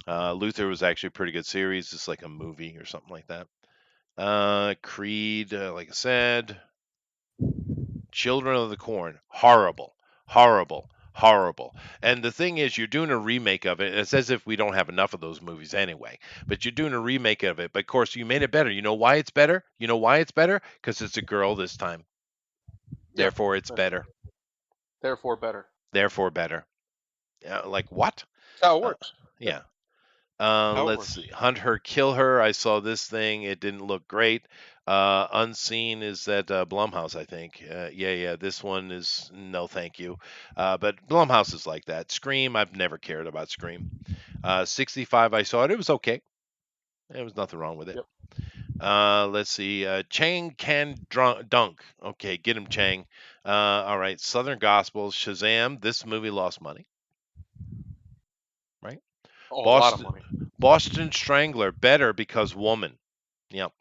Luther was actually a pretty good series. It's like a movie or something like that. Creed, like I said. Children of the Corn, horrible, horrible, horrible. And the thing is, you're doing a remake of it. It's as if we don't have enough of those movies anyway. But you're doing a remake of it. But of course, you made it better. You know why it's better? You know why it's better? Because it's a girl this time. Yeah. Therefore, it's That's better. right. Therefore, better. Therefore, better. Like what? That's how it Uh, works. yeah. How it Let's works. see. Hunt Her, Kill Her. I saw this thing. It didn't look great. Unseen is that Blumhouse, I think. Yeah. This one is no, thank you. But Blumhouse is like that. Scream. I've never cared about Scream. 65. I saw it. It was okay. There was nothing wrong with it. Yep. Let's see. Chang Can Dunk. Okay, get him, Chang. All right. Southern Gospels. Shazam. This movie lost money, right? Oh, a lot of Boston money. Boston Strangler. Better because woman. Yep.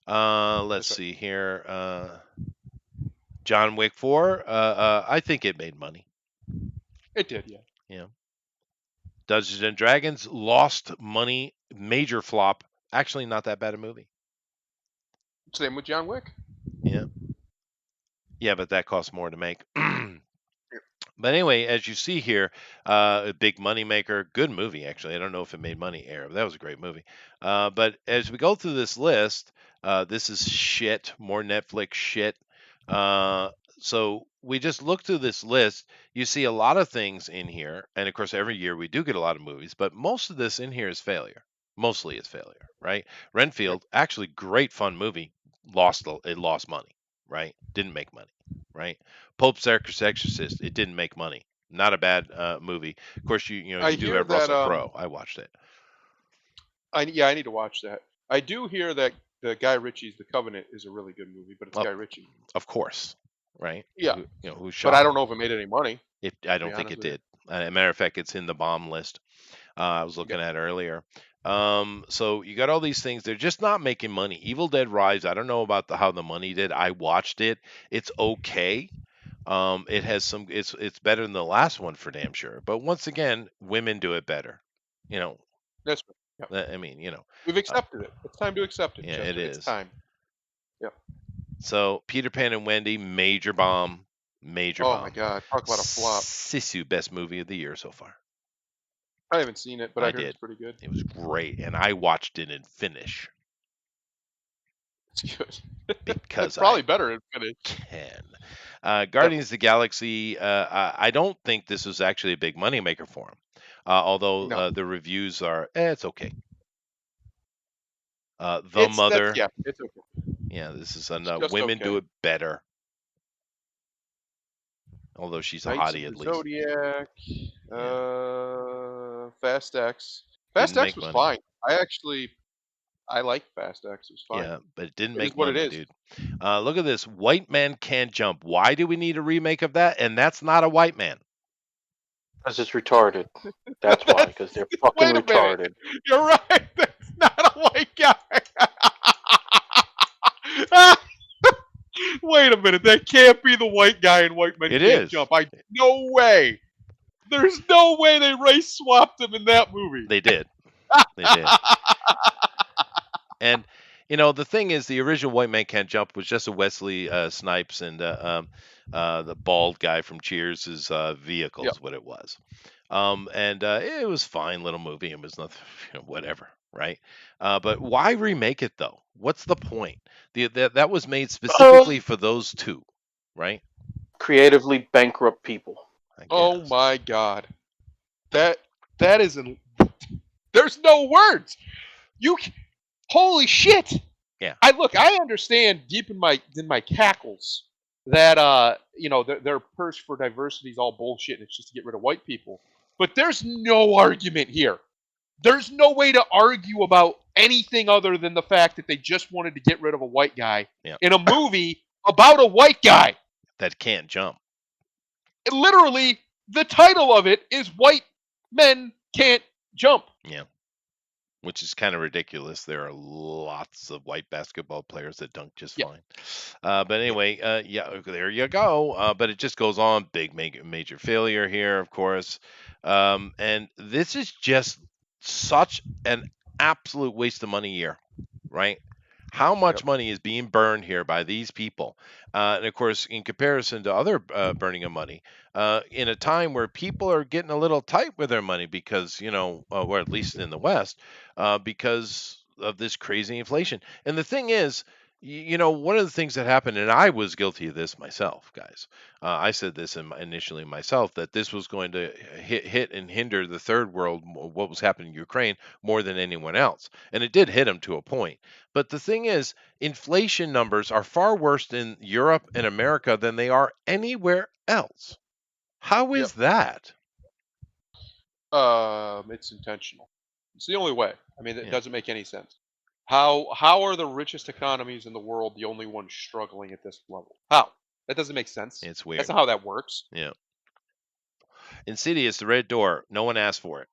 Let's That's right. see here. John Wick 4. I think it made money. It did, yeah. Yeah. Dungeons and Dragons lost money. Major flop. Actually, not that bad a movie. Same with John Wick. Yeah. Yeah, but that costs more to make. But anyway, as you see here, a big money maker, good movie actually. I don't know if it made money, Arab. That was a great movie. But as we go through this list, this is shit, more Netflix shit. So we just look through this list. You see a lot of things in here, and of course, every year we do get a lot of movies, but most of this in here is failure. Mostly is failure, right? Renfield, actually great fun movie, it lost money, right? Didn't make money, right? Pope's Exorcist, it didn't make money. Not a bad movie. Of course, you I do hear have that Russell Crowe. I watched it. I need to watch that. I do hear that the Guy Ritchie's The Covenant is a really good movie, but it's Oh, Guy Ritchie. Of course, right? Yeah, Who but shot I him? don't know if it made any money. I To be don't think honest it with you. did. As a matter of fact, it's in the bomb list. I was looking Yep. at earlier. So you got all these things. They're just not making money. Evil Dead Rise. I don't know about how the money did. I watched it. It's okay. It has some. It's better than the last one for damn sure. But once again, women do it better. You know. That's right. Yep. I mean, We've accepted it. It's time to accept it, yeah, it Chester. It's is. time. Yep. So Peter Pan and Wendy, major bomb, major Oh bomb. my God! Talk about a flop. Sisu, best movie of the year so far. I haven't seen it, but I heard did. it's pretty good. It was great, and I watched it in Finnish It's good. because It's probably I better in Finnish. can. Guardians of the Galaxy. I don't think this was actually a big moneymaker for him, although No. the reviews are. It's okay. The It's Mother. yeah, it's okay. Yeah, this is It's enough. just Women do okay. it better. Although she's a Knights hottie of at the least. Zodiac, Fast X. Didn't Fast X make was money. fine. I like Fast X. It was fine. Yeah, but it didn't It make is what it money, is. dude. Look at this. White Man Can't Jump. Why do we need a remake of that? And that's not a white man. Because it's retarded. That's why. Because they're fucking Wait a minute. retarded. You're right. That's not a white guy. Wait a minute. That can't be the white guy in White Men It Can't is. Jump. No way. There's no way they race swapped him in that movie. They did. They did. And the thing is, the original White Man Can't Jump was just a Wesley Snipes and the bald guy from Cheers' vehicle is what it was. And it was fine little movie. It was nothing, whatever, right? But why remake it though? What's the point? That was made specifically for those two, right? Creatively bankrupt people. Oh my God. That isn't. There's no words. Holy shit. Yeah. I understand deep in my cackles that their purse for diversity is all bullshit and it's just to get rid of white people. But there's no argument here. There's no way to argue about anything other than the fact that they just wanted to get rid of a white guy in a movie about a white guy that can't jump. Literally, the title of it is White Men Can't Jump. Yeah. Which is kind of ridiculous. There are lots of white basketball players that dunk just fine. But anyway, there you go. But it just goes on. Big major failure here, of course. And this is just such an absolute waste of money year, right? How much money is being burned here by these people? And of course, in comparison to other burning of money, in a time where people are getting a little tight with their money because, or at least in the West, because of this crazy inflation. And the thing is, one of the things that happened, and I was guilty of this myself, guys. I said this initially myself, that this was going to hit and hinder the third world, what was happening in Ukraine, more than anyone else. And it did hit them to a point. But the thing is, inflation numbers are far worse in Europe and America than they are anywhere else. How is that? It's intentional. It's the only way. I mean, it doesn't make any sense. How are the richest economies in the world the only ones struggling at this level? How? That doesn't make sense. It's That's weird. not how that works. Yeah. Insidious, The Red Door. No one asked for it.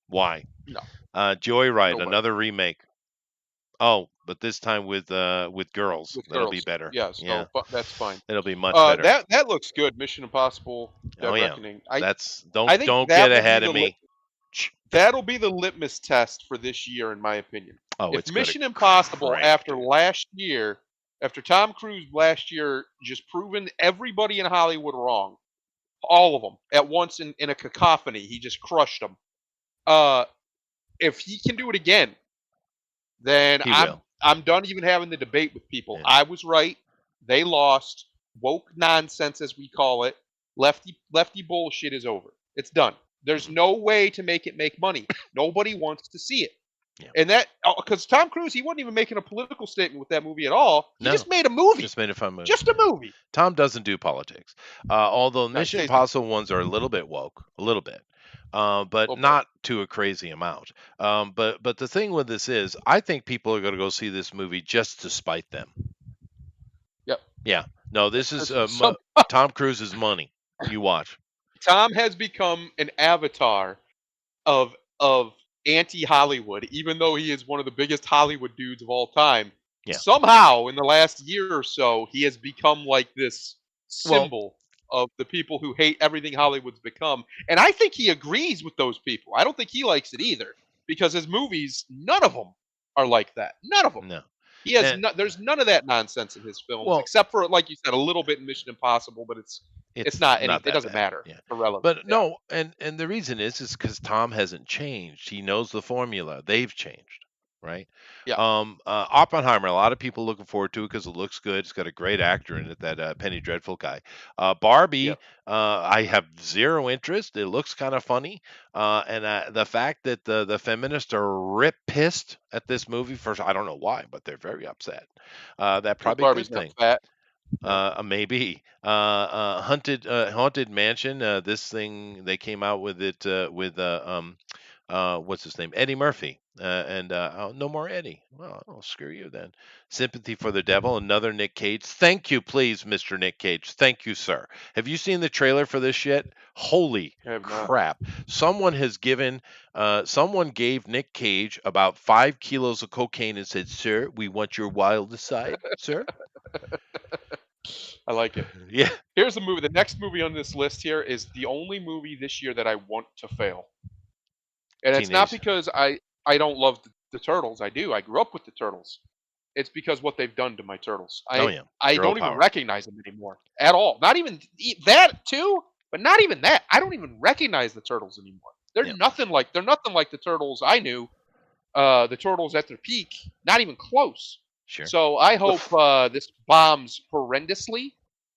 Why? No. Joyride, Nobody. another remake. Oh, but this time with girls. With That'll girls. be better. Yeah, so Yeah, that's fine. it'll be much better. That looks good. Mission Impossible: Dead Oh yeah, Reckoning. that's I think don't that get will ahead be of the me. that'll be the litmus test for this year, in my opinion. Oh, If it's gonna Mission Impossible, crank, after dude. last year, after Tom Cruise last year just proven everybody in Hollywood wrong, all of them at once in a cacophony, he just crushed them. If he can do it again, then He will. I'm done even having the debate with people. Yeah. I was right. They lost. Woke nonsense, as we call it. Lefty bullshit is over. It's done. There's no way to make it make money. Nobody wants to see it. Yeah. And that, because Tom Cruise, he wasn't even making a political statement with that movie at all. He No. just made a movie. Just made a fun movie. Just a movie. Tom doesn't do politics. Although No, Mission he's- Impossible ones are a little bit woke, a little bit, but Little bit. not to a crazy amount. But the thing with this is, I think people are going to go see this movie just to spite them. Yep. Yeah. No, this is Some- Tom Cruise's money. You watch. Tom has become an avatar of anti-Hollywood, even though he is one of the biggest Hollywood dudes of all time. Yeah. Somehow, in the last year or so, he has become like this symbol of the people who hate everything Hollywood's become. And I think he agrees with those people. I don't think he likes it either, because his movies, none of them are like that. None of them. No. He has And- there's none of that nonsense in his films, Well- except for, like you said, a little bit in Mission Impossible, but it's not anything. that It doesn't bad. matter. Yeah. Irrelevant. But Yeah. no, and the reason is because Tom hasn't changed. He knows the formula. They've changed, right? Yeah. Oppenheimer. A lot of people looking forward to it because it looks good. It's got a great actor in it, that Penny Dreadful guy. Barbie. Yep. I have zero interest. It looks kind of funny, and the fact that the feminists are pissed at this movie. First, I don't know why, but they're very upset. That probably a Barbie's good not thing. fat. Maybe haunted mansion. This thing they came out with it with what's his name, Eddie Murphy, and no more Eddie. Well, I'll screw you then. Sympathy for the Devil, another Nick Cage. Thank you, please, Mr. Nick Cage. Thank you, sir. Have you seen the trailer for this yet? Holy I have not. crap! Someone gave Nick Cage about 5 kilos of cocaine and said, "Sir, we want your wildest side, sir." I like it. Yeah. Here's the movie. The next movie on this list here is the only movie this year that I want to fail. And it's not Teenage. because I don't love the Turtles. I do. I grew up with the Turtles. It's because what they've done to my Turtles. Oh yeah. I Girl don't even power. recognize them anymore at all. Not even that too, but not even that. I don't even recognize the Turtles anymore. They're Yeah. nothing like the Turtles I knew. The Turtles at their peak, not even close. Sure. So I hope this bombs horrendously,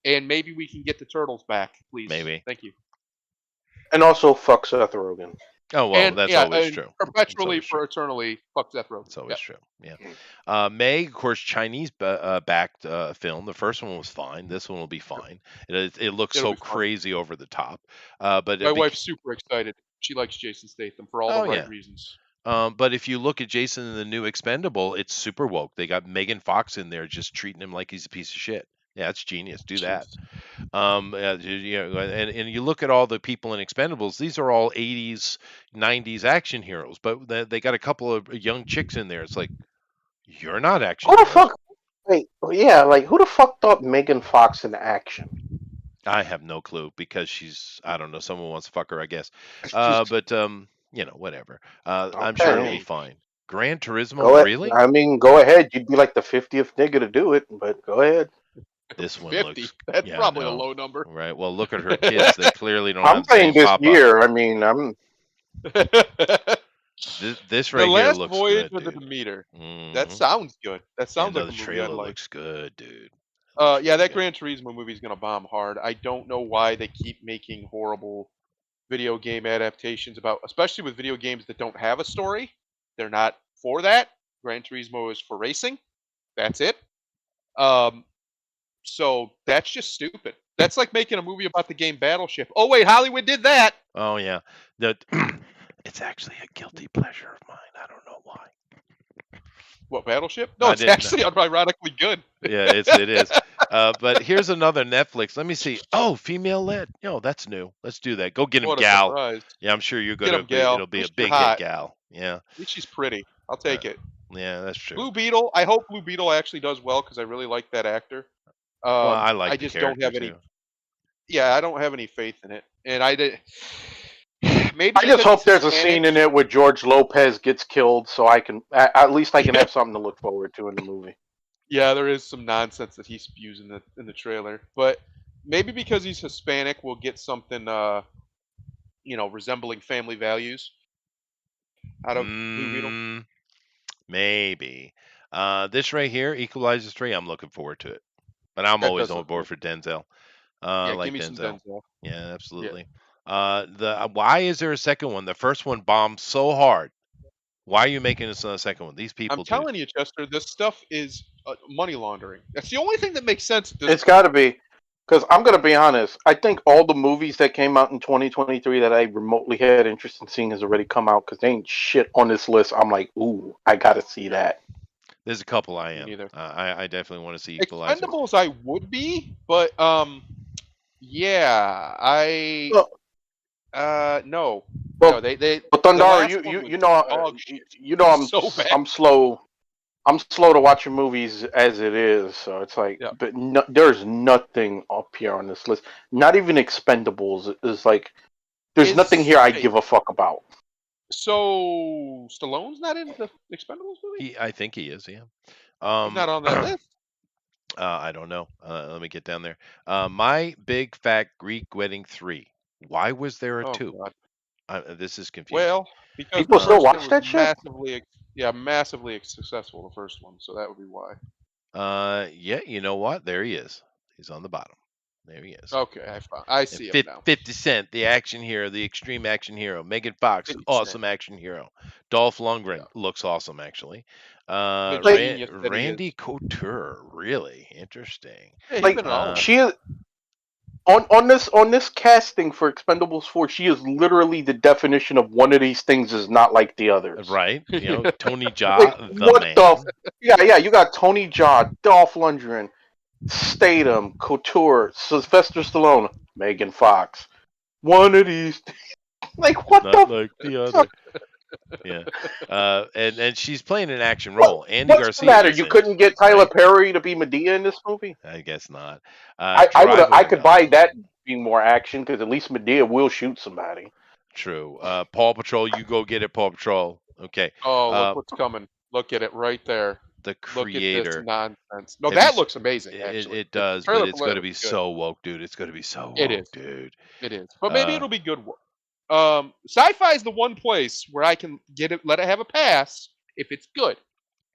and maybe we can get the Turtles back, please. Maybe. Thank you. And also fuck Seth Rogen. Oh well, and, that's yeah, always and true. Perpetually It's always for eternally, fuck Seth Rogen. It's always Yeah. true. Yeah. Meg, of course, Chinese backed film. The first one was fine. This one will be fine. It looks It'll so be fun. crazy over the top. But My wife's super excited. She likes Jason Statham for all Oh, the right yeah. reasons. But if you look at Jason in the new Expendable, it's super woke. They got Megan Fox in there just treating him like he's a piece of shit. Yeah, it's genius. Do that. And you look at all the people in Expendables. These are all 80s, 90s action heroes, but they got a couple of young chicks in there. It's like, you're not action Who the heroes. fuck? Wait, yeah, like who the fuck thought Megan Fox in action? I have no clue because she's, I don't know, someone wants to fuck her, I guess. Just But whatever. I'm sure it'll be Okay. fine. Gran Turismo, go ahead. really? I mean, go ahead. You'd be like the 50th nigga to do it, but go ahead. This one 50. looks That's yeah, probably a no. low number. right. Well, look at her kids. They clearly don't I'm have the same saying this pop-up. year. I mean, I'm This The right here Last looks Voyage good, of the dude. Demeter. Mhm. That sounds good. That sounds And like a the movie trailer I'd like. looks good, dude. Yeah, that good. Gran Turismo movie is gonna bomb hard. I don't know why they keep making horrible video game adaptations about, especially with video games that don't have a story. They're not for that. Gran Turismo is for racing. That's it. So that's just stupid. That's like making a movie about the game Battleship. Oh wait, Hollywood did that. Oh yeah. That it's actually a guilty pleasure of mine. I don't know why. What, Battleship? No, I it's didn't. actually unironically good. Yeah, it is. But here's another Netflix. Let me see. Oh, female led. No, that's new. Let's do that. Go get him, What a gal. surprise. Yeah, I'm sure you're Get gonna 'em, be. gal. It'll At be a least you're big hit, hot. gal. Yeah. At least she's pretty. I'll Uh, take it. yeah, that's true. Blue Beetle. I hope Blue Beetle actually does well because I really like that actor. Well, I I like the just don't character have any. too. Yeah, I don't have any faith in it, and I did. Maybe I just because hope he's there's a Hispanic. scene in it where George Lopez gets killed, so I can at least I can have something to look forward to in the movie. Yeah, there is some nonsense that he spews in the trailer, but maybe because he's Hispanic, we'll get something resembling Family Values out of Blue Beetle. Maybe. This right here, Equalizer 3. I'm looking forward to it, but I'm That always does on look board good. for Denzel. Yeah, Like give me some Denzel. Denzel. Yeah, Yeah. absolutely. Why is there a second one? The first one bombed so hard. Why are you making this a second one? These people, I'm telling you, Chester, this stuff is money laundering. That's the only thing that makes sense at this It's point. got to be, because I'm gonna be honest. I think all the movies that came out in 2023 that I remotely had interest in seeing has already come out. Because they ain't shit on this list. I'm like, ooh, I gotta see that. There's a couple I Me am. neither. I definitely want to see Equalizer. Expendables, I would be, but yeah, no, Well, no, they But the Thundara, last one was dog shit. you know, It was so bad. I'm slow. I'm slow to watching movies as it is, so it's like, Yeah. but no, there's nothing up here on this list. Not even Expendables is like, there's nothing here I give a fuck about. So Stallone's not in the Expendables movie? I think he is. Yeah. He's not on that list. I don't know. Let me get down there. My Big Fat Greek Wedding 3. Why was there a Oh 2? God. This is confusing. Well, because People the still first one watch was that shit? massively successful. The first one, so that would be why. Yeah, you know what? There he is. He's on the bottom. There he is. Okay, I see him now. 50 Cent, the action hero, the extreme action hero. Megan Fox, 50 awesome Cent. action hero. Dolph Lundgren Yeah. looks awesome, actually. The genius that he Randy is. Couture, really interesting. Yeah, he's Like, been in all of them. she is on this casting for Expendables 4. She is literally the definition of one of these things is not like the others. Right? You know, Tony Jaa, Like, the what man. yeah, you got Tony Jaa, Dolph Lundgren, Statham, Couture, Sylvester Stallone, Megan Fox. One of these, like, what Not the like the other. fuck? Yeah. And she's playing an action role. Andy What's Garcia. the matter? is You in couldn't it, get Tyler right? Perry to be Medea in this movie? I guess not. I Drive could buy that being more action because at least Medea will shoot somebody. True. Paw Patrol, you go get it, Paw Patrol. Okay. Oh, look what's coming! Look at it right there. The Look at this creator. nonsense. No, Have that you looks amazing. Actually, It does, trailer but it's for going it to be looks good. so woke, dude. It's going to be so It woke, is. dude. It is, but maybe Uh, it'll be good work. Sci-fi is the one place where I can get it, let it have a pass if it's good,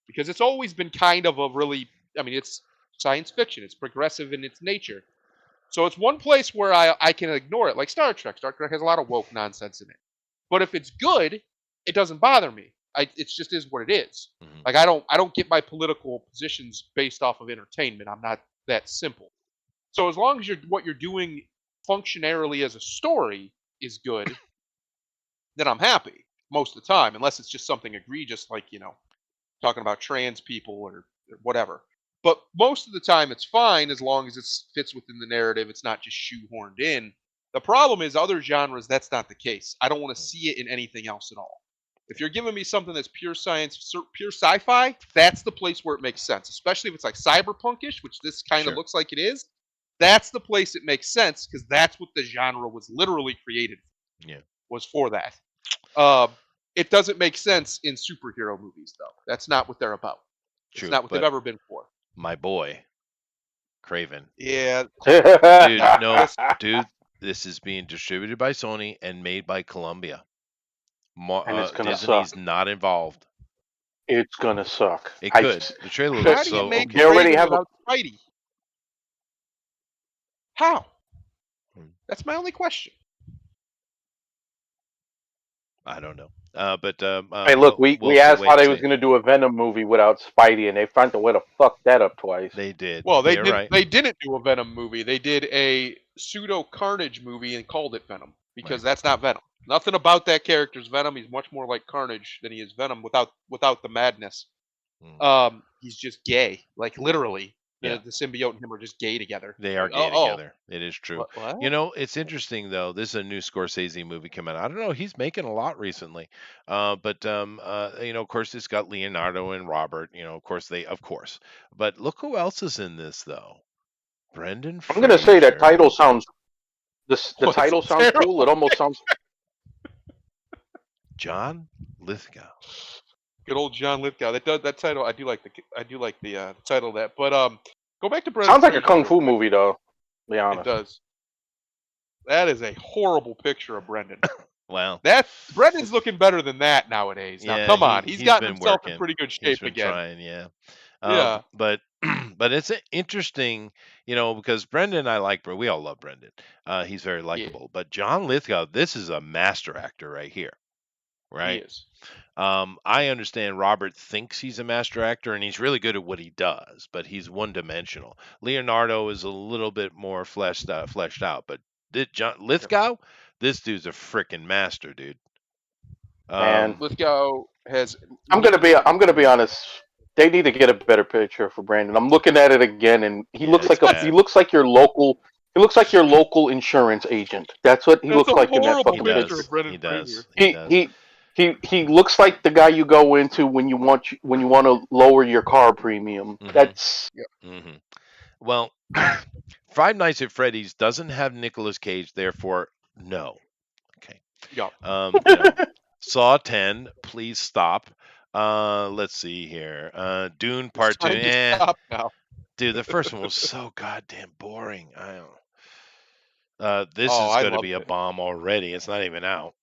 because it's always been kind of a really. I mean, it's science fiction. It's progressive in its nature, so it's one place where I can ignore it. Like Star Trek. Star Trek has a lot of woke nonsense in it, but if it's good, it doesn't bother me. It's just is what it is. Mhm. Like I don't get my political positions based off of entertainment. I'm not that simple. So as long as what you're doing functionarily as a story is good, then I'm happy most of the time, unless it's just something egregious like, talking about trans people or whatever. But most of the time it's fine as long as it fits within the narrative. It's not just shoehorned in. The problem is other genres, that's not the case. I don't want to see it in anything else at all. If you're giving me something that's pure science, pure sci-fi, that's the place where it makes sense. Especially if it's like cyberpunkish, which this kind of Sure. looks like it is. That's the place it makes sense because that's what the genre was literally created. Yeah. Was for that. It doesn't make sense in superhero movies though. That's not what they're about. True. It's not what they've but ever been for. my boy, Craven. Yeah. Dude, no, dude, this is being distributed by Sony and made by Columbia. And it's gonna Disney's suck. not involved. It's gonna suck. It could. The trailer How looks do you so make okay. They already Craven have a- without Spidey? How? Hmm. That's my only question. I don't know. But Hey, look, we asked wait how and they was see. gonna do a Venom movie without Spidey, and they found a way to fuck that up twice. They did. Well, they You're did. right. They didn't do a Venom movie. They did a pseudo Carnage movie and called it Venom because Right. that's not Venom. Nothing about that character's Venom. He's much more like Carnage than he is Venom without the madness. he's just gay, like literally. Yeah. The symbiote and him are just gay together. They are Like, gay oh, together. It is true. what? It's interesting though. This is a new Scorsese movie coming out. I don't know. He's making a lot recently. Of course, it's got Leonardo and Robert. Of course of course. But look who else is in this though. Brendan I'm gonna say that Fraser. title sounds. The What's title sounds terrible? cool. It almost sounds. John Lithgow. Good old John Lithgow. That title. I do like the title of that. But go back to Brendan. Sounds like a Fraser kung real fu quick. movie, though. To be It honest. does. That is a horrible picture of Brendan. Well, Brendan's looking better than that nowadays. Now, yeah, come on, he's gotten been himself in working. pretty good He's shape been again. trying, yeah. Yeah. But it's interesting, because Brendan, we all love Brendan. He's very likable. But John Lithgow, this is a master actor right here, He right? is. I understand Robert thinks he's a master actor, and he's really good at what he does, but he's one-dimensional. Leonardo is a little bit more fleshed out, but John Lithgow, this dude's a freaking master, dude. And Lithgow has. I'm gonna be honest. They need to get a better picture for Brandon. I'm looking at it again, and he looks it's like bad. he looks like your local. He looks like your local insurance agent. That's what he That's looks a like in that horrible fucking He picture picture. of Brendan He does. Fraser. He looks like the guy you go into when you want to lower your car premium. Mhm. That's hmm Well, Five Nights at Freddy's doesn't have Nicolas Cage, therefore no. Okay. Yeah. Saw 10, please stop. Let's see here. Dune Part 2. Time to stop now. Dude, the first one was so goddamn boring. I don't. This Oh, is I going to loved be a it. bomb already. It's not even out.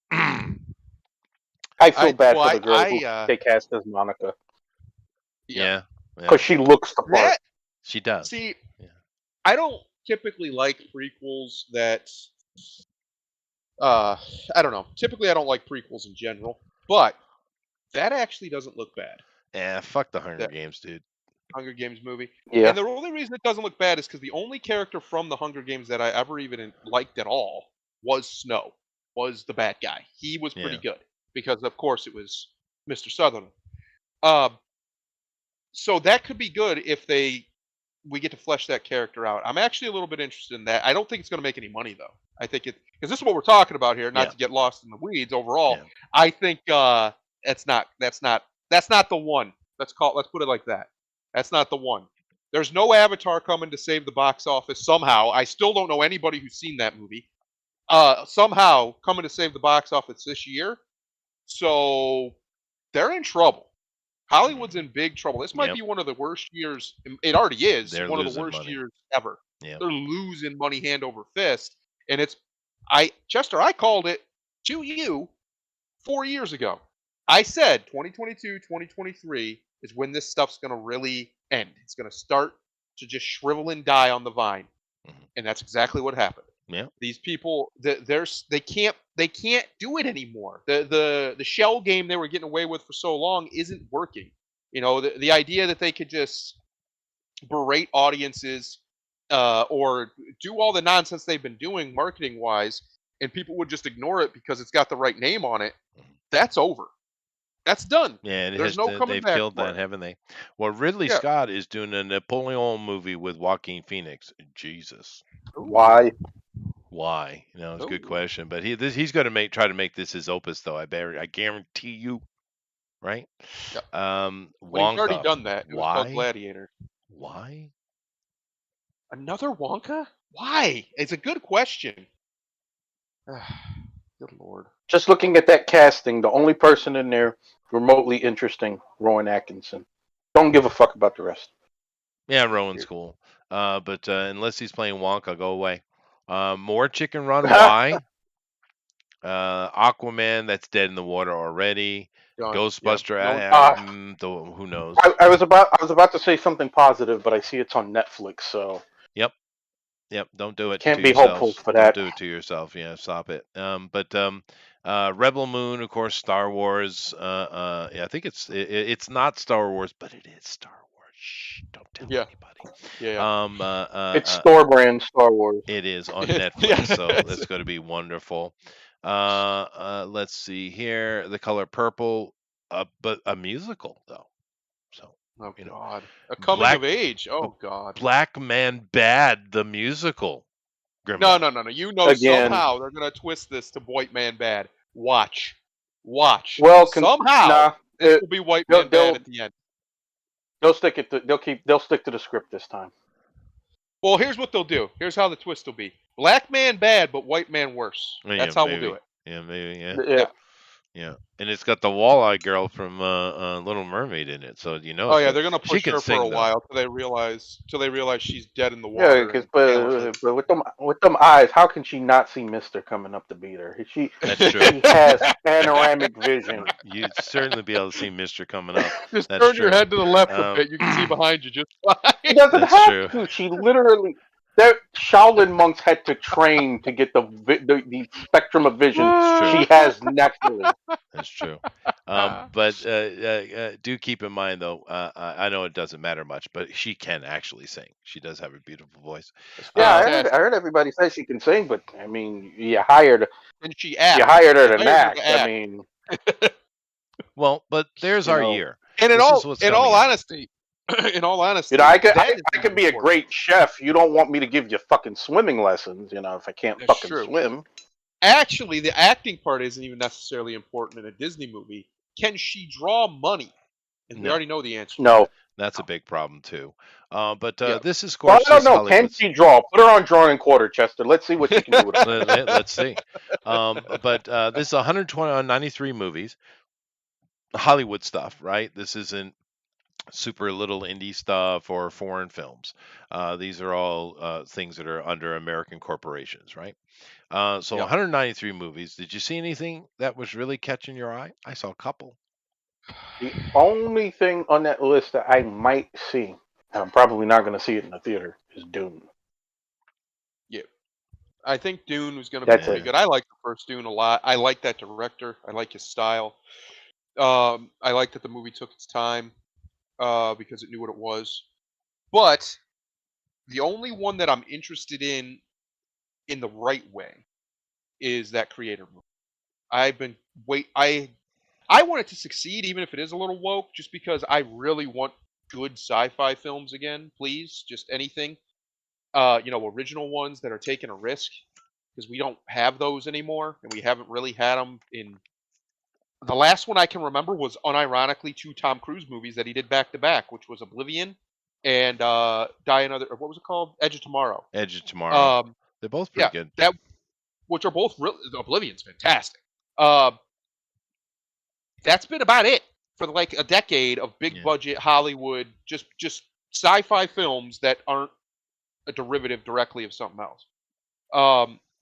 I feel bad well, for the girl I- who I, they cast as Monica Yeah. because she looks the part. That She does. see, Yeah. I don't typically like prequels that. I don't know. Typically, I don't like prequels in general, but that actually doesn't look bad. Yeah, fuck the Hunger That- Games, dude. Hunger Games movie. Yeah, And the only reason it doesn't look bad is because the only character from the Hunger Games that I ever even liked at all was Snow, was the bad guy. He was pretty good because, of course, it was Mr. Sutherland. So that could be good if we get to flesh that character out. I'm actually a little bit interested in that. I don't think it's going to make any money though. I think because this is what we're talking about here, not Yeah. to get lost in the weeds. Overall, Yeah. I think that's not the one. Let's put it like that. That's not the one. There's no Avatar coming to save the box office somehow. I still don't know anybody who's seen that movie. Somehow coming to save the box office this year. So they're in trouble. Hollywood's in big trouble. This might Yep. be one of the worst years. It already is They're one of the losing worst money. years ever. Yeah. They're losing money hand over fist, and Chester, I called it to you 4 years ago. I said 2022, 2023 is when this stuff's going to really end. It's going to start to just shrivel and die on the vine, and that's exactly what happened. Yeah. These people, they can't do it anymore. The shell game they were getting away with for so long isn't working. The idea that they could just berate audiences or do all the nonsense they've been doing marketing wise, and people would just ignore it because it's got the right name on it. That's over. That's done. Yeah, There's no coming they've back killed for that, it. haven't they? Well, Ridley Yeah. Scott is doing a Napoleon movie with Joaquin Phoenix. Jesus. why? Why? It's a good Ooh. question. But he's going to try to make this his opus, though. I guarantee you. Right? Yep. Well, Well, he's already Wonka. done that. It was Why? called Gladiator. Why? Another Wonka? Why? It's a good question. Good lord. Just looking at that casting, the only person in there remotely interesting, Rowan Atkinson. Don't give a fuck about the rest. Yeah, Rowan's cool. But unless he's playing Wonka, go away. More Chicken Run. Why? Aquaman, that's dead in the water already. Done. Ghostbuster. Yep. Who knows? I was about to say something positive, but I see it's on Netflix, so Yep, don't do it. Can't to be yourselves. hopeful for that. Don't do it to yourself. Yeah, stop it. Rebel Moon, of course, Star Wars. I think it's not Star Wars, but it is Star Wars. Shh, don't tell anybody. Yeah. it's store brand Star Wars. It is on Yeah. Netflix, so that's going to be wonderful. Let's see here. The Color Purple, but a musical though. So Oh You know, God. A coming Black of age. uh, Oh God. Black Man Bad, the musical. No, Grimlock. no, no, no. You know Again, somehow they're gonna twist this to white man bad. Watch. Watch. well, Somehow nah, this will be white they'll man bad they'll at the end. they'll stick it. They'll stick to the script this time. Well, here's what they'll do. Here's how the twist will be. Black man bad, but white man worse. Yeah, That's how we'll do maybe. it. Yeah, maybe. Yeah. Yeah. Yeah. Yeah, and it's got the Walleye girl from Little Mermaid in it, so Oh it's yeah, good. they're gonna She push can her for a sing though. while till they realize she's dead in the Yeah, water because and Taylor but with them eyes, how can she not see Mister coming up to beat her? That's true. She has panoramic vision. You'd certainly be able to see Mister coming up. Just That's turn your true. head to the left a Um, bit. You can see behind you just fine. She doesn't That's have true. to. She literally. Their Shaolin monks had to train to get the spectrum of vision It's true. she has naturally. That's true. But do keep in mind though, I know it doesn't matter much, but she can actually sing. She does have a beautiful voice. Yeah, I Fantastic. heard everybody say she can sing, but I mean, you hired And she acts. her to Hired her to act. I act. mean, Well, but there's You our know. year. And This is what's in coming all up. honesty, in all honesty, you know, I that could is be a important. great chef. You don't want me to give you fucking swimming lessons, if I can't That's fucking true. swim. Actually, the acting part isn't even necessarily important in a Disney movie. Can she draw money? And we No. already know the answer. to No. that. That's a big problem too. But Yeah. this is, of Well, course, I don't just know. Can Hollywood's. she draw? Put her on drawing quarter, Chester. Let's see what she can do with it. Let's see. But this is 193 movies, Hollywood stuff, right? This isn't super little indie stuff or foreign films. These are all things that are under American corporations, right? So Yep. 193 movies. Did you see anything that was really catching your eye? I saw a couple. The only thing on that list that I might see, and I'm probably not going to see it in the theater, is Dune. I think Dune was going to be That's pretty it. good. I like the first Dune a lot. I like that director. I like his style. I like that the movie took its time because it knew what it was. But the only one that I'm interested in the right way is that Creator movie. I've been I want it to succeed, even if it is a little woke, just because I really want good sci-fi films again. Please, just anything. Original ones that are taking a risk, because we don't have those anymore, and we haven't really had them in. The last one I can remember was unironically 2 Tom Cruise movies that he did back to back, which was Oblivion and Die Another. What was it called? Edge of Tomorrow. Edge of Tomorrow. Um, They're both pretty yeah, good. which are both real. Oblivion's fantastic. That's been about it for like a decade of big Yeah. budget Hollywood, just sci-fi films that aren't a derivative directly of something else.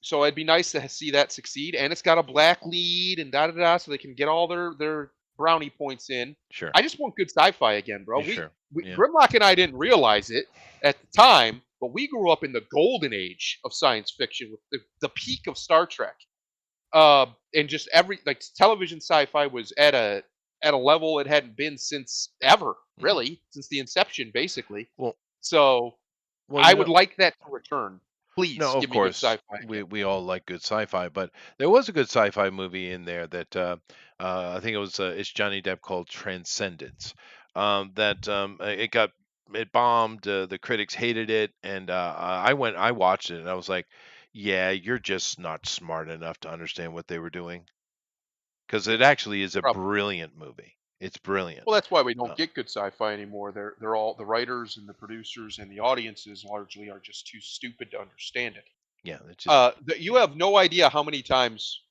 So it'd be nice to see that succeed, and it's got a black lead and da da da, so they can get all their brownie points in. Sure. I just want good sci-fi again, bro. Sure. Yeah. Grimlock and I didn't realize it at the time, but we grew up in the golden age of science fiction with the peak of Star Trek. And just television sci-fi was at a level it hadn't been since ever, really, since the inception, basically. Well, So I would like that to return. Please, No, of give me good course, sci-fi. we all like good sci-fi, but there was a good sci-fi movie in there that I think it's Johnny Depp called Transcendence. It bombed. The critics hated it, and I watched it, and I was like, yeah, you're just not smart enough to understand what they were doing, because it actually is a Probably. brilliant movie. It's brilliant. Well, that's why we don't get good sci-fi anymore. They're all the writers and the producers and the audiences largely are just too stupid to understand it. Yeah, it's just You have no idea how many times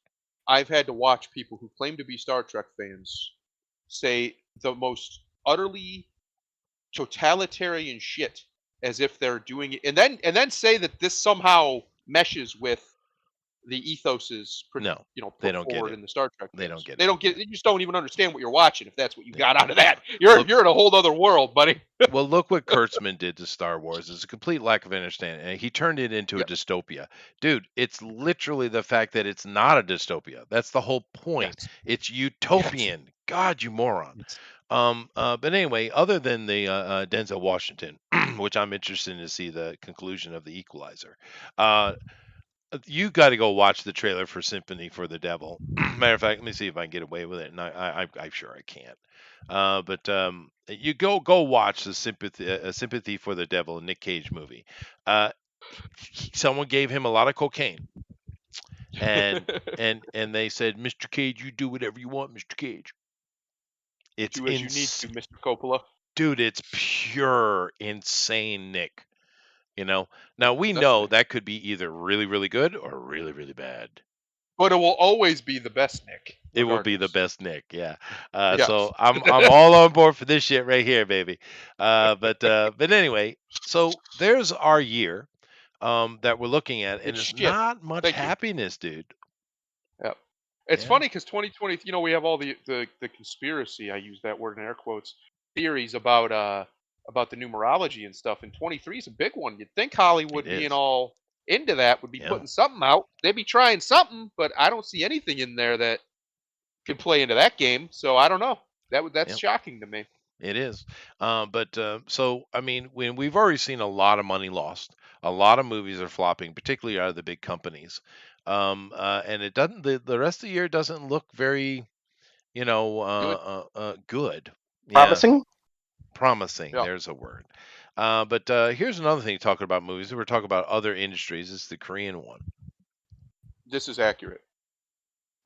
I've had to watch people who claim to be Star Trek fans say the most utterly totalitarian shit as if they're doing it, and then say that this somehow meshes with the ethoses No, put they don't get forward it. in the Star Trek They films. don't get They it. don't get it. You just don't even understand what you're watching if that's what you Yeah. got out of that. You're in a whole other world, buddy. Well, look what Kurtzman did to Star Wars. It's a complete lack of understanding. And he turned it into a Yep. dystopia. Dude, it's literally the fact that it's not a dystopia. That's the whole point. Yes. It's utopian. God, you moron. But anyway, other than the Denzel Washington, which I'm interested to see the conclusion of the Equalizer. You got to go watch the trailer for Sympathy for the Devil. Matter of fact, let me see if I can get away with it, and I'm sure I can't. But you go watch the Sympathy for the Devil, Nick Cage movie. Uh, Someone gave him a lot of cocaine, and and they said, Mr. Cage, you do whatever you want, Mr. Cage. It's Do as you need to, Mr. Coppola. dude, it's pure insane, Nick. Now we That's know Nick. that could be either really, really good or really, really bad. But it will always be the best Nick. It will be the regardless. best Nick, yeah. Yes. So I'm all on board for this shit right here, baby. But anyway, so there's our year that we're looking at, and It's it's shit. not much Thank you. happiness, dude. Yep. It's Yeah. funny because 2020, we have all the conspiracy, I use that word in air quotes, theories about the numerology and stuff. And 23 is a big one. You'd think Hollywood It being is. all into that would be Yeah. putting something out. They'd be trying something, but I don't see anything in there that could play into that game. So I don't know. That's Yep. shocking to me. It is. So I mean, when we've already seen a lot of money lost, a lot of movies are flopping, particularly out of the big companies. And it doesn't. The rest of the year doesn't look very, Good. good. Yeah, Promising? promising. Yeah. There's a word. But here's another thing talking about movies. We're talking about other industries. It's the Korean one. This is accurate.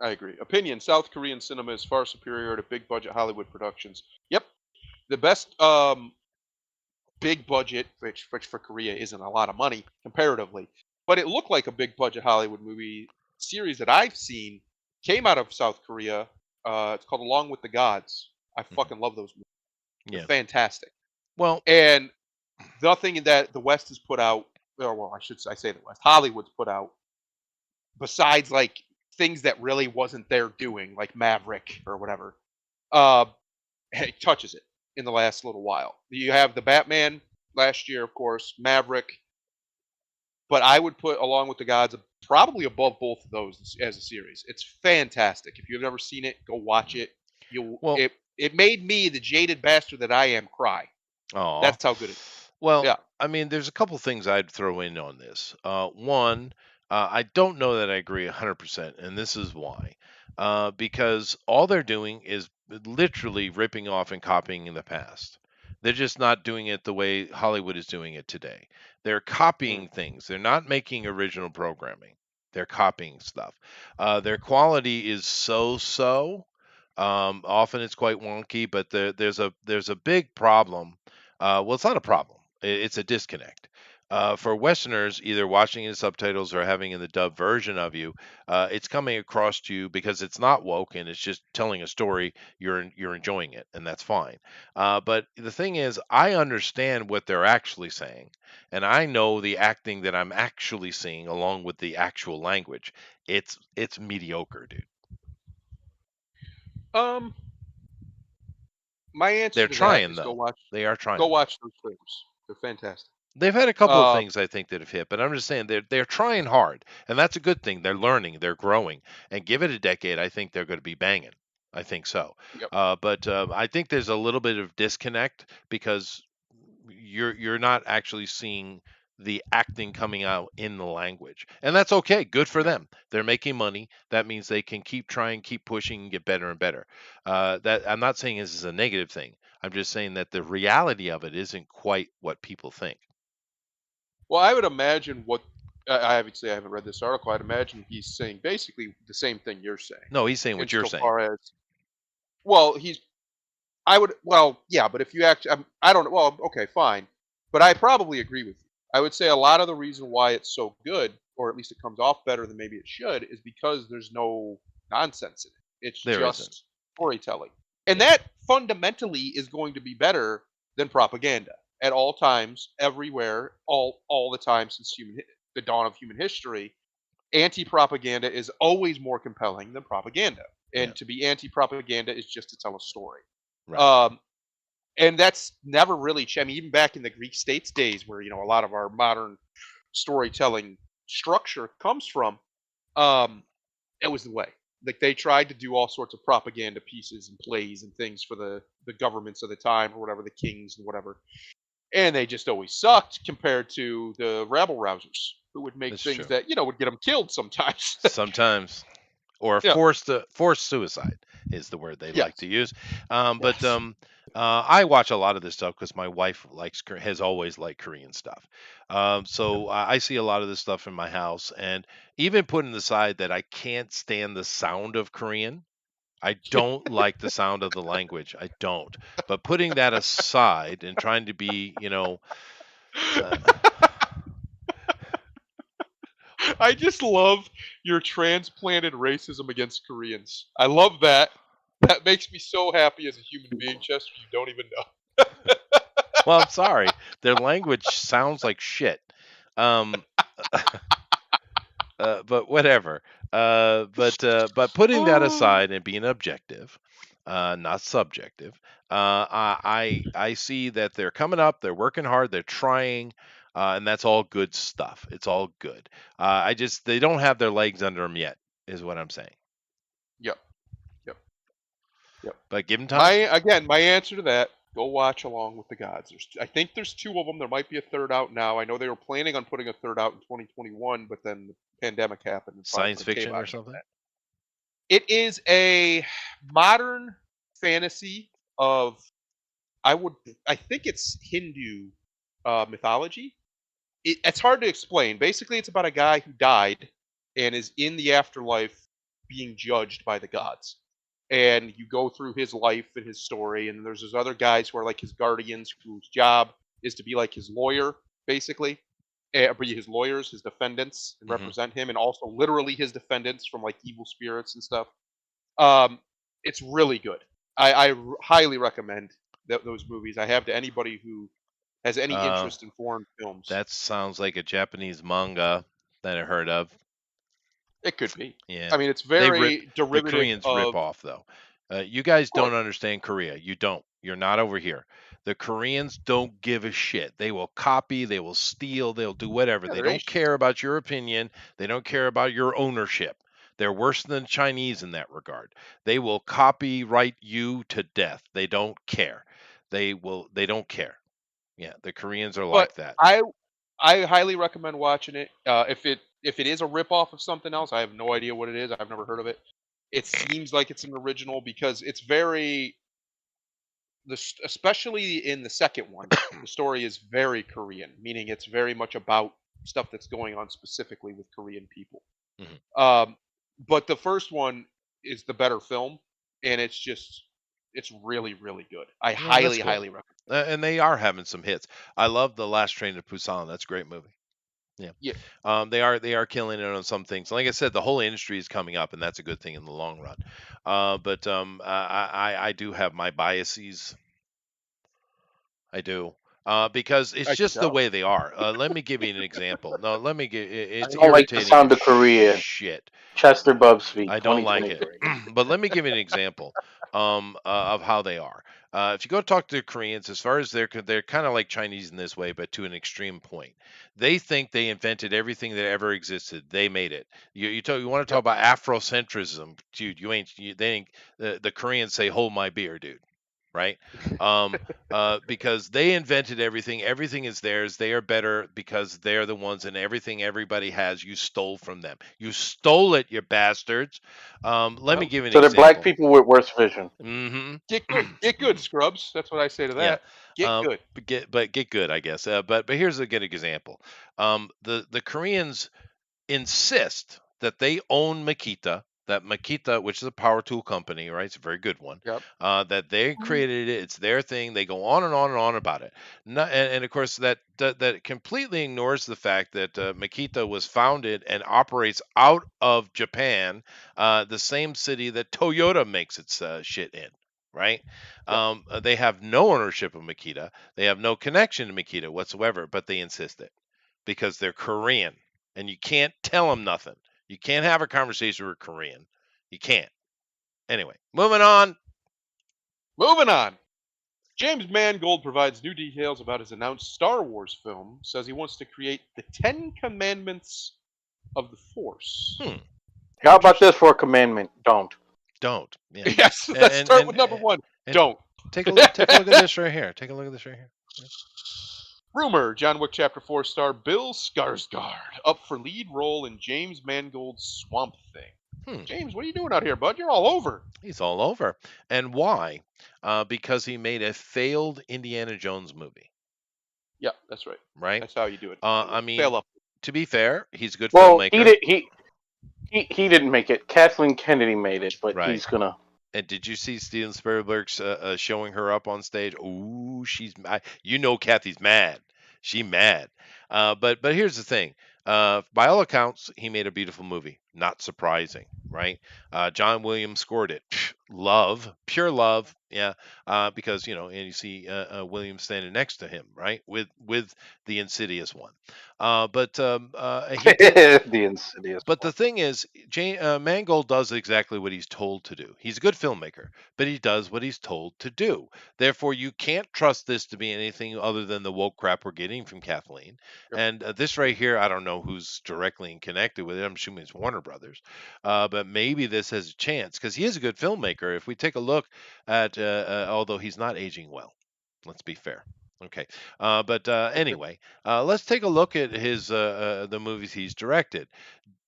I agree. Opinion: South Korean cinema is far superior to big budget Hollywood productions. Yep. The best big budget, which for Korea isn't a lot of money comparatively, but it looked like a big budget Hollywood movie series that I've seen came out of South Korea. It's called Along with the Gods. I fucking love those movies. They're Yeah. fantastic. Well, And nothing that the West has put out, or well, I say the West, Hollywood's put out, besides like things that really wasn't their doing, like Maverick or whatever, uh, it touches it in the last little while. You have the Batman last year, of course, Maverick, but I would put Along with the Gods probably above both of those as a series. It's fantastic. If you've never seen it, go watch it. Well- It made me, the jaded bastard that I am, cry. oh, That's how good it is. well, Yeah. I mean, there's a couple things I'd throw in on this. One, I don't know that I agree 100%, and this is why. Because all they're doing is literally ripping off and copying in the past. They're just not doing it the way Hollywood is doing it today. They're copying things. They're not making original programming. They're copying stuff. Their quality is so. Often it's quite wonky, but there's a big problem. Well, it's not a problem. It's a disconnect. For Westerners, either watching in subtitles or having in the dub version of you, it's coming across to you because it's not woke and it's just telling a story. You're enjoying it, and that's fine. But the thing is, I understand what they're actually saying, and I know the acting that I'm actually seeing along with the actual language. It's mediocre, dude. My answer They're to that trying is though. They are trying. go watch those films. They're fantastic. They've had a couple of Uh, things I think that have hit, but I'm just saying they're trying hard, and that's a good thing. They're learning, they're growing, and give it a decade, I think they're going to be banging. I think so. Yep. But I think there's a little bit of disconnect because you're not actually seeing the acting coming out in the language, and that's okay. Good for them. They're making money. That means they can keep trying, keep pushing, and get better and better. That I'm not saying this is a negative thing. I'm just saying that the reality of it isn't quite what people think. well, I would imagine what obviously I haven't read this article. I'd imagine he's saying basically the same thing you're saying. No, he's saying what you're saying. Far as, well, I would, well, yeah, but if you actually, I don't know. Well, okay, fine, but I probably agree with you. I would say a lot of the reason why it's so good, or at least it comes off better than maybe it should, is because there's no nonsense in it. It's There just isn't. storytelling, and that fundamentally is going to be better than propaganda at all times, everywhere, all the time since the dawn of human history. Anti-propaganda is always more compelling than propaganda, and Yeah. to be anti-propaganda is just to tell a story. Right. And that's never really I mean, even back in the Greek states days, where a lot of our modern storytelling structure comes from, it was the way. Like, they tried to do all sorts of propaganda pieces and plays and things for the governments of the time, or whatever, the kings and whatever, and they just always sucked compared to the rabble rousers, who would make That's things true. that would get them killed sometimes. Sometimes, or Yeah. forced suicide. is the word they Yes. like to use. But Yes. I watch a lot of this stuff because my wife has always liked Korean stuff. So I see a lot of this stuff in my house, and even putting aside that I can't stand the sound of Korean. I don't like the sound of the language. I don't. But putting that aside and trying to be, uh, I just love your transplanted racism against Koreans. I love that. That makes me so happy as a human being, Chester. You don't even know. well, I'm sorry. Their language sounds like shit. Um, but whatever. But putting that aside and being objective, not subjective, I see that they're coming up. They're working hard. They're trying, and that's all good stuff. It's all good. They don't have their legs under them yet, is what I'm saying. Yep. Yep. Yep. But give them time. My answer to that: go watch Along with the Gods. I think there's 2 of them. There might be a third out now. I know they were planning on putting a third out in 2021, but then the pandemic happened and finally Science fiction or kibosh something. that. It is a modern fantasy of I think it's Hindu mythology. It's hard to explain. Basically, it's about a guy who died and is in the afterlife being judged by the gods. And you go through his life and his story, and there's those other guys who are like his guardians, whose job is to be like his lawyer, basically, be his lawyers, his defendants, and Mhm. represent him, and also literally his defendants from like evil spirits and stuff. It's really good. I highly recommend those movies. I have to anybody who has any interest in foreign films. That sounds like a Japanese manga that I heard of. It could be. Yeah. I mean, it's The very derivative Koreans rip of. off though. You guys Course. don't understand Korea. You don't. You're not over here. The Koreans don't give a shit. They will copy, they will steal, they'll do whatever. Yeah, They they're don't Asian. care about your opinion. They don't care about your ownership. They're worse than Chinese in that regard. They will copyright you to death. They don't care. They don't care. Yeah, the Koreans are But like that. I highly recommend watching it. If it is a ripoff of something else, I have no idea what it is. I've never heard of it. It seems like it's an original because it's very especially in the second one, the story is very Korean, meaning it's very much about stuff that's going on specifically with Korean people. Mhm. But the first one is the better film, and it's really really good. I Yeah, that's highly cool. highly recommend. And they are having some hits. I love The Last Train to Busan. That's a great movie. Yeah. Yeah. They are killing it on some things. Like I said, the whole industry is coming up, and that's a good thing in the long run. But I do have my biases. I do. Because it's I can just the tell. way they are. Let me give you an example. No, let me give. It's I don't like the irritating sound as of Korea. shit. Chester Bubsby, I don't like it. 2023. But let me give you an example of how they are. If you go talk to the Koreans, as far as they're kind of like Chinese in this way, but to an extreme point. They think they invented everything that ever existed. They made it. You want to talk Yep. about Afrocentrism, dude? They ain't. The Koreans say, "Hold my beer, dude." Right? Because they invented everything. Everything is theirs. They are better because they're the ones, and everything everybody has, you stole from them. You stole it, you bastards. Let me give you an So they're example. black people with worse vision. Mm-hmm. Get good, Scrubs. That's what I say to that. Yeah. Get good. Get good, I guess. But here's a good example. The Koreans insist that they own Makita. That Makita, which is a power tool company, right? It's a very good one. Yep. That they created it. It's their thing. They go on and on and on about it. And of course, that completely ignores the fact that Makita was founded and operates out of Japan, the same city that Toyota makes its shit in. Right? They have no ownership of Makita. They have no connection to Makita whatsoever, but they insist it because they're Korean. And you can't tell them nothing. You can't have a conversation with a Korean. You can't. Anyway, moving on. Moving on. James Mangold provides new details about his announced Star Wars film. Says he wants to create the 10 Commandments of the Force. How about this for a commandment? Don't. Yeah. Yes, let's start with number one. Don't. Take a look at this right here. Take a look at this right here. Rumor: John Wick Chapter 4 star Bill Skarsgård up for lead role in James Mangold's Swamp Thing. James, what are you doing out here, bud? You're all over. He's all over. And why? Because he made a failed Indiana Jones movie, Yeah, that's right. right? That's how you do it. I Fail mean, up. to be fair, he's a good Well, he filmmaker, did. He didn't make it. Kathleen Kennedy made it, but right? he's gonna. And did you see Steven Spielberg's showing her up on stage? Ooh, you know, Kathy's mad. She mad. But here's the thing. By all accounts, he made a beautiful movie. Not surprising, right? John Williams scored it. Love, pure love. Yeah, because and you see Williams standing next to him, right, with the Insidious one. But he did. The Insidious But the one. thing is, Mangold does exactly what he's told to do. He's a good filmmaker, but he does what he's told to do. Therefore, you can't trust this to be anything other than the woke crap we're getting from Kathleen. Yep. And this right here, I don't know who's directly connected with it. I'm assuming it's Warner Brothers. But maybe this has a chance because he is a good filmmaker. If we take a look at, although he's not aging well, let's be fair. Okay. But anyway, let's take a look at his the movies he's directed.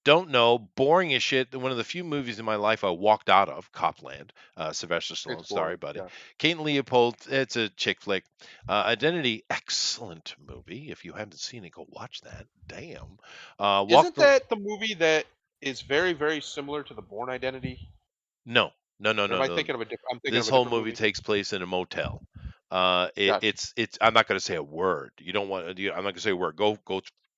Don't know, boring as shit. One of the few movies in my life I walked out of, Copland. Sylvester Stallone, It's sorry, boring. buddy. Yeah. Kate and Leopold, it's a chick flick. Identity, excellent movie. If you haven't seen it, go watch that. Damn. Isn't that the movie that is very, very similar to the Bourne Identity? No, no, no, Or am no, I no. thinking of a different? I'm thinking This of a whole different movie movie. takes place in a motel. Gotcha. It's. I'm not going to say a word. You don't want. I'm not going to say a word. Go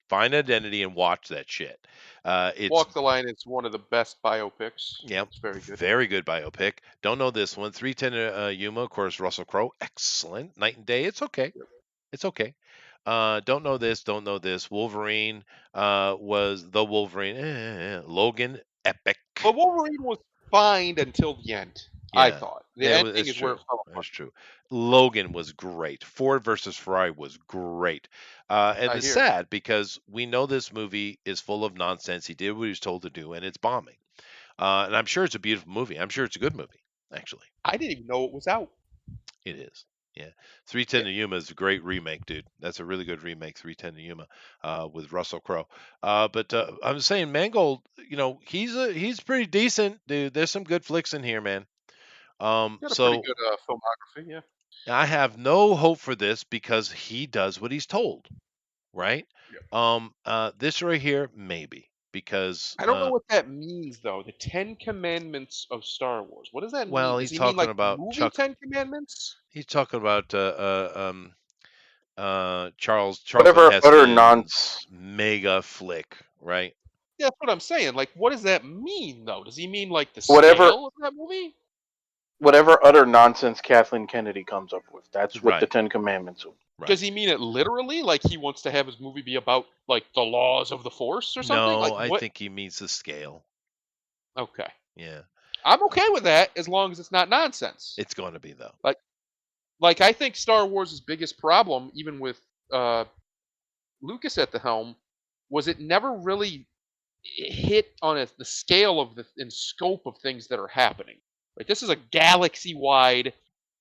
find Identity and watch that shit. It's Walk the Line is one of the best biopics. Yeah, It's very good. very good biopic. Don't know this one. 310 Yuma, of course, Russell Crowe, excellent. Night and Day, it's okay. Yep. It's okay. Don't know this. Don't know this. Wolverine was the Wolverine. Logan, epic. But Wolverine was fine until the end. I Yeah, thought the yeah, ending it's is where true. it fell That's apart. true. Logan was great. Ford versus Ferrari was great. And I it's hear. sad because we know this movie is full of nonsense. He did what he was told to do, and it's bombing. And I'm sure it's a beautiful movie. I'm sure it's a good movie, actually. I didn't even know it was out. It is. Yeah. 310 to Yuma is a great remake, dude. That's a really good remake, 310 to Yuma, with Russell Crowe. But I'm saying Mangold, he's pretty decent, dude. There's some good flicks in here, man. Got a pretty good filmography. Yeah. I have no hope for this because he does what he's told, right? This right here, maybe because I don't know what that means though. The Ten Commandments of Star Wars. What does that mean? Does he's he mean talking like the about movie Ten Commandments? He's talking about Charlton Whatever utter Heston's mega flick, right? Yeah, that's what I'm saying. Like, what does that mean though? Does he mean like the Whatever- scale of that movie? Whatever utter nonsense Kathleen Kennedy comes up with, that's what the Right. Ten Commandments are. Right. Does he mean it literally? Like he wants to have his movie be about like the laws of the Force or something? No, Like, I think he means the scale. Okay. Yeah, I'm okay with that as long as it's not nonsense. it's going to be though. Like I think Star Wars' biggest problem, even with Lucas at the helm, was it never really hit on the scale of and scope of things that are happening. Like this is a galaxy-wide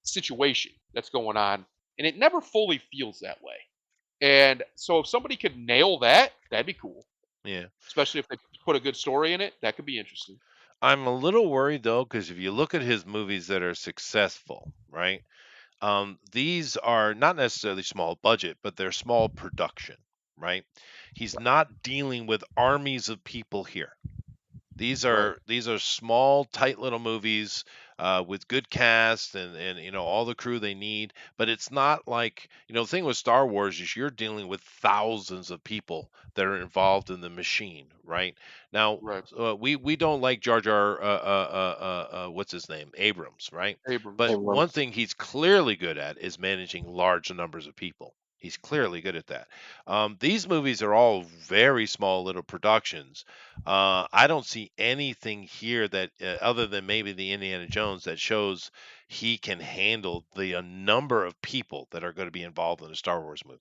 situation that's going on, and it never fully feels that way. And so, if somebody could nail that, that'd be cool. Yeah. Especially if they put a good story in it, that could be interesting. I'm a little worried though, because if you look at his movies that are successful, right? These are not necessarily small budget, but they're small production, right? He's not dealing with armies of people here. These are small, tight little movies with good cast and all the crew they need. But it's not like the thing with Star Wars is you're dealing with thousands of people that are involved in the machine, right? Now, we don't like Jar Jar, what's his name, Abrams, right? Abrams. But one thing he's clearly good at is managing large numbers of people. He's clearly good at that. These movies are all very small little productions. I don't see anything here that, other than maybe the Indiana Jones, that shows he can handle the number of people that are going to be involved in a Star Wars movie,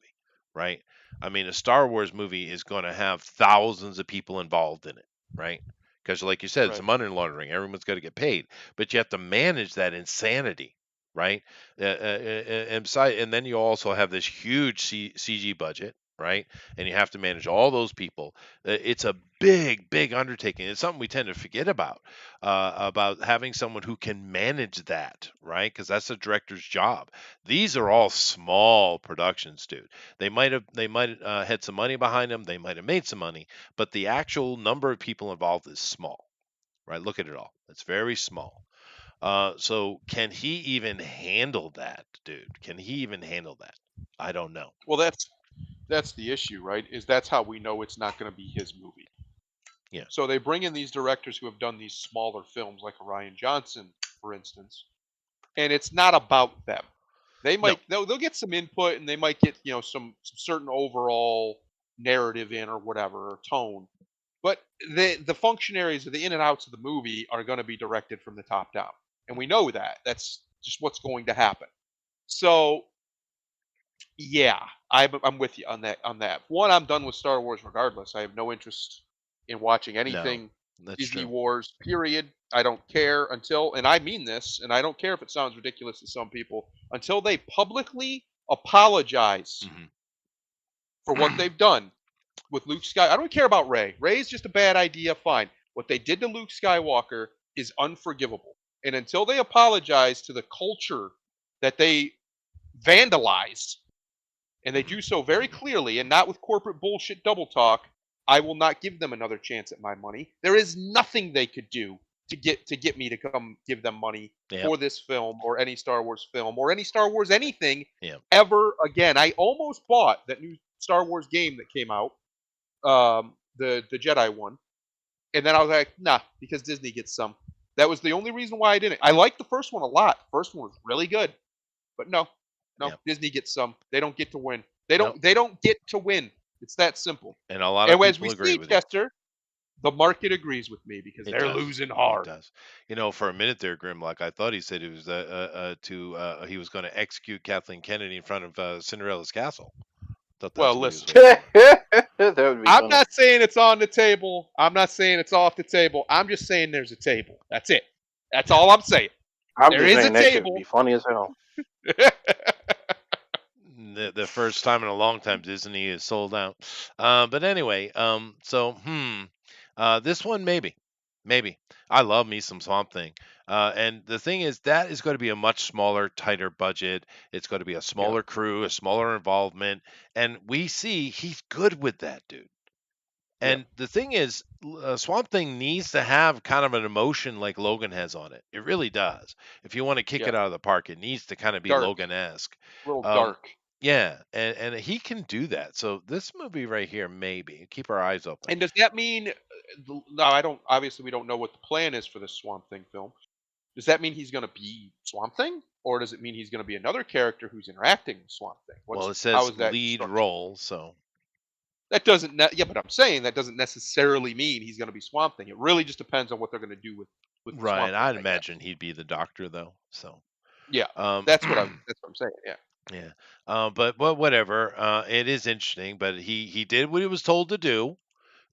right? I mean, a Star Wars movie is going to have thousands of people involved in it, right? Because, like you said, it's some money laundering. Everyone's got to get paid, but you have to manage that insanity, right? And then you also have this huge CG budget, right? And you have to manage all those people. It's a big, big undertaking. It's something we tend to forget about having someone who can manage that, right? Because that's the director's job. These are all small productions, dude. They might have had some money behind them. They might have made some money, but the actual number of people involved is small, right? Look at it all. It's very small. So can he even handle that, dude? Can he even handle that? I don't know. Well, that's the issue, right? Is that's how we know it's not going to be his movie. Yeah. So they bring in these directors who have done these smaller films, like Ryan Johnson, for instance, and it's not about them. They No. might they'll get some input, and they might get some certain overall narrative in or whatever or tone, but the functionaries of the in and outs of the movie are going to be directed from the top down, and we know that. That's just what's going to happen. So yeah, I'm with you on that. One, I'm done with Star Wars regardless. I have no interest in watching No, anything that's Disney true. Wars. Period. I don't care until, and I mean this, and I don't care if it sounds ridiculous to some people, until they publicly apologize Mhm. for what they've done with Luke Sky. I don't care about Rey. Rey's just a bad idea. Fine. What they did to Luke Skywalker is unforgivable. And until they apologize to the culture that they vandalized, and they do so very clearly and not with corporate bullshit double talk, I will not give them another chance at my money. There is nothing they could do to get me to come give them money Yep. for this film or any Star Wars film or any Star Wars anything Yep. ever again. I almost bought that new Star Wars game that came out, the Jedi one, and then I was like, nah, because Disney gets some. That was the only reason why I didn't. I liked the first one a lot. The first one was really good, but no, Yep. Disney gets some. They don't get to win. Nope. They don't get to win. It's that simple. And a lot of And as people we agree see, with you. Chester, the market agrees with me because It they're does. losing It hard. does. For a minute there, Grimlock, I thought he said it was he was going to execute Kathleen Kennedy in front of Cinderella's castle. Thought that's Well, what he was listen, waiting for. That would be I'm funny. not saying it's on the table. I'm not saying it's off the table. I'm just saying there's a table. That's it. That's all I'm saying. I'm There just is a saying that shit table. would be funny as hell. The first time in a long time Disney is sold out. But anyway, this one maybe. I love me some Swamp Thing. And the thing is, that is going to be a much smaller, tighter budget. It's going to be a smaller crew, a smaller involvement, and we see he's good with that, dude. And the thing is, Swamp Thing needs to have kind of an emotion like Logan has on it. It really does. If you want to kick Yeah. it out of the park, it needs to kind of be Dark. Logan-esque. A little Um, dark. Yeah, and he can do that. So this movie right here, maybe keep our eyes open. And does that mean? No, I don't. Obviously, we don't know what the plan is for this Swamp Thing film. Does that mean he's going to be Swamp Thing, or does it mean he's going to be another character who's interacting with Swamp Thing? Well, it How says is that lead structured? role, so That doesn't. Yeah, but I'm saying that doesn't necessarily mean he's going to be Swamp Thing. It really just depends on what they're going to do with the Swamp right. Thing. I'd I guess. imagine he'd be the Doctor though. So Yeah, um, that's what I'm saying. Yeah. yeah. But whatever. It is interesting. But he did what he was told to do,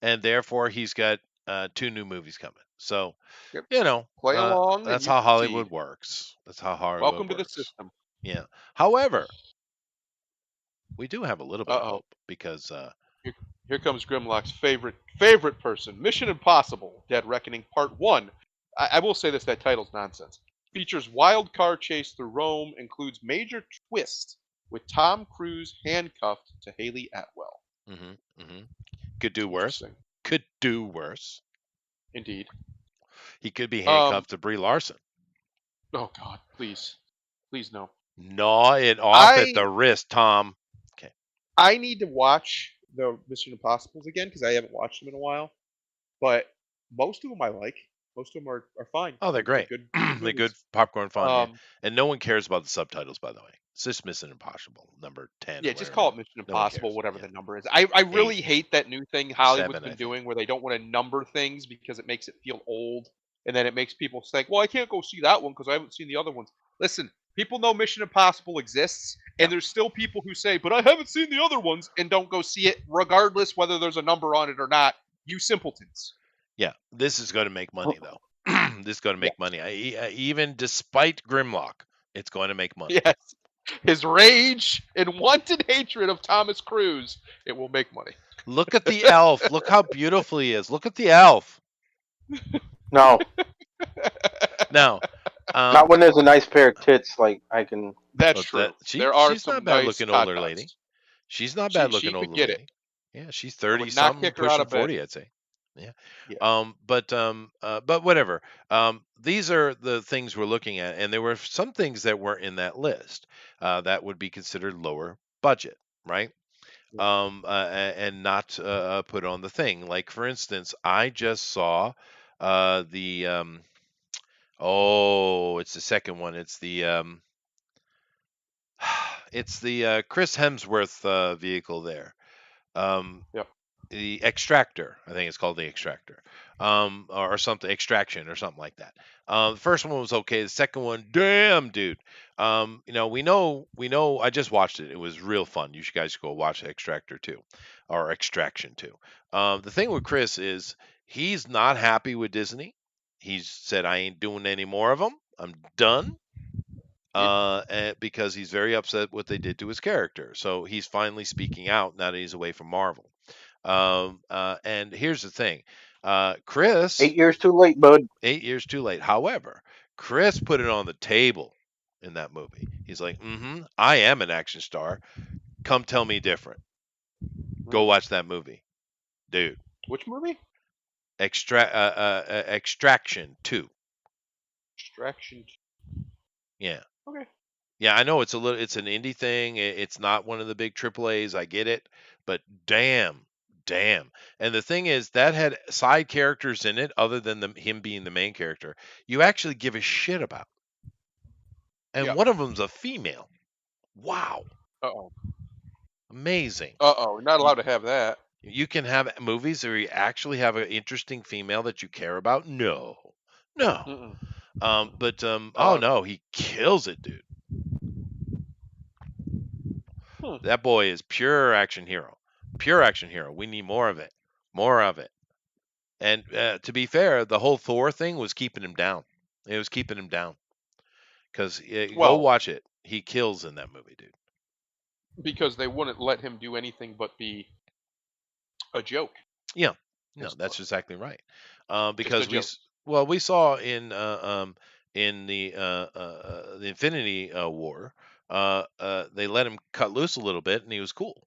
and therefore he's got 2 new movies coming. So Yep. you know, Play along. that's and how you Hollywood succeed. works. That's how Hollywood Welcome to the works. system. Yeah. However, we do have a little bit of Uh-oh. hope because Here comes Grimlock's favorite person. Mission Impossible: Dead Reckoning Part 1. I will say this: that title's nonsense. Features wild car chase through Rome. Includes major twist with Tom Cruise handcuffed to Haley Atwell. could do worse. Interesting. Could do worse. Indeed. He could be handcuffed to Brie Larson. Oh God, please no. Gnaw it off at the wrist, Tom. Okay. I need to watch the Mission Impossibles again because I haven't watched them in a while. But most of them I like. Most of them are fine. Oh, they're great. Good They're movies. good popcorn fun. Yeah. And no one cares about the subtitles, by the way. It's just Mission Impossible number 10. Yeah, just call it Mission No one Impossible, cares. whatever Yeah. the number is. I really hate that new thing Hollywood's 7, I been think. doing where they don't want to number things because it makes it feel old. And then it makes people think, well, I can't go see that one because I haven't seen the other ones. Listen, people know Mission Impossible exists, and there's still people who say, but I haven't seen the other ones, and don't go see it regardless whether there's a number on it or not. You simpletons. Yeah, this is going to make money, though. This is going to make money. Even despite Grimlock, it's going to make money. Yes. his rage and wanted hatred of Thomas Cruise, it will make money. Look at the elf. Look how beautiful he is. Look at the elf. No, Now, not when there's a nice pair of tits. Like I can. That's but true. that There are she's not some bad nice looking older tatas. lady. She's not She bad looking older could get lady. it. Yeah, she's I 30 would not something, kick her out pushing of bed. 40, I'd say. Yeah. Yeah. But whatever. These are the things we're looking at, and there were some things that were in that list that would be considered lower budget, right? Yeah. And not put on the thing. Like for instance, I just saw the it's the second one. It's the Chris Hemsworth vehicle there. Yep. The Extractor, I think it's called the Extractor, or something, Extraction or something like that. The first one was okay. The second one, damn, dude. We know. I just watched it. It was real fun. You guys should go watch Extractor 2 or Extraction 2. The thing with Chris is he's not happy with Disney. He's said, I ain't doing any more of them. I'm done. Because he's very upset what they did to his character. So he's finally speaking out now that he's away from Marvel. And here's the thing, Chris, 8 years too late, bud. 8 years too late. However, Chris put it on the table in that movie. He's like, I am an action star. Come tell me different. Go watch that movie, dude. Which movie? Extraction 2. Extraction. Yeah. Okay. Yeah, I know it's an indie thing. It's not one of the big AAAs. I get it, but damn. And the thing is, that had side characters in it other than him being the main character. You actually give a shit about, and Yep. one of them's a female. Wow, Uh-oh. amazing. We're not allowed to have that. You can have movies where you actually have an interesting female that you care about. No. Mm-mm. Oh no, he kills it, dude. That boy is pure action hero. Pure action hero. We need more of it. More of it. And to be fair, the whole Thor thing was keeping him down. It was keeping him down. Because go Well, watch it. He kills in that movie, dude. because they wouldn't let him do anything but be a joke. Yeah. No, It's that's Thor. exactly right. Just Because a joke. we saw in the Infinity War, they let him cut loose a little bit, and he was cool,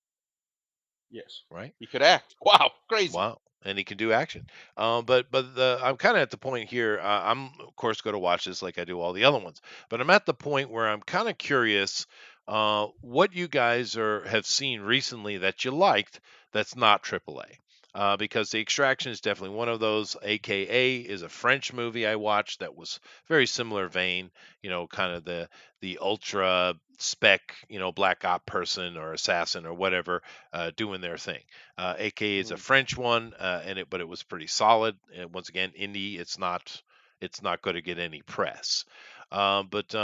Yes. right? He could act. Wow, crazy. Wow, and he can do action. I'm kind of at the point here. I'm of course going to watch this like I do all the other ones, but I'm at the point where I'm kind of curious what you guys have seen recently that you liked that's not AAA. Because The Extraction is definitely one of those. AKA is a French movie I watched that was very similar vein. Kind of the ultra spec, black op person or assassin or whatever doing their thing. AKA is a French one, but it was pretty solid. And once again, indie. It's not going to get any press. But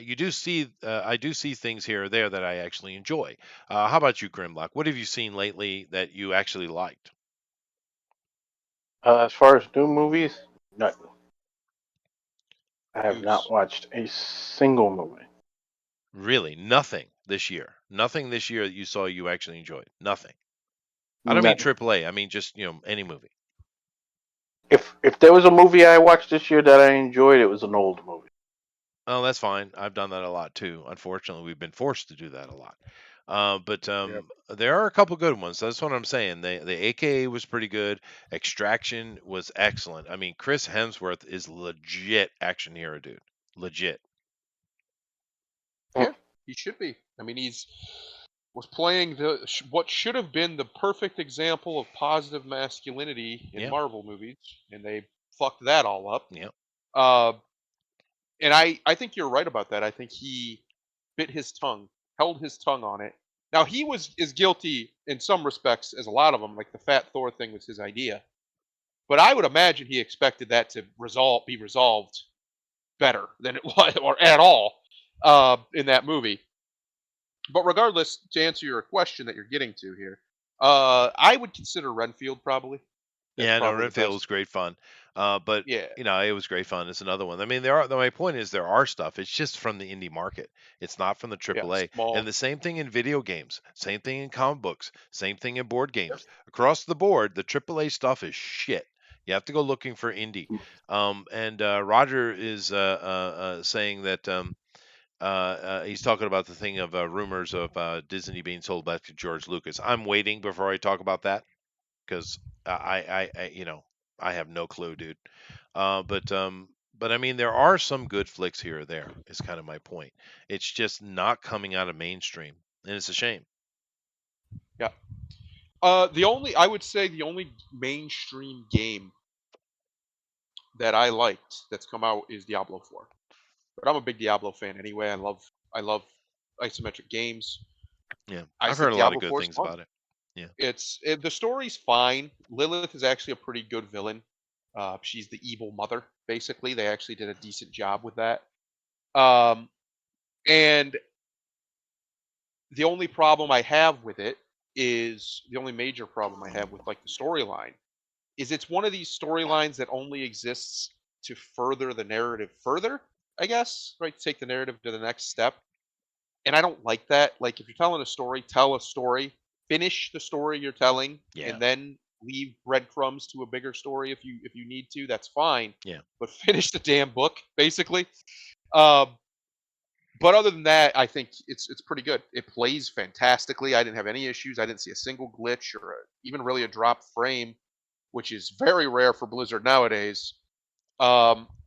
you do see, I do see things here or there that I actually enjoy. How about you, Grimlock? What have you seen lately that you actually liked? As far as new movies, nothing. I have Goose. not watched a single movie. Really, nothing this year. Nothing this year that you saw you actually enjoyed. Nothing. I don't mean AAA. I mean just any movie. If there was a movie I watched this year that I enjoyed, it was an old movie. Oh, that's fine. I've done that a lot too. Unfortunately, we've been forced to do that a lot. But there are a couple good ones. That's what I'm saying. The AKA was pretty good. Extraction was excellent. I mean, Chris Hemsworth is legit action hero, dude. Legit. Yeah, he should be. I mean, was playing what should have been the perfect example of positive masculinity in Marvel movies, and they fucked that all up. Yeah. And I think you're right about that. I think he bit his tongue, held his tongue on it. Now he was as guilty in some respects as a lot of them. Like the Fat Thor thing was his idea, but I would imagine he expected that to be resolved better than it was, or at all, in that movie. But regardless, to answer your question that you're getting to here, I would consider Renfield probably. Yeah, no, Renfield was great fun. But Yeah. it was great fun. It's another one. I mean, there are. My point is, there are stuff. It's just from the indie market. It's not from the Yeah. AAA. And Small. the same thing in video games. Same thing in comic books. Same thing in board Yep. games. Across the board, the AAA stuff is shit. You have to go looking for indie. And Roger is saying that he's talking about the thing of rumors of Disney being sold back to George Lucas. I'm waiting before I talk about that because I have no clue, dude. But I mean, there are some good flicks here or there. Is kind of my point. It's just not coming out of mainstream, and it's a shame. Yeah. I would say the only mainstream game that I liked that's come out is Diablo 4. But I'm a big Diablo fan anyway. I love isometric games. Yeah, I I've heard think a lot of Diablo good 4 is things fun. about it. Yeah, The story's fine. Lilith is actually a pretty good villain. She's the evil mother, basically. They actually did a decent job with that. Um, and the only problem I have with it is the only major problem I have with like the storyline is it's one of these storylines that only exists to further the narrative further, I guess, right? Take the narrative to the next step. And I don't like that. Like if you're telling a story, tell a story, finish the story you're telling, yeah, and then leave breadcrumbs to a bigger story if you need to. That's fine. yeah. But finish the damn book, basically. Um, but other than that, I think it's pretty good. It plays fantastically. I didn't have any issues. I didn't see a single glitch or even really a drop frame, which is very rare for Blizzard nowadays.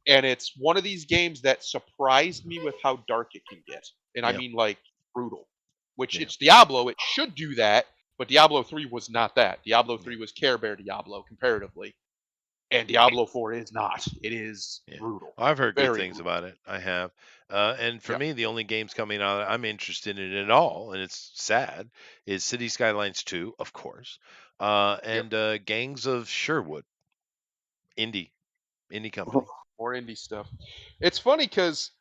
And it's one of these games that surprised me with how dark it can get. And I Yeah, mean like brutal. Which yeah, it's Diablo, it should do that, but Diablo 3 was not that. Diablo yeah, 3 was Care Bear Diablo comparatively. And Diablo 4 is not. It is yeah. brutal. Well, I've heard good Very things brutal. about it. I have. And for Yeah. me, the only games coming out that I'm interested in at all, and it's sad, is City Skylines 2, of course, Yep. and Gangs of Sherwood, indie company. More indie stuff. It's funny because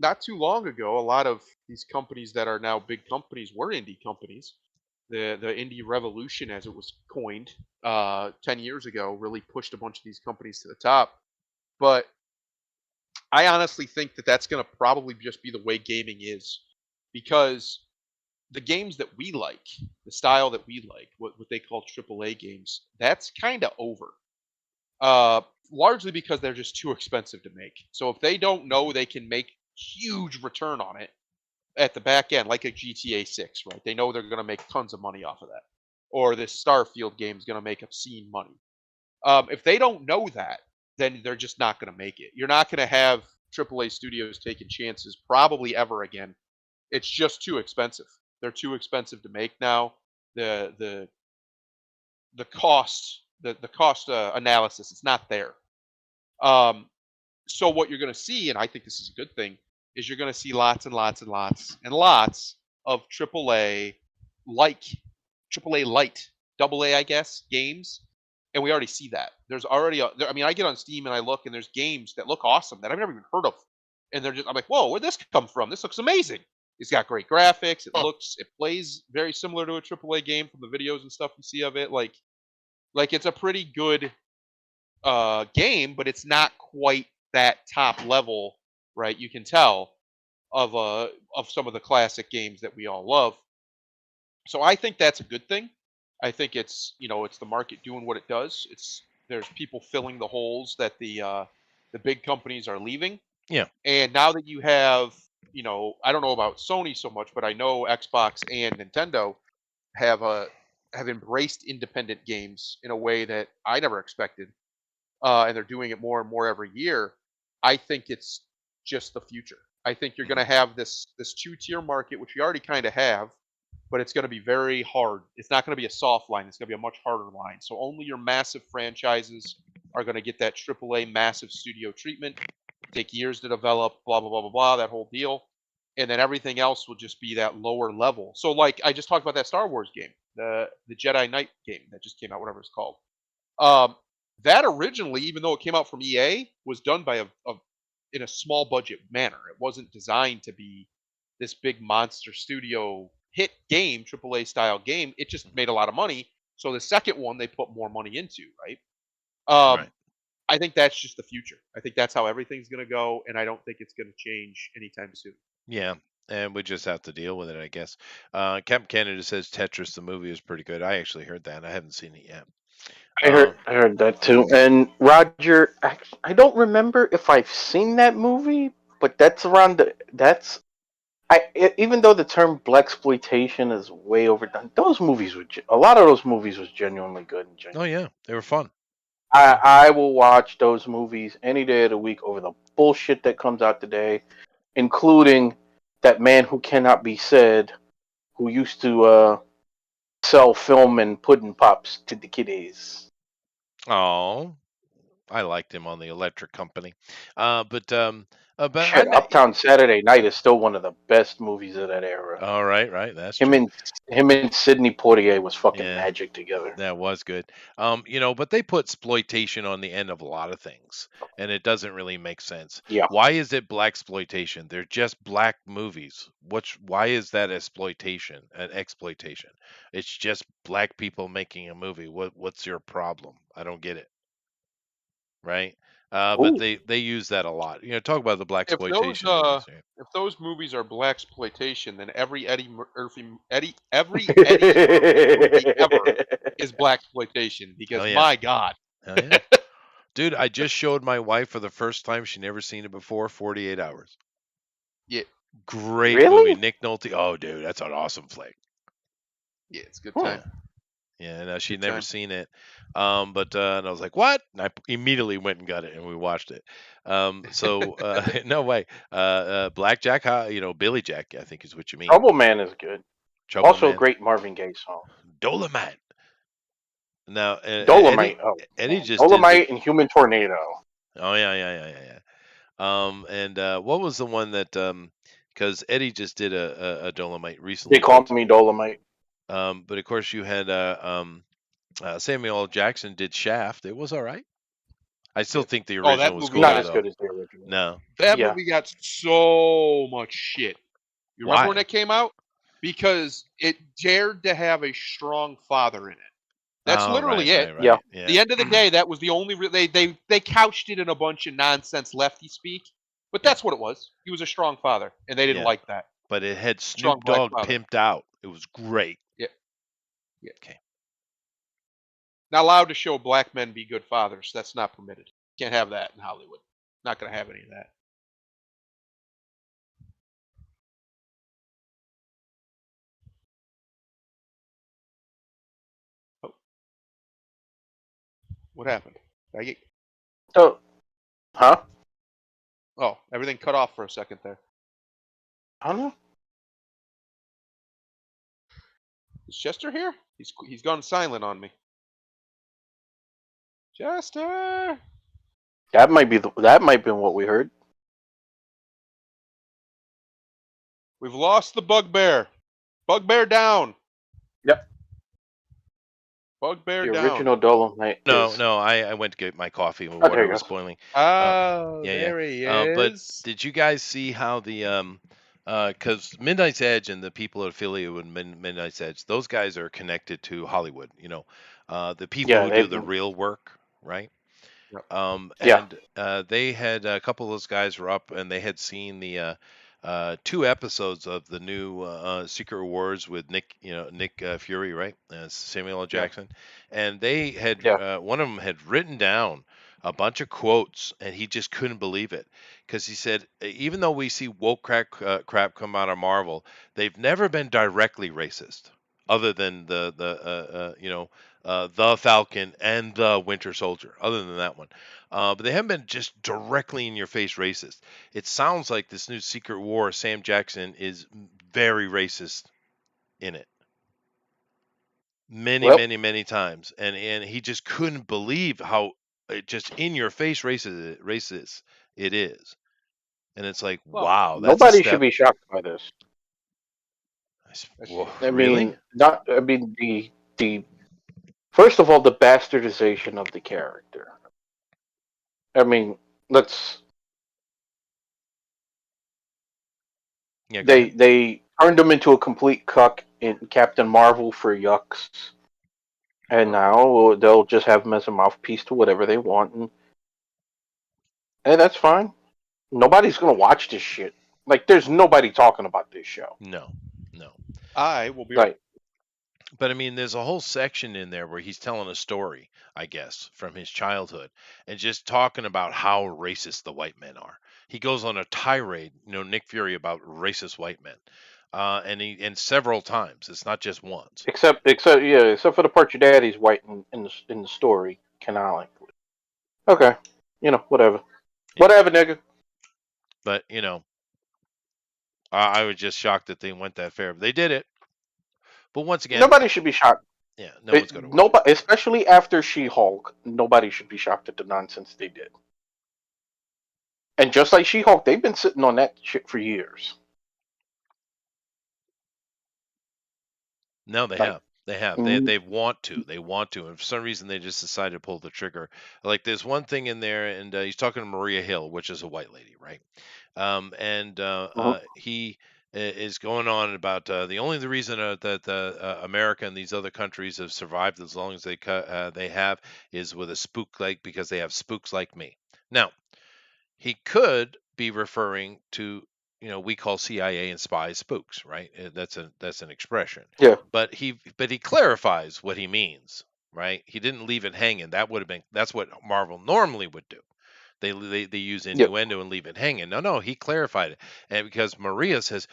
not too long ago, a lot of these companies that are now big companies were indie companies. The indie revolution, as it was coined 10 years ago, really pushed a bunch of these companies to the top. But I honestly think that that's going to probably just be the way gaming is, because the games that we like, the style that we like, what they call AAA games, that's kind of over. Uh, Largely because they're just too expensive to make. So if they don't know Mhm. they can make huge return on it at the back end, like a GTA 6, right? They know they're going to make tons of money off of that. Or this Starfield game is going to make obscene money. If they don't know that, then they're just not going to make it. You're not going to have AAA studios taking chances probably ever again. It's just too expensive. They're too expensive to make now. The the cost the cost analysis, it's not there. Um, so what you're going to see, and I think this is a good thing, is you're going to see lots and lots and lots and lots of like AAA light, double A, I guess, games, and we already see that. There's already, I mean, I get on Steam and I look, and there's games that look awesome that I've never even heard of, and I'm like, whoa, where'd this come from? This looks amazing. It's got great graphics. Huh. It plays very similar to a AAA game from the videos and stuff you see of it. Like it's a pretty good game, but it's not quite that top level, right? You can tell of some of the classic games that we all love. So I think that's a good thing. I think it's the market doing what it does. There's people filling the holes that the big companies are leaving. Yeah, And now that you have, I don't know about Sony so much, but I know Xbox and Nintendo have have embraced independent games in a way that I never expected, and they're doing it more and more every year. I think it's just the future. I think you're going mhm, to have this two-tier market, which we already kind of have, but it's going to be very hard. It's not going to be a soft line. It's going to be a much harder line. So only your massive franchises are going to get that AAA massive studio treatment. Take years to develop, blah blah blah blah blah, that whole deal, and then everything else will just be that lower level. So like I just talked about that Star Wars game, the Jedi Knight game that just came out, whatever it's called. Um, that originally, even though it came out from EA, was done by a in a small budget manner. It wasn't designed to be this big monster studio hit game, AAA style game. It just mhm. made a lot of money. So the second one they put more money into, right? Um, Right. I think that's just the future. I think that's how everything's going to go, and I don't think it's going to change anytime soon. Yeah, and we just have to deal with it, I guess. Captain Canada says Tetris the movie is pretty good. I actually heard that. I haven't seen it yet. I heard that too. And Roger, I don't remember if I've seen that movie, but that's around even though the term blaxploitation is way overdone, those movies a lot of those movies was genuinely good and Oh genuine. yeah, they were fun. I will watch those movies any day of the week over the bullshit that comes out today, including that man who cannot be said, who used to sell film and pudding pops to the kiddies. Oh, I liked him on the Electric Company. But Shit, Uptown Saturday Night is still one of the best movies of that era. All right, that's Him true. and Sidney Poitier was fucking Yeah. magic together. That was good. But they put exploitation on the end of a lot of things, and it doesn't really make sense. Yeah. Why is it blaxploitation? They're just black movies. Why is that exploitation? It's just black people making a movie. What's your problem? I don't get it. Right? But they use that a lot. Talk about the blaxploitation movies. Yeah. If those movies are blaxploitation, then every Eddie Murphy movie ever is blaxploitation. Because yeah. my God, Hell yeah. Dude, I just showed my wife for the first time. She never seen it before. 48 Hours. Yeah. Great Really? movie. Nick Nolte. Oh, dude, that's an awesome flick. Yeah, it's a good time. Yeah, no, she'd Good never time. seen it. And I was like, what? And I immediately went and got it, and we watched it. No way. Blackjack, Billy Jack, I think is what you mean. Trouble Man is good. Also, Man. a great Marvin Gaye song. Dolomite. Now, Dolomite. Eddie just Dolomite and Human Tornado. Oh yeah. And what was the one that? Because Eddie just did a Dolomite recently. They call me Dolomite. But of course you had Samuel L. Jackson did Shaft. It was all right. I still think the original was cool. Not as good as the original. No. That movie got so much shit. You remember when it came out? Because it dared to have a strong father in it. That's literally it. Right. Yeah. At the end of the day, that was the only they couched it in a bunch of nonsense lefty speak, but that's what it was. He was a strong father, and they didn't like that. But it had Snoop Dogg pimped out. It was great. Yeah. Okay. Not allowed to show black men be good fathers. That's not permitted. Can't have that in Hollywood. Not going to have any of that. Oh. What happened? Did I get... Oh. Huh? Oh, everything cut off for a second there. I don't know. Is Chester here? He's gone silent on me. Chester. That might be what we heard. We've lost the bugbear. Bugbear down. Yep. Bugbear down. The original Dolomite. No. I went to get my coffee when water was boiling. Oh, there he is. But did you guys see how the because Midnight's Edge and the people affiliated with Midnight's Edge, those guys are connected to Hollywood. The people who do the real work, right? Yep. They had a couple of those guys were up, and they had seen the 2 episodes of the new Secret Wars with Nick Fury, right? Samuel L. Jackson, and they had one of them had written down a bunch of quotes, and he just couldn't believe it because he said, even though we see woke crap come out of Marvel, they've never been directly racist, other than the Falcon and the Winter Soldier, other than that one. But they haven't been just directly in your face racist. It sounds like this new Secret War, Sam Jackson, is very racist in it. Many times. And he just couldn't believe how just in your face racist it is. And it's like, wow. Nobody should be shocked by this. Really? The first of all, the bastardization of the character. I mean, they turned him into a complete cuck in Captain Marvel for yucks, and now they'll just have him as a mouthpiece to whatever they want. And Hey, that's fine. Nobody's gonna watch this shit. Like, there's nobody talking about this show. No, no. I will be right. Like, But I mean, there's a whole section in there where he's telling a story, I guess, from his childhood and just talking about how racist the white men are. He goes on a tirade, Nick Fury, about racist white men. And several times. It's not just once. except for the part your daddy's white in the story canonically. Okay, whatever, Yeah. whatever, nigga. But, I was just shocked that they went that fair. But they did it. But once again, Nobody should be shocked. yeah, no one's going to watch it. Nobody, especially after She-Hulk, nobody should be shocked at the nonsense they did. And just like She-Hulk, they've been sitting on that shit for years. No, they Like, have. They have. mm, They want to. They want to. And for some reason, they just decided to pull the trigger. Like there's one thing in there, and he's talking to Maria Hill, which is a white lady, right? And mhm. he is going on about the reason that America and these other countries have survived as long as they have is with a spook like because they have spooks like me. Now, he could be referring to we call CIA and spies spooks, right? That's an expression. Yeah. But he clarifies what he means, right? He didn't leave it hanging. That's what Marvel normally would do. They use Yep. innuendo and leave it hanging. No, he clarified it. And because Maria says,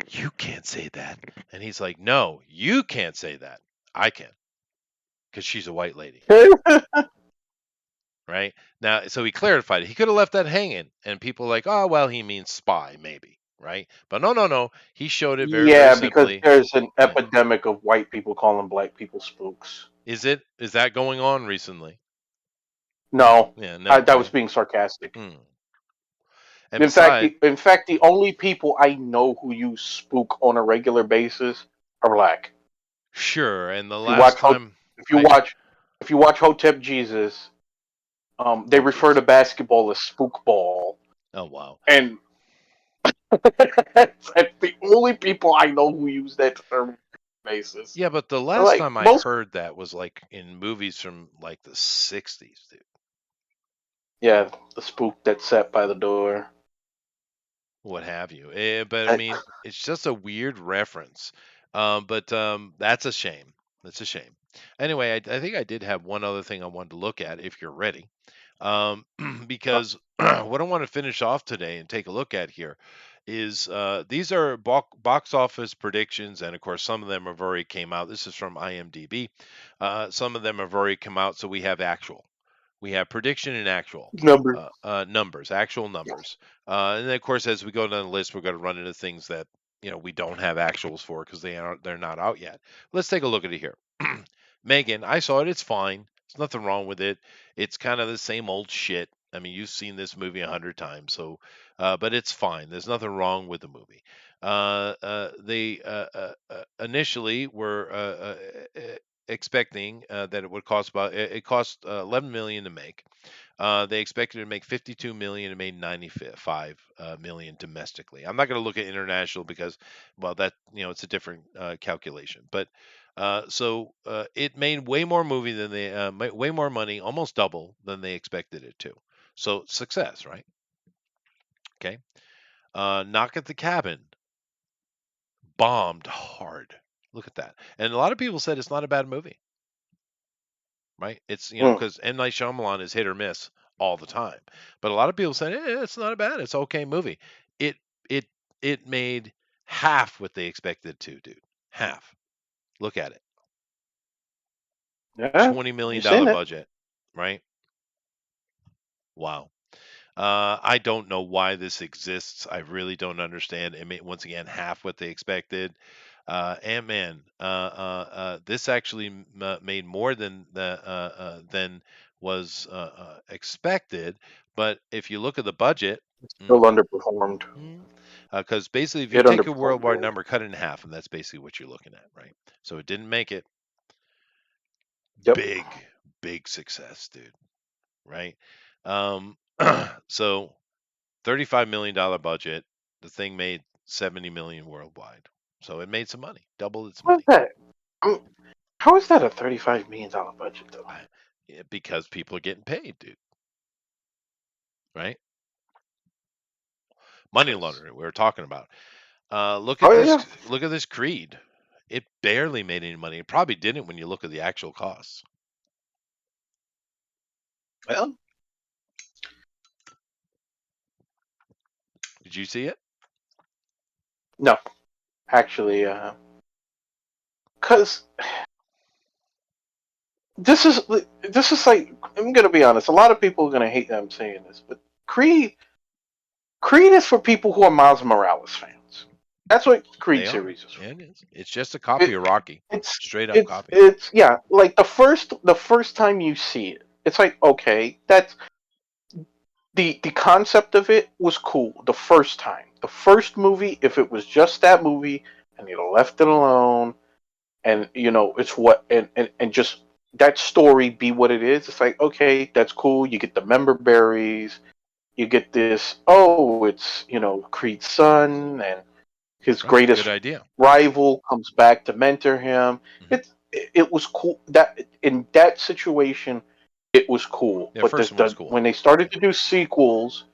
"You can't say that." And he's like, "No, you can't say that. I can." Because she's a white lady. Right now, so he clarified it. He could have left that hanging, and people are like, oh well, he means spy, maybe, right? But no, he showed it very, very Yeah, because simply. there's an Yeah. epidemic of white people calling black people spooks. Is that going on recently? No, Yeah, no. that was being sarcastic. And besides, In fact, the only people I know who use spook on a regular basis are black. sure. And the If you last watch, time, if you watch, if you watch Hotep Jesus, they oh refer geez, to basketball as spook ball, oh wow, and that's the only people I know who use that term on a basis. yeah. But the last Like time I most, heard that was like in movies from like the '60s, dude. yeah, the spook that sat by the door. What have you. But I mean, it's just a weird reference. But that's a shame. That's a shame. Anyway, I think I did have one other thing I wanted to look at if you're ready. Because what I want to finish off today and take a look at here is these are box office predictions, and of course, some of them have already came out. This is from IMDb. Some of them have already come out, so we have actual. We have prediction and actual Number. numbers, actual numbers. And then, of course, as we go down the list, we're going to run into things that we don't have actuals for because they're not out yet. Let's take a look at it here. Megan, I saw it. It's fine. There's nothing wrong with it. It's kind of the same old shit. I mean, you've seen this movie 100 times, so but it's fine. There's nothing wrong with the movie. They initially were expecting that it would cost it cost 11 million to make. They expected to make 52 million and made 95 million domestically. I'm not going to look at international because, well, that it's a different calculation. But it made way more movie than way more money, almost double than they expected it to. So success, right? Okay. Knock at the Cabin bombed hard. Look at that. And a lot of people said it's not a bad movie. Right? It's because M Night Shyamalan is hit or miss all the time, but a lot of people say it's not a bad, it's okay movie. It it it made half what they expected to, dude. Half. Look at it. Yeah, $20 million you seen it. budget, right? Wow. I don't know why this exists. I really don't understand. It made once again half what they expected. Ant-Man. This actually made more than was expected. But if you look at the budget, Still underperformed. because basically, if you It take a underperformed. worldwide number, cut it in half, and that's basically what you're looking at, right? So it didn't make it. Yep. Big success, dude. Right? So $35 million budget. The thing made 70 million worldwide. So it made some money, doubled its money. What's that? How is that a $35 million budget though? Because people are getting paid, dude. Right? money 'Cause- laundering we were talking about. Look oh at yeah, this Creed. It barely made any money. It probably didn't when you look at the actual costs. well, Did you see it? no, actually, because this is like, I'm gonna be honest. A lot of people are gonna hate that I'm saying this, but Creed is for people who are Miles Morales fans. That's what Creed They are. series is for. Yeah, it is. It's just a copy It, of Rocky. it's Straight up it's copy. it's yeah, like the first time you see it, it's like, okay, that's the concept of it was cool the first time. The first movie, if it was just that movie and you left it alone, and it's what and just that story be what it is, it's like, okay, that's cool. You get the member berries, you get this, oh, it's Creed's son, and his Oh, good greatest idea. rival comes back to mentor him. hmm It was cool that in that situation it was cool. Yeah, But first one was cool. when they started to do sequels,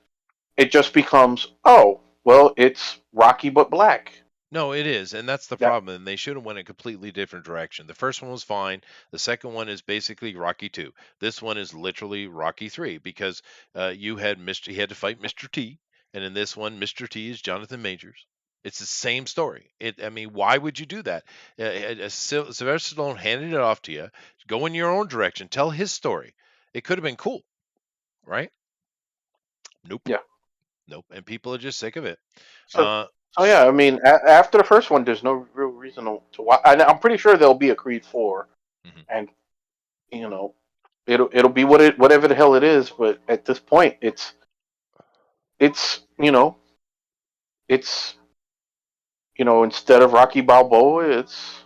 it just becomes, oh, well, it's Rocky but black. No, it is, and that's the That problem. And they should have went a completely different direction. The first one was fine. The second one is basically Rocky 2. This one is literally Rocky 3 because he had to fight Mr. T, and in this one, Mr. T is Jonathan Majors. It's the same story. I mean, why would you do that? Sylvester Stallone handed it off to you. Go in your own direction. Tell his story. It could have been cool, right? Nope, yeah. nope. And people are just sick of it. So Uh, so yeah, I mean, after the first one, there's no real reason to watch. I'm pretty sure there'll be a Creed 4, mhm. and you know, it'll be whatever the hell it is. But at this point, it's it's instead of Rocky Balboa, it's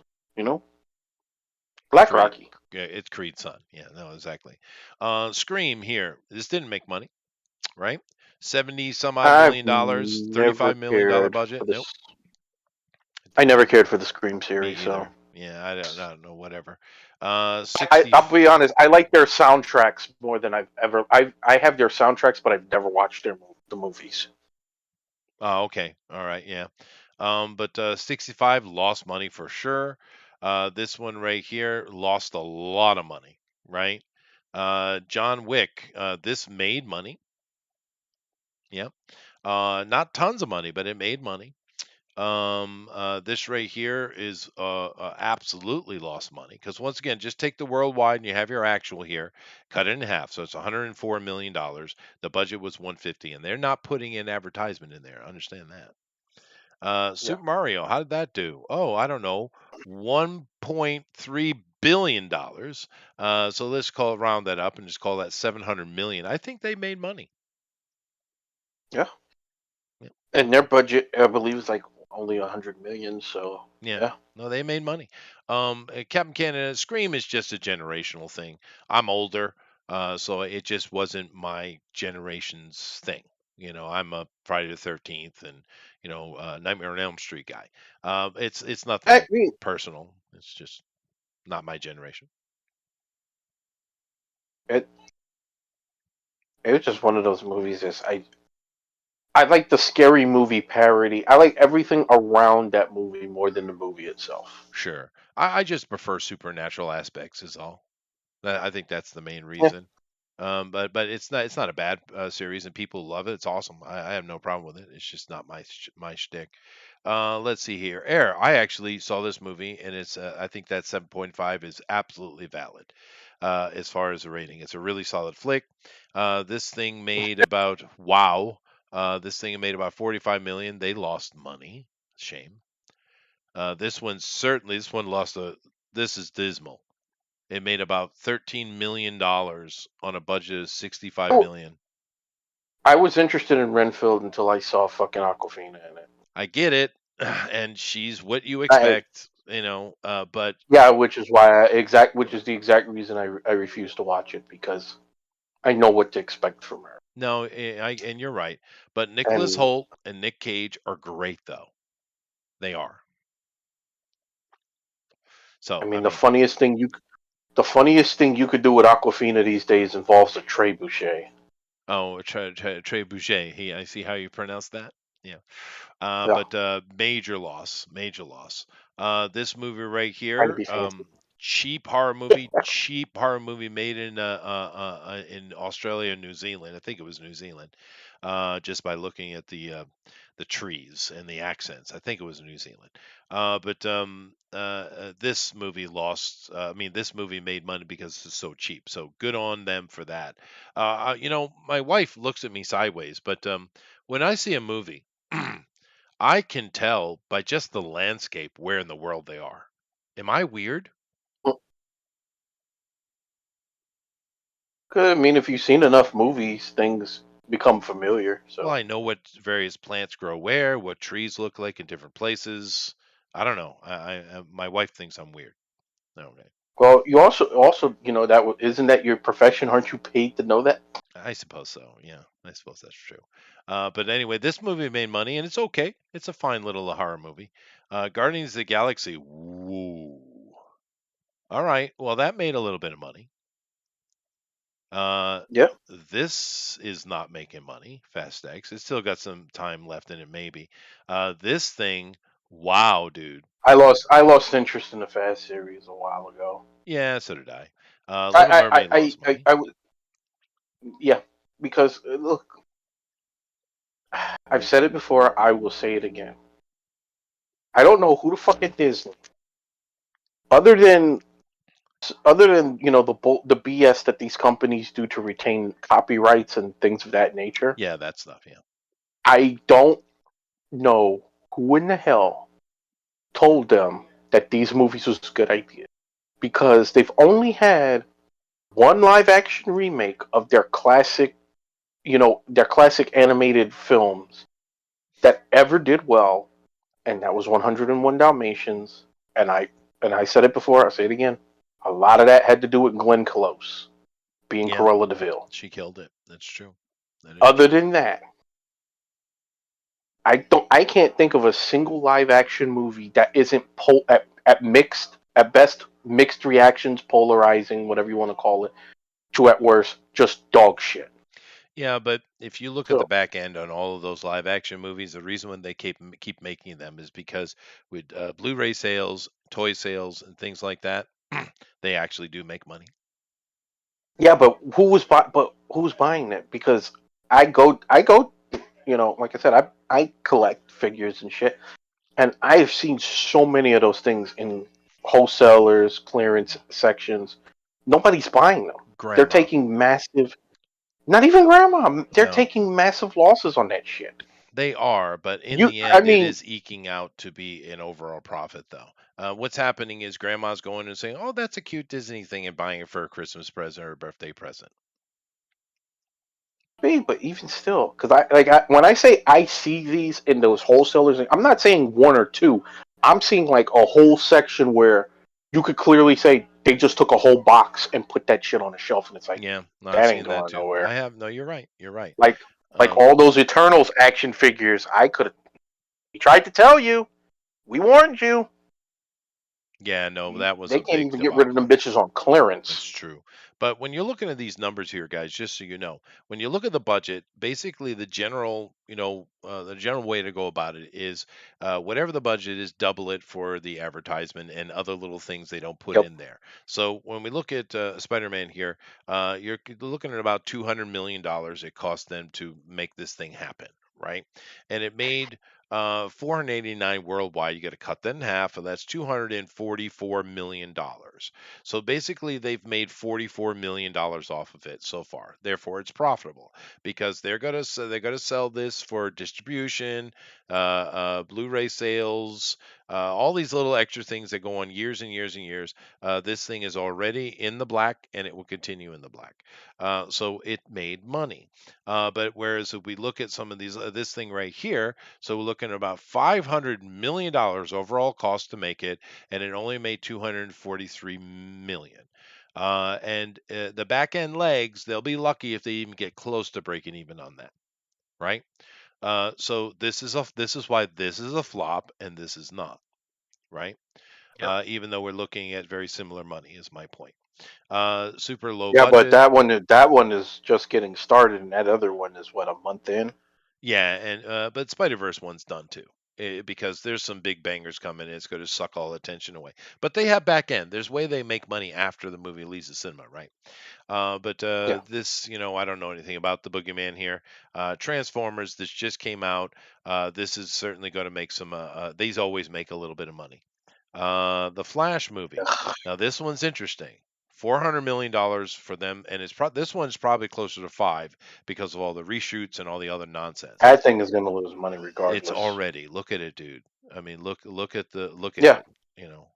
Black Creed. Rocky. Yeah, it's Creed's son. Yeah, no, exactly. Scream here. This didn't make money, right? 70 some odd I've $1 million, never $35 million cared for budget. this. Nope. I never cared for the Scream Me series, so either. Yeah, I don't know, whatever. I, 60. I'll be honest. I like their soundtracks more than I've ever. I have their soundtracks, but I've never watched the movies. Oh, okay. All right. Yeah. But 65 lost money for sure. This one right here lost a lot of money, right? John Wick, this made money. Yep. Not tons of money, but it made money. This right here is absolutely lost money because once again, just take the worldwide and you have your actual here, cut it in half, so it's $104 million. The budget was 150, and they're not putting in advertisement in there. Understand that. Yeah. Super Mario, how did that do? Oh, I don't know, $1.3 billion. So let's round that up and just call that 700 million. I think they made money. Yeah. Yep. And their budget, I believe, is like only 100 million. So Yeah. yeah. No, they made money. Captain Canada, Scream is just a generational thing. I'm older, so it just wasn't my generation's thing. I'm a Friday the 13th and Nightmare on Elm Street guy. It's I nothing mean, personal. It's just not my generation. it it was just one of those movies. I like the scary movie parody. I like everything around that movie more than the movie itself. Sure, I just prefer supernatural aspects is all. I think that's the main Yeah. reason. But it's not a bad series and people love it. It's awesome. I have no problem with it. It's just not my shtick. Let's see here. Air. I actually saw this movie and it's I think that 7.5 is absolutely valid as far as the rating. It's a really solid flick. This thing made about wow. This thing made about 45 million. They lost money. Shame. This one lost a. This is dismal. It made about $13 million on a budget of 65 Oh, million. I was interested in Renfield until I saw fucking Aquafina in it. I get it, and she's what you I expect, but Yeah, which is which is the exact reason I refuse to watch it, because I know what to expect from her. no, and you're right. But Nicholas And Holt and Nick Cage are great, though. They are. I So, I mean, mean, the funniest thing you could do with Aquafina these days involves a trebuchet. oh, Trey Boucher. I see how you pronounce that. Yeah. Yeah, But major loss, major loss. This movie right trying to here, be fancy. cheap horror movie made in Australia and New Zealand. I think it was New Zealand. Just by looking at the trees and the accents, I think it was New Zealand. But this movie lost. I mean, this movie made money because it's so cheap. So good on them for that. My wife looks at me sideways, but when I see a movie. I can tell by just the landscape where in the world they are. Am I weird? Well, I mean, if you've seen enough movies, things become familiar. Well, So, I know what various plants grow where, what trees look like in different places. I don't know. My wife thinks I'm weird. Okay. well, you also isn't that your profession? Aren't you paid to know that? I suppose so. Yeah, I suppose that's true. But anyway, this movie made money, and it's okay. It's a fine little horror movie. Guardians of the Galaxy. Whoa. All right. Well, that made a little bit of money. Uh, Yeah, this is not making money. Fast X. It's still got some time left in it, maybe. This thing, wow, dude. I lost interest in the Fast series a while ago. Yeah, so did I. Little I I Mermaid I lost I, money. I would yeah, because look, I've said it before. I will say it again. I don't know who the fuck at Disney, other than the BS that these companies do to retain copyrights and things of that nature. Yeah, that stuff. Yeah. I don't know who in the hell told them that these movies was a good idea, because they've only had one live action remake of their classic animated films that ever did well, and that was 101 Dalmatians. And I said it before, I'll say it again. A lot of that had to do with Glenn Close being Yeah, Cruella Deville. she killed it. That's true. That is Other true. than that, I can't think of a single live action movie that isn't at best mixed reactions, polarizing, whatever you want to call it, to at worst just dog shit. Yeah, but if you look at the So back end on all of those live action movies, the reason when they keep making them is because with Blu-ray sales, toy sales, and things like that, they actually do make money. yeah, but who's buying it? Because I go, like I said, I collect figures and shit, and I've seen so many of those things in wholesalers, clearance sections. Nobody's buying them. They're Grandma. taking massive. Not even grandma. They're No, taking massive losses on that shit. they are, but in You, the I end, it mean, is eking out to be an overall profit, though. What's happening is grandma's going and saying, "Oh, that's a cute Disney thing," and buying it for a Christmas present or a birthday present. but even still, because when I say I see these in those wholesalers, I'm not saying one or two. I'm seeing like a whole section where you could clearly say they just took a whole box and put that shit on a shelf, and it's like Yeah, no, I've that ain't seen that going too. I nowhere. have. No, you're right. You're right. Like Um, all those Eternals action figures, I could have. We tried to tell you. We warned you. yeah, no, that was They a can't big even get rid of them debacle. bitches on That's clearance. true. But when you're looking at these numbers here, guys, just so you know, when you look at the budget, basically the general way to go about it is whatever the budget is, double it for the advertisement and other little things they don't put Yep. in there. So when we look at Spider-Man here, you're looking at about $200 million it cost them to make this thing happen, right? And it made 489 worldwide. You got to cut that in half, and that's $244 million. So basically, they've made $44 million off of it so far. Therefore, it's profitable because they're gonna sell this for distribution, Blu-ray sales, all these little extra things that go on years and years and years. This thing is already in the black, and it will continue in the black. So it made money. But whereas if we look at some of these, this thing right here, so we're looking at about $500 million overall cost to make it, and it only made 243 million. And the back end legs, they'll be lucky if they even get close to breaking even on that, right? So this is why this is a flop and this is not, right? Yep. Even though we're looking at very similar money, is my point. Super low Yeah, but budget. that one is just getting started, and that other one is what, a month in. Yeah, and but Spider-Verse one's done too. Because there's some big bangers coming, and it's going to suck all attention away. But they have back end. There's way they make money after the movie leaves the cinema, right? But Yeah. this, I don't know anything about the Boogeyman here. Transformers, this just came out. This is certainly going to make some. These always make a little bit of money. The Flash movie. Now this one's interesting. $400 million for them, and this one's probably closer to five because of all the reshoots and all the other nonsense. That thing is going to lose money It's regardless. already look at it, dude. I mean, look at Yeah. it. You know,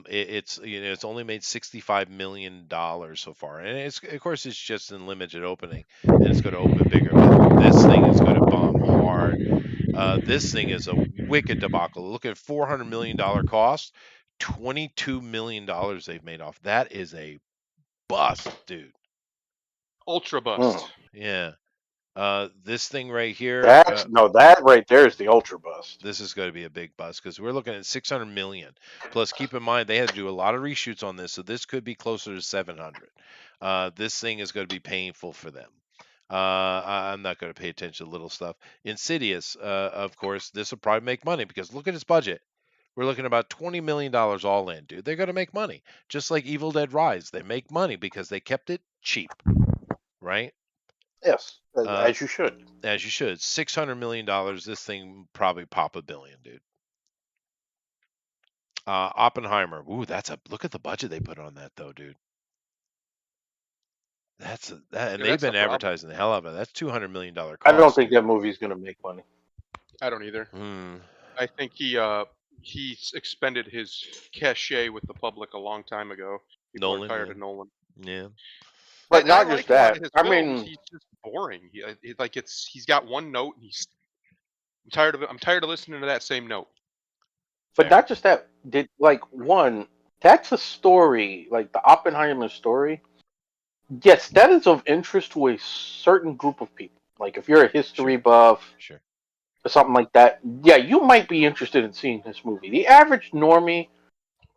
it's it's only made $65 million so far, and it's of course it's just in limited opening, and it's going to open bigger. But this thing is going to bomb hard. This thing is a wicked debacle. Look at $400 million cost, $22 million they've made off. That is a bust, dude. Ultra Mm. bust. Yeah. This thing right here. That right there is the ultra bust. This is going to be a big bust because we're looking at 600 million. Plus, keep in mind they had to do a lot of reshoots on this, so this could be closer to 700. This thing is going to be painful for them. I'm not going to pay attention to little stuff. Insidious, of course, this will probably make money because look at its budget. We're looking at about $20 million all in, dude. They're going to make money. Just like Evil Dead Rise. They make money because they kept it cheap, right? Yes, Uh, as you should. As you should. $600 million. This thing probably pop $1 billion, dude. Oppenheimer. Ooh, look at the budget they put on that though, dude. And Yeah, they've that's the been problem. advertising the hell out of it. That's $200 million cost. I don't think that movie's going to make money. I don't either. Hmm. I think he expended his cachet with the public a long time ago. People Nolan, are tired yeah. of Nolan. Yeah. But And I not like just a lot that. of his I films. mean, He's just boring. He's got one note. And I'm tired of it. I'm tired of listening to that same note. but Fair. not just that. That's a story, like the Oppenheimer story. Yes, that is of interest to a certain group of people. Like if you're a history buff Sure. or something like that, yeah, you might be interested in seeing this movie. The average normie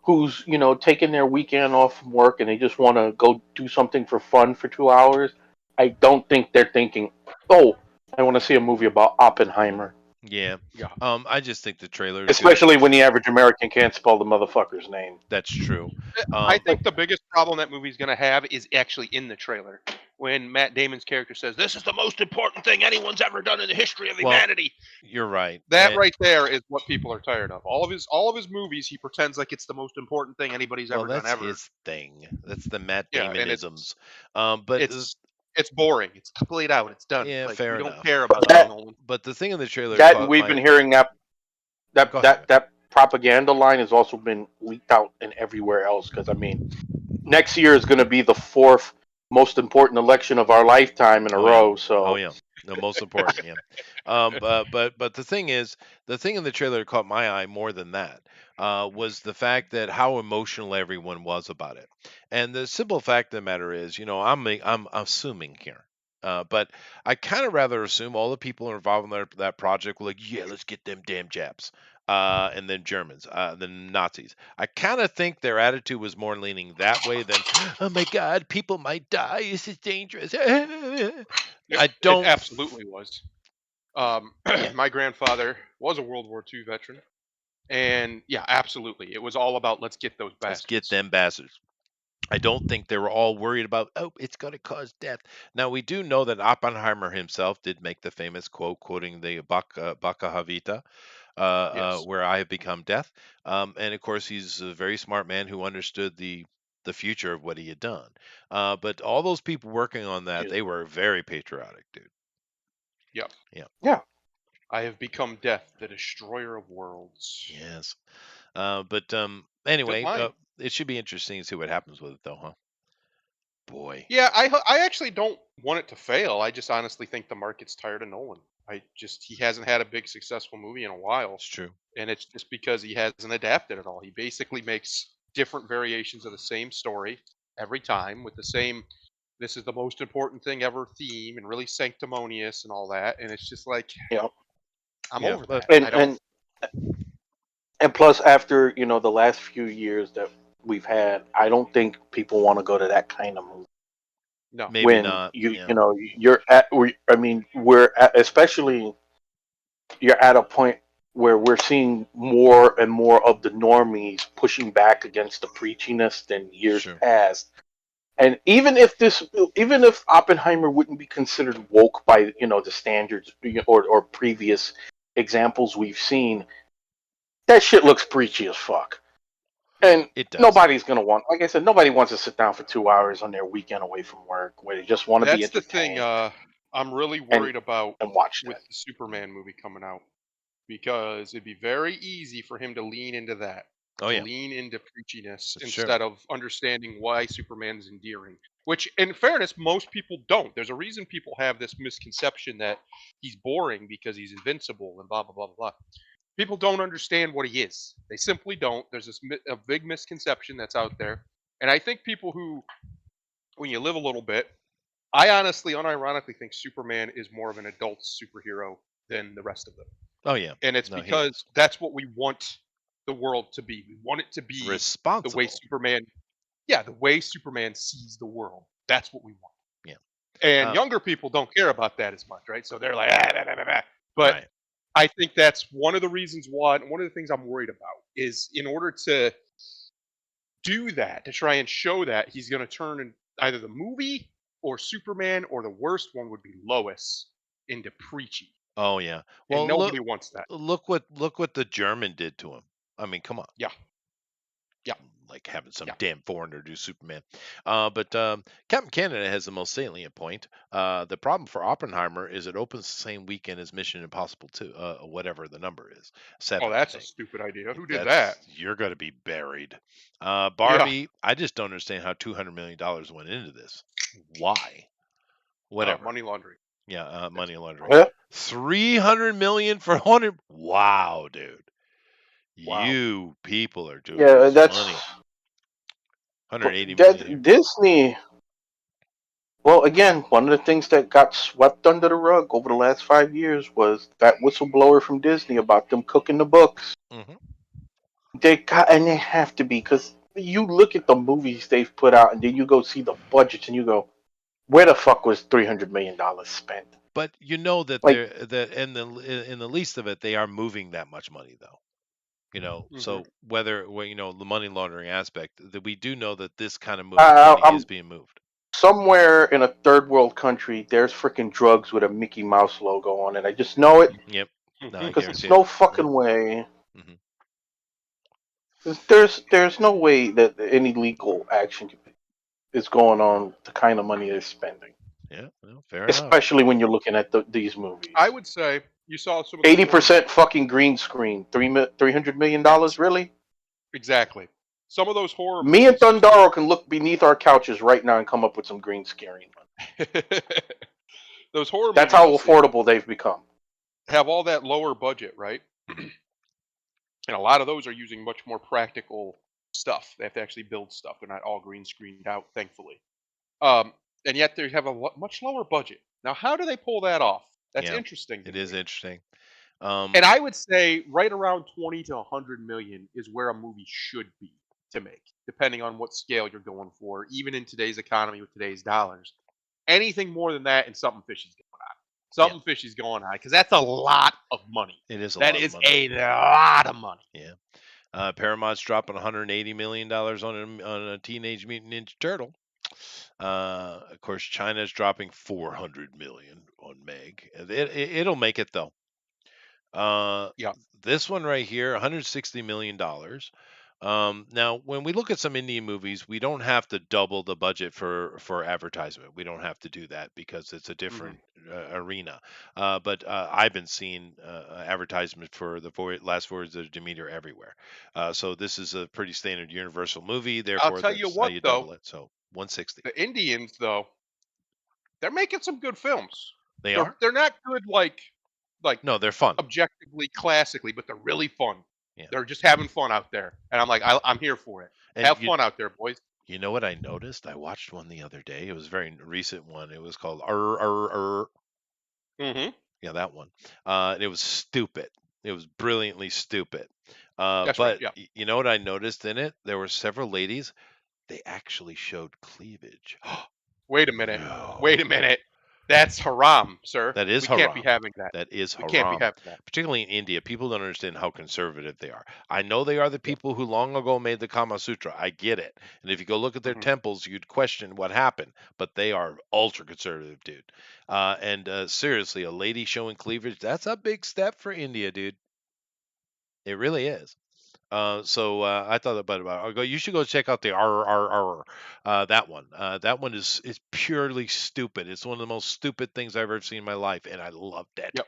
who's, taking their weekend off from work and they just want to go do something for fun for 2 hours, I don't think they're thinking, oh, I want to see a movie about Oppenheimer. Yeah. Yeah. I just think the trailer. Especially when the average American can't spell the motherfucker's name. That's true. I think the biggest problem that movie's going to have is actually in the trailer. When Matt Damon's character says, "This is the most important thing anyone's ever done in the history of humanity." You're right. That right there is what people are tired of. All of his movies, he pretends like it's the most important thing anybody's ever done that's ever. his thing. That's the Matt Yeah, and Damonisms. But it's boring. It's played out. It's done. Yeah, like, fair we enough. don't care about That- Nolan. but the thing in the trailer That caught we've my- been hearing Go ahead. that propaganda line has also been leaked out in everywhere else. Because I mean, next year is going to be the fourth most important election of our lifetime in a row. So Oh yeah, the most important. Yeah. But the thing is, the thing in the trailer that caught my eye more than that was the fact that how emotional everyone was about it. And the simple fact of the matter is, I'm assuming here. But I kind of rather assume all the people involved in that project were like, yeah, let's get them damn Japs. And then Germans, then Nazis. I kind of think their attitude was more leaning that way than, oh my God, people might die. This is dangerous. I don't. It absolutely was. My grandfather was a World War II veteran, and yeah, absolutely, it was all about let's get those bastards. Let's get them bastards. I don't think they were all worried about, oh, it's going to cause death. Now, we do know that Oppenheimer himself did make the famous quote, quoting the Bhagavad Gita, Yes. where I have become death. And of course, he's a very smart man who understood the future of what he had done. But all those people working on that, they were very patriotic, dude. Yep. Yeah. I have become death, the destroyer of worlds. Yes. But anyway, line. it should be interesting to see what happens with it, though, huh? Boy. Yeah, I actually don't want it to fail. I just honestly think the market's tired of Nolan. He hasn't had a big successful movie in a while, It's true. and it's just because he hasn't adapted at all. He basically makes different variations of the same story every time with the same "this is the most important thing ever" theme and really sanctimonious and all that, and it's just like, Yeah. I'm Yeah, over but- that. I don't. And plus, after the last few years that we've had, I don't think people want to go to that kind of movie. No. Maybe when not. you Yeah. you know you're at I mean we're at, especially you're at a point where we're seeing more and more of the normies pushing back against the preachiness than years Sure. past. And even if Oppenheimer wouldn't be considered woke by the standards or previous examples we've seen, that shit looks preachy as fuck. And It does. nobody's gonna want, like I said, nobody wants to sit down for 2 hours on their weekend away from work where they just want to be That's the thing. entertained I'm really and worried about watch with that. the Superman movie coming out because it'd be very easy for him to lean into that, Oh to yeah. lean into preachiness That's true. instead of understanding why Superman's endearing. Which, in fairness, most people don't. There's a reason people have this misconception that he's boring because he's invincible and blah blah blah blah blah. People don't understand what he is. They simply don't. There's a big misconception that's out there, and I think people who, when you live a little bit, I honestly, unironically think Superman is more of an adult superhero than the rest of them. Oh yeah. And it's No, he is because that's what we want the world to be. We want it to be the way responsible. Superman, yeah, the way Superman sees the world. That's what we want. Yeah. And younger people don't care about that as much, right? So they're like, But Right. I think that's one of the reasons why, and one of the things I'm worried about is in order to do that, to try and show that, he's going to turn in either the movie or Superman, or the worst one would be Lois, into preachy. Oh yeah. And Well, nobody wants that. look what the German did to him. I mean, come on. Yeah. Yeah. Like having some Yeah. damn foreigner do Superman. But Captain Canada has the most salient point. The problem for Oppenheimer is it opens the same weekend as Mission Impossible 2, whatever the number is, 7, Oh, I that's a think. stupid idea. Who did That's that? You're going to be buried. Yeah. Barbie, I just don't understand how $200 million went into this. Why? Whatever. Money laundering. Yeah, money laundering. Yeah. 300 million for 100. Wow, dude. Wow. You people are doing Yeah, this that's money. 180 million here. Disney. Well, again, one of the things that got swept under the rug over the last 5 years was that whistleblower from Disney about them cooking the books. Hmm. And they have to be, because you look at the movies they've put out, and then you go see the budgets, and you go, where the fuck was $300 million spent? But you know that Like, they're that in the least of it, they are moving that much money though. Mhm. So whether the money laundering aspect, that we do know that this kind of I, money is I'm being moved. somewhere in a third world country, there's freaking drugs with a Mickey Mouse logo on it. I just know it Yep. No, I because there's guarantee it. no fucking way. Mhm. There's no way that any legal action is going on the kind of money they're spending, Yeah, well, fair enough. especially when you're looking at these movies. I would say you saw some of the 80% fucking green screen. $300 million, really? Exactly. Some of those horror Me and movies. Thundaro can look beneath our couches right now and come up with some green screen money. Those horror That's movies how you see affordable they've become. have all that lower budget, right? And a lot of those are using much more practical stuff. They have to actually build stuff. They're not all green screened out, thankfully. And yet they have a much lower budget. Now, how do they pull that off? That's Yeah, interesting. it is interesting. And I would say right around 20 to 100 million is where a movie should be to make, depending on what scale you're going for. Even in today's economy with today's dollars, anything more than that and something fishy is going on. Something fishy is going on because that's a lot of money. It is a That lot is of money. a lot of money. Yeah. Paramount's dropping $180 million on a Teenage Mutant Ninja Turtle. Of course, China's dropping $400 million on Meg. It'll make it though. Yeah. This one right here, $160 million. Now, when we look at some Indian movies, we don't have to double the budget for advertisement. We don't have to do that because it's a different arena. But I've been seeing advertisement for the last voyage of Demeter everywhere. So this is a pretty standard Universal movie. Therefore, tell you that's how what, you though. double it. So 160. The Indians, though, they're making some good films. They are? They're not good like No, they're fun. objectively, classically, but they're really fun. Yeah. They're just having fun out there, and I'm like, I'm here for it. And Have fun out there, boys. You know what I noticed? I watched one the other day. It was a very recent one. It was called Mm-hmm. Yeah, that one. And it was stupid. It was brilliantly stupid. That's But right. Yeah. you know what I noticed in it? There were several ladies. They actually showed cleavage. Wait a minute. No. Wait a minute. That's haram, sir. That is We can't be haram. having that. That is We can't be haram. having that. Particularly in India, people don't understand how conservative they are. I know they are the Yeah. people who long ago made the Kama Sutra. I get it. And if you go look at their Mhm. temples, you'd question what happened. But they are ultra conservative, dude. Seriously, a lady showing cleavage, that's a big step for India, dude. It really is. I thought about it. I'll go. You should go check out the RRR. That one. That one is purely stupid. It's one of the most stupid things I've ever seen in my life, and I loved it. Yep.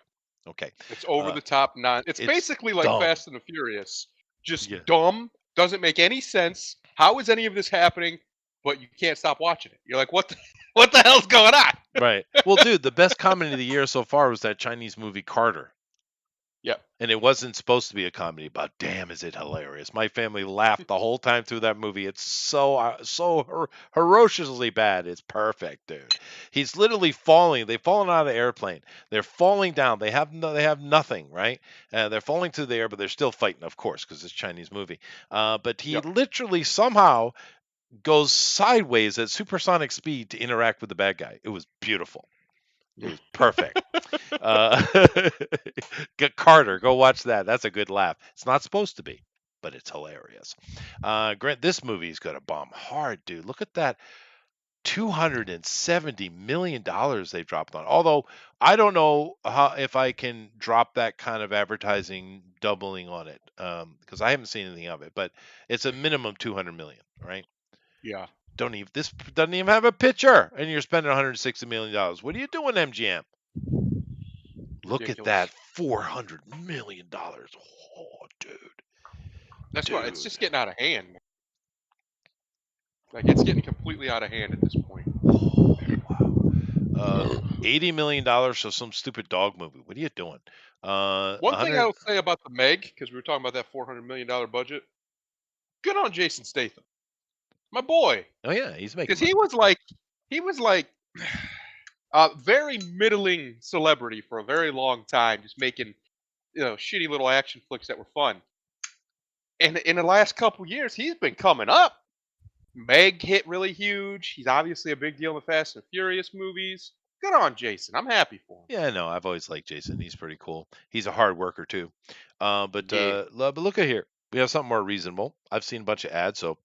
Okay. It's over Uh, the top it's it's basically like dumb. Fast and the Furious. Just Yeah. dumb, doesn't make any sense. How is any of this happening? But you can't stop watching it. You're like, what the hell's going on? Right. Well, dude, the best comedy of the year so far was that Chinese movie Carter. Yep. And it wasn't supposed to be a comedy, but damn, is it hilarious! My family laughed the whole time through that movie. It's so ferociously bad. It's perfect, dude. He's literally falling. They've fallen out of the airplane. They're falling down. They have nothing, right? They're falling through the air, but they're still fighting, of course, because it's a Chinese movie. But he Yep. literally somehow goes sideways at supersonic speed to interact with the bad guy. It was beautiful. It was perfect. Carter, go watch that. That's a good laugh. It's not supposed to be, but it's hilarious. Grant, this movie is going to bomb hard, dude. Look at that. $270 million they've dropped on. Although I don't know if I can drop that kind of advertising doubling on it because I haven't seen anything of it. But it's a minimum 200 million, right? Yeah. This doesn't even have a picture, and you're spending $160 million. What are you doing, MGM? Look at Ridiculous. that $400 million. Oh, dude. That's right. It's Dude. just getting out of hand. Like it's getting completely out of hand at this point. Oh, wow. $80 million for some stupid dog movie. What are you doing? One thing 100. I will say about the Meg, because we were talking about that $400 million budget. Good on Jason Statham, my boy, Oh yeah, he's making because money. he was like a very middling celebrity for a very long time, just making shitty little action flicks that were fun. And in the last couple years, he's been coming up. Meg hit really huge. He's obviously a big deal in the Fast and Furious movies. Good on Jason. I'm happy for him. Yeah, no, I've always liked Jason. He's pretty cool. He's a hard worker too. Yeah. But look at here. We have something more reasonable. I've seen a bunch of ads, so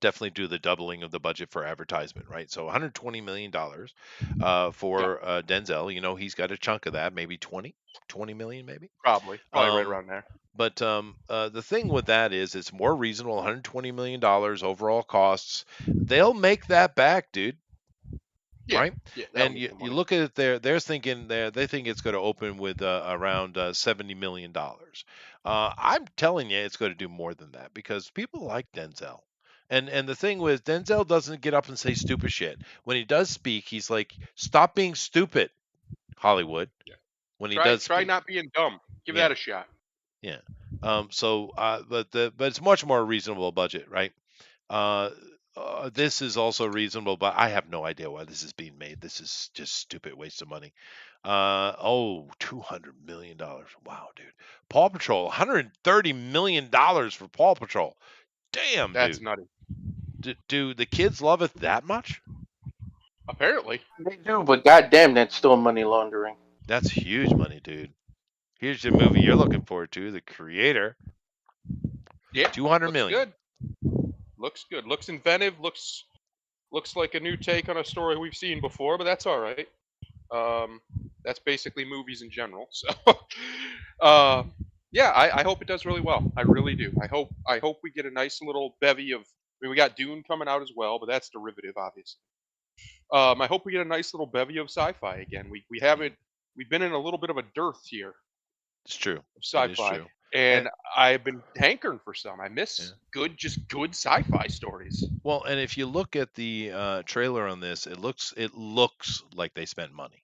definitely do the doubling of the budget for advertisement, right? So $120 million Yeah. for Denzel. You know, he's got a chunk of that, maybe 20 million, maybe. Probably right Um, around there. but the thing with that is it's more reasonable, $120 million overall costs. They'll make that back, dude. Yeah. Right? Yeah. That'll And make you, some you money. look at it there, they think it's going to open with around $70 million. I'm telling you, it's going to do more than that because people like Denzel. And the thing was, Denzel doesn't get up and say stupid shit. When he does speak, he's like, "Stop being stupid, Hollywood." Yeah. When he Try does try speak, not being dumb. Give yeah, that a shot. yeah. But it's much more reasonable budget, right? Uh, this is also reasonable, but I have no idea why this is being made. This is just stupid waste of money. $200 million. Wow, dude. Paw Patrol, $130 million for Paw Patrol. Damn, That's dude. nutty. Do the kids love it that much? Apparently. They do, but goddamn, that's still money laundering. That's huge money, dude. Here's your movie you're looking forward to, The Creator. Yeah. 200 Looks million. good. Looks good. Looks inventive. Looks like a new take on a story we've seen before, but that's all right. That's basically movies in general. So, yeah, I hope it does really well. I really do. I hope we get a nice little bevy of. I mean, we got Dune coming out as well, but that's derivative, obviously. I hope we get a nice little bevy of sci-fi again. We haven't. We've been in a little bit of a dearth here It's true. of It is sci-fi, true. and And I've been hankering for some. I miss yeah. good sci-fi stories. Well, and if you look at the trailer on this, it looks like they spent money,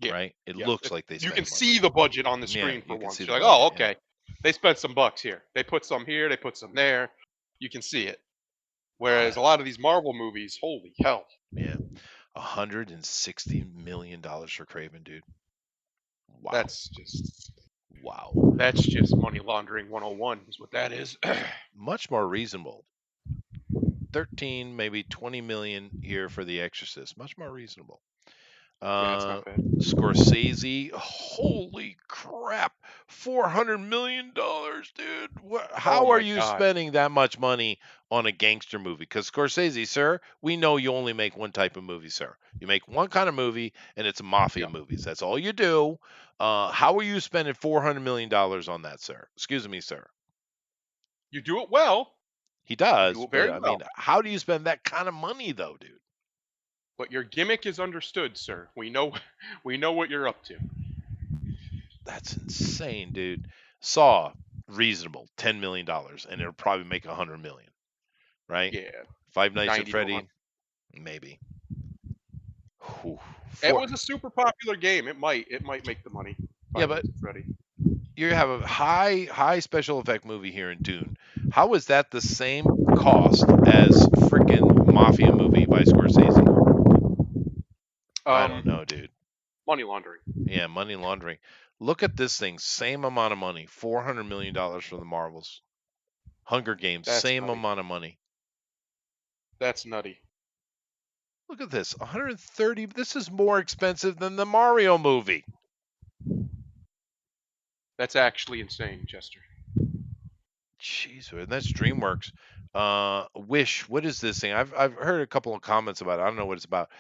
Yeah, right? It yeah. looks like they You spent can money. see the budget on the Yeah, screen for you can once. see You're the like, oh, budget. Yeah. okay. They spent some bucks here. They put some here. They put some there. You can see it. Whereas a lot of these Marvel movies, holy hell. Yeah, $160 million for Craven, dude. Wow. That's just money laundering 101 is what that is. Much more reasonable 13, maybe 20 million here for The Exorcist. Much more reasonable. Yeah, it's not bad. Scorsese, holy crap, $400 million, dude. How Oh are my you God. spending that much money on a gangster movie? Because Scorsese, sir, we know you only make one type of movie, sir. You make one kind of movie, and it's mafia Yeah. movies. That's all you do. How are you spending $400 million on that, sir? Excuse me, sir. You do it well. He You do does, it but very I well. mean, how do you spend that kind of money, though, dude? But your gimmick is understood, sir. We know we know what you're up to. That's insane, dude. Saw, reasonable, $10 million, and it'll probably make $100 million, right? Yeah. Five Nights at 90 to 100. Freddy, maybe. Whew. It Four. was a super popular game. It might make the money. Yeah, Five but Nights at Freddy. you have a high special effect movie here in Dune. How is that the same cost as freaking Mafia movie by Scorsese? I don't know, dude. Money laundering. Yeah, money laundering. Look at this thing. Same amount of money. $400 million for the Marvels. Hunger Games, That's same nutty. amount of money. That's nutty. Look at this. 130. This is more expensive than the Mario movie. That's actually insane, Chester. Jeez, and that's DreamWorks. Wish. What is this thing? I've heard a couple of comments about it. I don't know what it's about.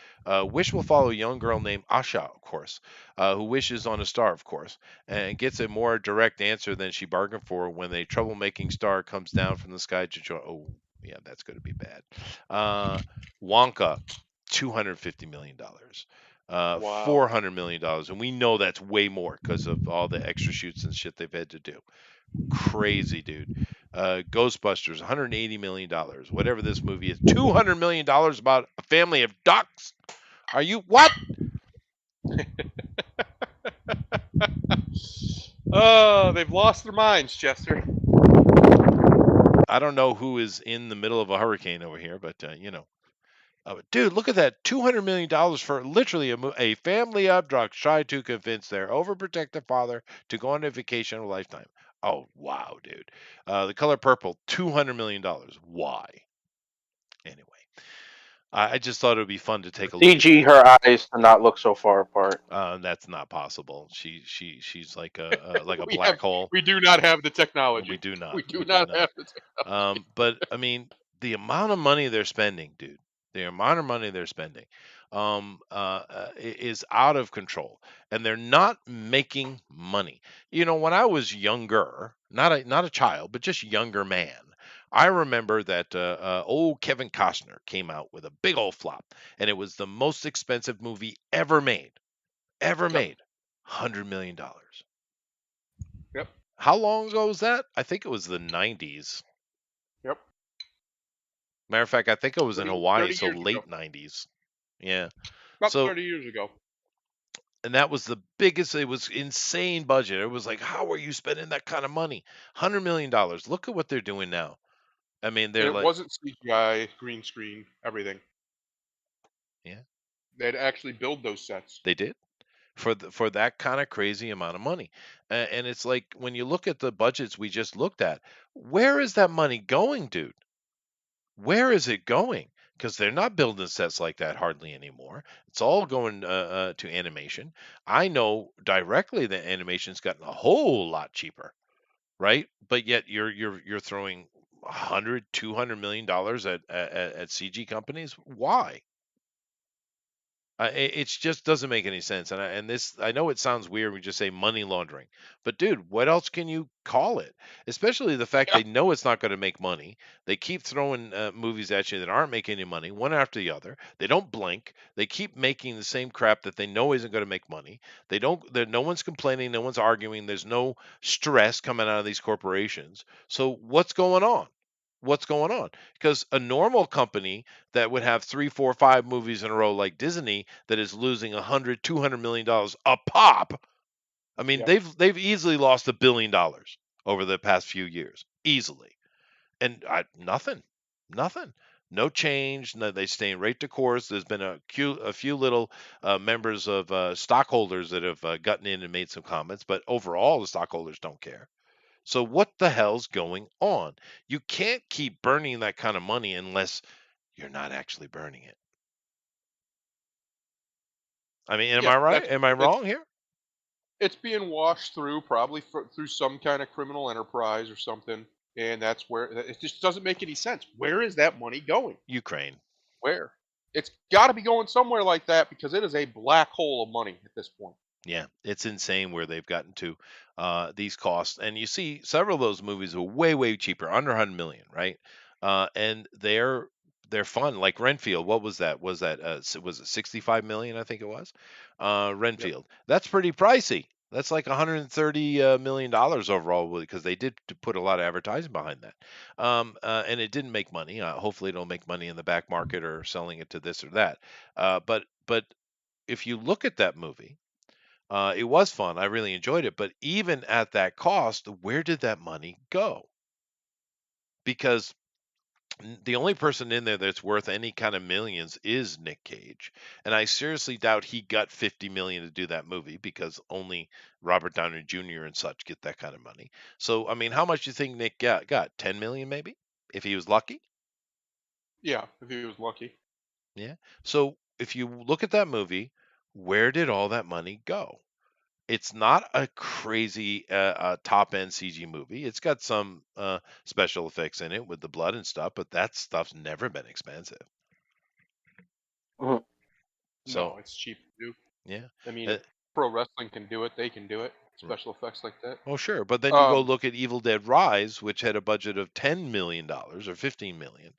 Wish will follow a young girl named Asha, of course, who wishes on a star, of course, and gets a more direct answer than she bargained for when a troublemaking star comes down from the sky to join. Oh, yeah, that's going to be bad. Wonka, $250 million. Wow. $400 million, and we know that's way more because of all the extra shoots and shit they've had to do. Crazy, dude. Ghostbusters, $180 million. Whatever this movie is, $200 million about a family of ducks. Are you what? Oh, they've lost their minds, Chester. I don't know who is in the middle of a hurricane over here, but you know. Dude, look at that. $200 million for literally a family of ducks trying to convince their overprotective father to go on a vacation of a lifetime. Oh, wow, dude. The Color Purple, $200 million. Why? Anyway, I just thought it would be fun to take a look at CG that. her eyes to not look so far apart. That's not possible. She's like a we black hole. We do not have the technology. We do not. We do not have the technology. But I mean, the amount of money they're spending, dude, the amount of money they're spending, is out of control, and they're not making money. You know, when I was younger, not a child, but just younger man, I remember that old Kevin Costner came out with a big old flop, and it was the most expensive movie ever made, ever Yep. made, $100 million. Yep. How long ago was that? I think it was the 90s. Yep. Matter of fact, I think it was in Hawaii, 30 so years late ago. 90s. Yeah. About So, 30 years ago. and that was the biggest, it was insane budget. It was like, how are you spending that kind of money? $100 million. Look at what they're doing now. I mean, And they're it like, wasn't CGI, green screen, everything. yeah, They had to actually build those sets. they did for that kind of crazy amount of money. And it's like, when you look at the budgets we just looked at, where is that money going, dude? Where is it going? Because they're not building sets like that hardly anymore. It's all going to animation. I know directly that animation's gotten a whole lot cheaper, right? But yet you're throwing 100, $200 million at CG companies. Why? It just doesn't make any sense. And this, I know it sounds weird. We just say money laundering, but dude, what else can you call it? Especially the fact Yeah. they know it's not going to make money. They keep throwing movies at you that aren't making any money, one after the other. They don't blink. They keep making the same crap that they know isn't going to make money. They don't. No one's complaining. No one's arguing. There's no stress coming out of these corporations. So what's going on? What's going on? Because a normal company that would have 3, 4, 5 movies in a row like Disney that is losing 100, $200 million a pop. I mean, Yep. they've easily lost $1 billion over the past few years, easily, and nothing, no change. No, they staying right the course. There's been a few little members of stockholders that have gotten in and made some comments, but overall the stockholders don't care. So what the hell's going on? You can't keep burning that kind of money unless you're not actually burning it. I mean, am Yeah, I right? that's Am I it's wrong here? it's being washed through probably through some kind of criminal enterprise or something, and that's where it just doesn't make any sense. Where is that money going? Ukraine. Where? It's got to be going somewhere like that because it is a black hole of money at this point. Yeah, it's insane where they've gotten to these costs. And you see several of those movies are way, way cheaper, under 100 million, right? And they're fun. Like Renfield, what was that? Was it 65 million? I think it was. Yep. Renfield. That's pretty pricey. That's like 130 million dollars overall because they did put a lot of advertising behind that. And it didn't make money. Hopefully, it'll make money in the back market or selling it to this or that. But if you look at that movie, it was fun. I really enjoyed it. But even at that cost, where did that money go? Because the only person in there that's worth any kind of millions is Nick Cage. And I seriously doubt he got 50 million to do that movie because only Robert Downey Jr. and such get that kind of money. So, I mean, how much do you think Nick got? 10 million maybe? If he was lucky? Yeah, if he was lucky. Yeah. So, if you look at that movie, where did all that money go? It's not a crazy top end CG movie. It's got some special effects in it with the blood and stuff, but that stuff's never been expensive. Mhm. So No, it's cheap to do. yeah, I mean, uh, if pro wrestling can do it, they can do it. r- Special effects like that. well, sure. But then you go Um, look at Evil Dead Rise, which had a budget of $10 million or 15 million.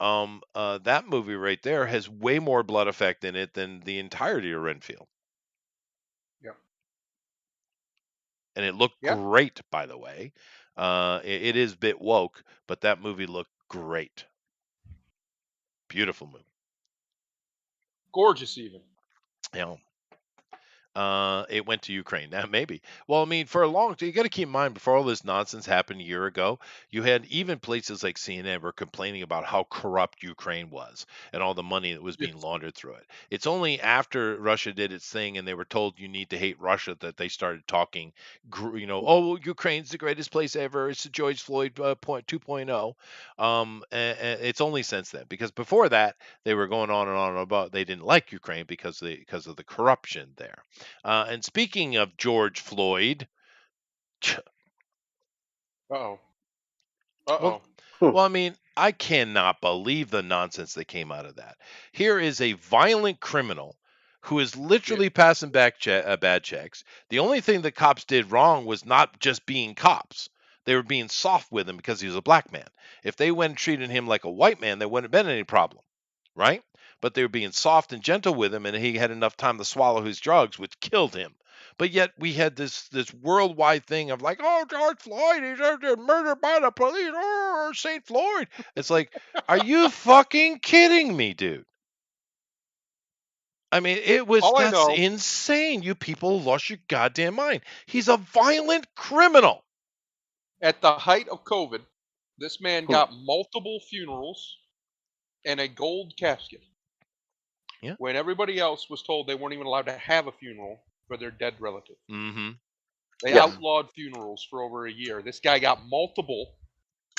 That movie right there has way more blood effect in it than the entirety of Renfield, yeah, and it looked yeah, great, by the way. It is a bit woke, but that movie looked great. Beautiful movie. gorgeous even. You know, it went to Ukraine. Now, maybe. Well, I mean, for a long time, you got to keep in mind before all this nonsense happened a year ago, you had even places like CNN were complaining about how corrupt Ukraine was and all the money that was being Yes. laundered through it. It's only after Russia did its thing and they were told you need to hate Russia that they started talking, oh, Ukraine's the greatest place ever. It's the George Floyd 2.0. And it's only since then because before that they were going on and on about they didn't like Ukraine because of the corruption there. And speaking of George Floyd, Uh-oh. well, Uh-oh. Hmm. well, I mean, I cannot believe the nonsense that came out of that. Here is a violent criminal who is Yeah. literally passing back bad checks. The only thing the cops did wrong was not just being cops. They were being soft with him because he was a black man. If they went and treated him like a white man, there wouldn't have been any problem, right? But they were being soft and gentle with him, and he had enough time to swallow his drugs, which killed him. But yet we had this worldwide thing of like, oh, George Floyd, he's murdered by the police. Oh, St. Floyd. It's like, are you fucking kidding me, dude? I mean, All I that's know, insane. You people lost your goddamn mind. He's a violent criminal. at the height of COVID, this man Hmm. got multiple funerals and a gold casket Yeah. when everybody else was told they weren't even allowed to have a funeral for their dead relative. Mm-hmm. They Yes. outlawed funerals for over a year. This guy got multiple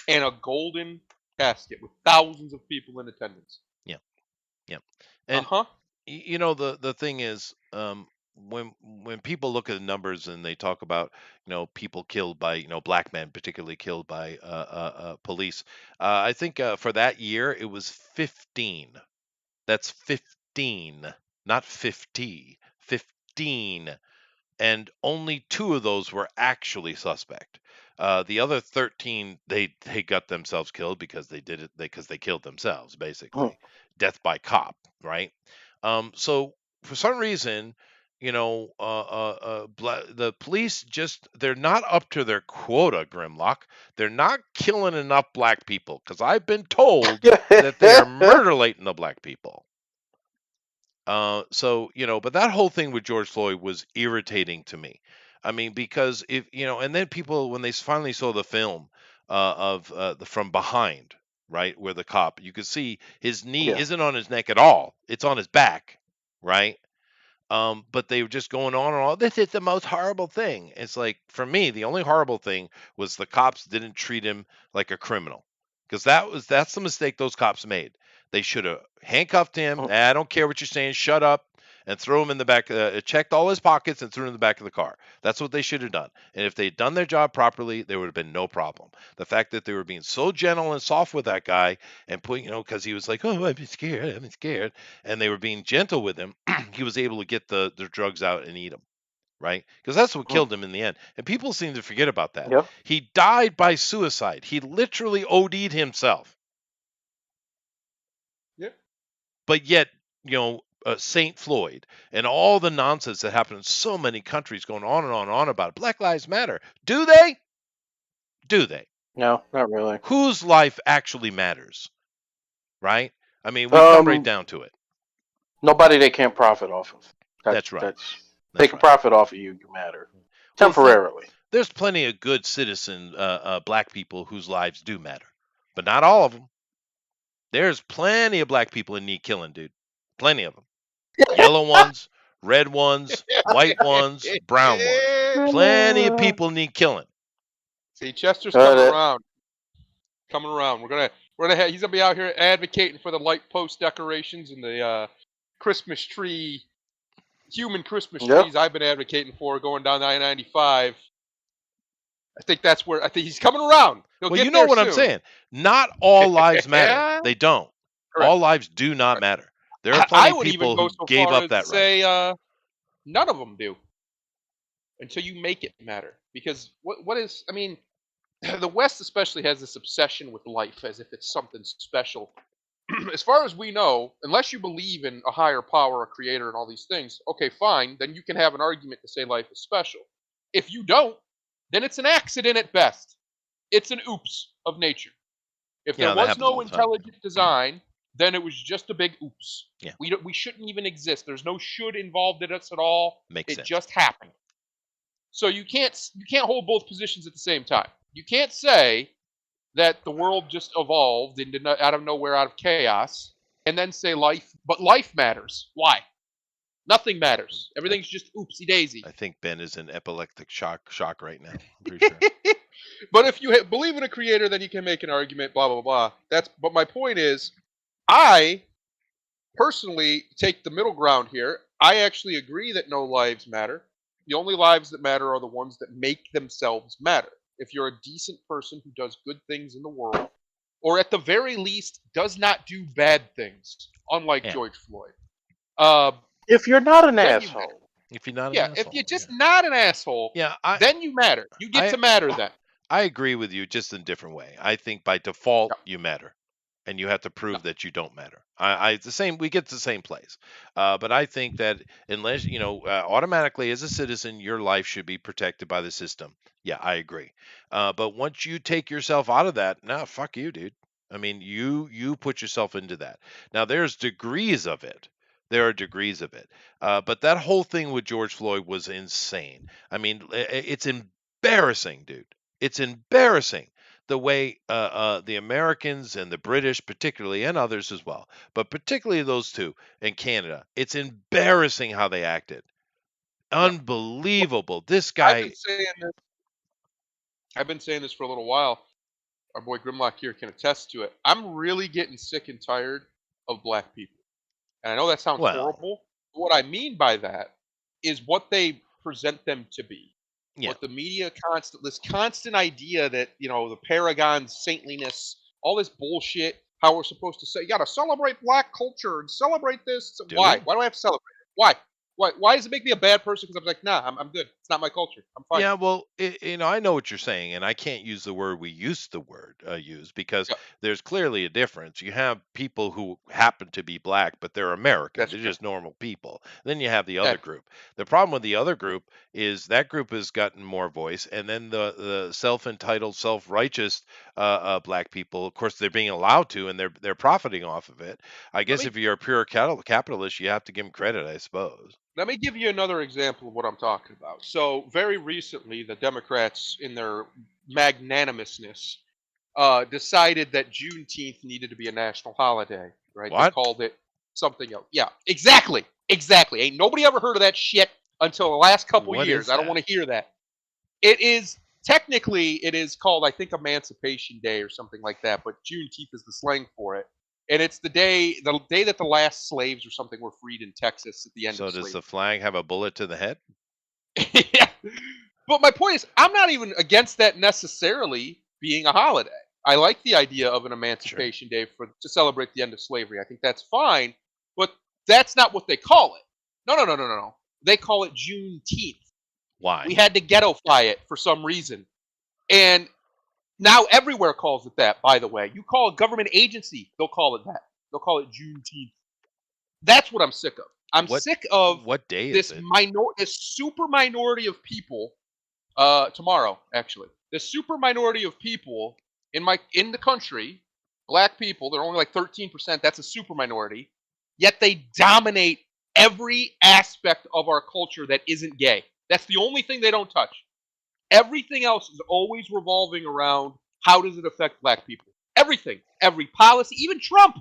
and a golden casket with thousands of people in attendance. Yeah. Yeah. Uh And huh. the thing is, when people look at the numbers and they talk about people killed by black men, particularly killed by police, I think for that year it was 15. That's 15, not 50. 15, and only 2 of those were actually suspect. The other 13, they got themselves killed because they did it because they killed themselves, Hmm. basically. Death by cop, right? So for some reason, the police they're not up to their quota, Grimlock. They're not killing enough black people because I've been told that they are murdering the black people. But that whole thing with George Floyd was irritating to me. I mean, because if and then people when they finally saw the film of the from behind, right, where the cop, you could see his knee Yeah. isn't on his neck at all; it's on his back, right? But they were just going on and on. This is the most horrible thing. It's like for me, the only horrible thing was the cops didn't treat him like a criminal, because that's the mistake those cops made. They should have handcuffed him. Mm. I don't care what you're saying. Shut up. And throw him in the back. Checked all his pockets and threw him in the back of the car. That's what they should have done. And if they'd done their job properly, there would have been no problem. The fact that they were being so gentle and soft with that guy and putting, because he was like, "Oh, I'm scared," and they were being gentle with him, he was able to get the drugs out and eat them. Right? Because that's what killed him in the end. And people seem to forget about that. Yep. He died by suicide. He literally OD'd himself. Yep. But yet, St. Floyd and all the nonsense that happened in so many countries going on and on and on about it. Black Lives Matter. Do they? Do they? No, not really. Whose life actually matters? Right? I mean, we come right down to it. Nobody they can't profit off of. That's right. They can profit off of you. You matter. Temporarily. There's plenty of good citizen black people whose lives do matter, but not all of them. There's plenty of black people in need killing, dude. Plenty of them. Yellow ones, red ones, white ones, brown ones. Plenty of people need killing. See, Chester's coming around. Coming around. He's gonna be out here advocating for the light post decorations and the Christmas tree, human Christmas trees I've been advocating for going down I-95. I think he's coming around. Well, you know what I'm saying. Not all lives matter. They don't. Correct. All lives do not matter. There are plenty of people who gave up that right. None of them do. Until you make it matter. Because the West especially has this obsession with life as if it's something special. As far as we know, unless you believe in a higher power, a creator, and all these things, okay, fine, then you can have an argument to say life is special. If you don't, then it's an accident at best. It's an oops of nature. If there was no intelligent design, then it was just a big oops. Yeah. We shouldn't even exist. There's no should involved in us at all. Makes sense. It just happened. So you can't hold both positions at the same time. You can't say that the world just evolved out of nowhere, out of chaos, and then say but life matters. Why? Nothing matters. Everything's just oopsie daisy. I think Ben is in epileptic shock right now. I'm pretty sure. But if you believe in a creator, then you can make an argument. Blah blah blah. But my point is, I personally take the middle ground here. I actually agree that no lives matter. The only lives that matter are the ones that make themselves matter. If you're a decent person who does good things in the world, or at the very least does not do bad things, unlike George Floyd. If you're not an asshole. If you're not an asshole. If you're just not an asshole, then you matter. You get to matter then. I agree with you, just in a different way. I think by default you matter. And you have to prove that you don't matter. It's the same. We get to the same place. But I think that unless automatically as a citizen, your life should be protected by the system. Yeah, I agree. But once you take yourself out of that, fuck you, dude. I mean, you put yourself into that. Now, there's degrees of it. There are degrees of it. But that whole thing with George Floyd was insane. I mean, it's embarrassing, dude. It's embarrassing. The way the Americans and the British particularly, and others as well, but particularly those two in Canada, it's embarrassing how they acted. Unbelievable. This guy... I've been saying this for a little while. Our boy Grimlock here can attest to it. I'm really getting sick and tired of black people. And I know that sounds horrible. But what I mean by that is what they present them to be. Yeah. What the media this constant idea that, the paragon saintliness, all this bullshit, how we're supposed to say, you got to celebrate black culture and celebrate this. Why? Why do I have to celebrate it? Why? Why does it make me a bad person? Because I'm like, nah, I'm good. It's not my culture. I'm fine. Yeah, well, I know what you're saying, and I can't use the word we used to use because there's clearly a difference. You have people who happen to be black, but they're Americans. They're just normal people. Then you have the other group. The problem with the other group is that group has gotten more voice, and then the self-entitled, self-righteous black people, of course, they're being allowed to, and they're profiting off of it. I guess if you're a pure capitalist, you have to give them credit, I suppose. Let me give you another example of what I'm talking about. So very recently, the Democrats, in their magnanimousness, decided that Juneteenth needed to be a national holiday. Right? What? They called it something else. Yeah, exactly. Ain't nobody ever heard of that shit until the last couple years. I don't want to hear that. It is technically called, I think, Emancipation Day or something like that. But Juneteenth is the slang for it. and it's the day that the last slaves or something were freed in Texas at the end So of does slavery. the flag have a bullet to the head? Yeah. But my point is, I'm not even against that necessarily being a holiday. I like the idea of an Emancipation Day to celebrate the end of slavery. I think that's fine, but that's not what they call it. No. They call it Juneteenth. Why? We had to ghettoify it for some reason, and now everywhere calls it that. By the way, you call a government agency, they'll call it that. They'll call it Juneteenth. That's what I'm sick of. I'm sick of What day this is it? this super minority of people. Tomorrow, actually, this super minority of people in the country, black people, they're only like 13%. That's a super minority. Yet they dominate every aspect of our culture that isn't gay. That's the only thing they don't touch. Everything else is always revolving around how does it affect black people. Everything, every policy, even Trump,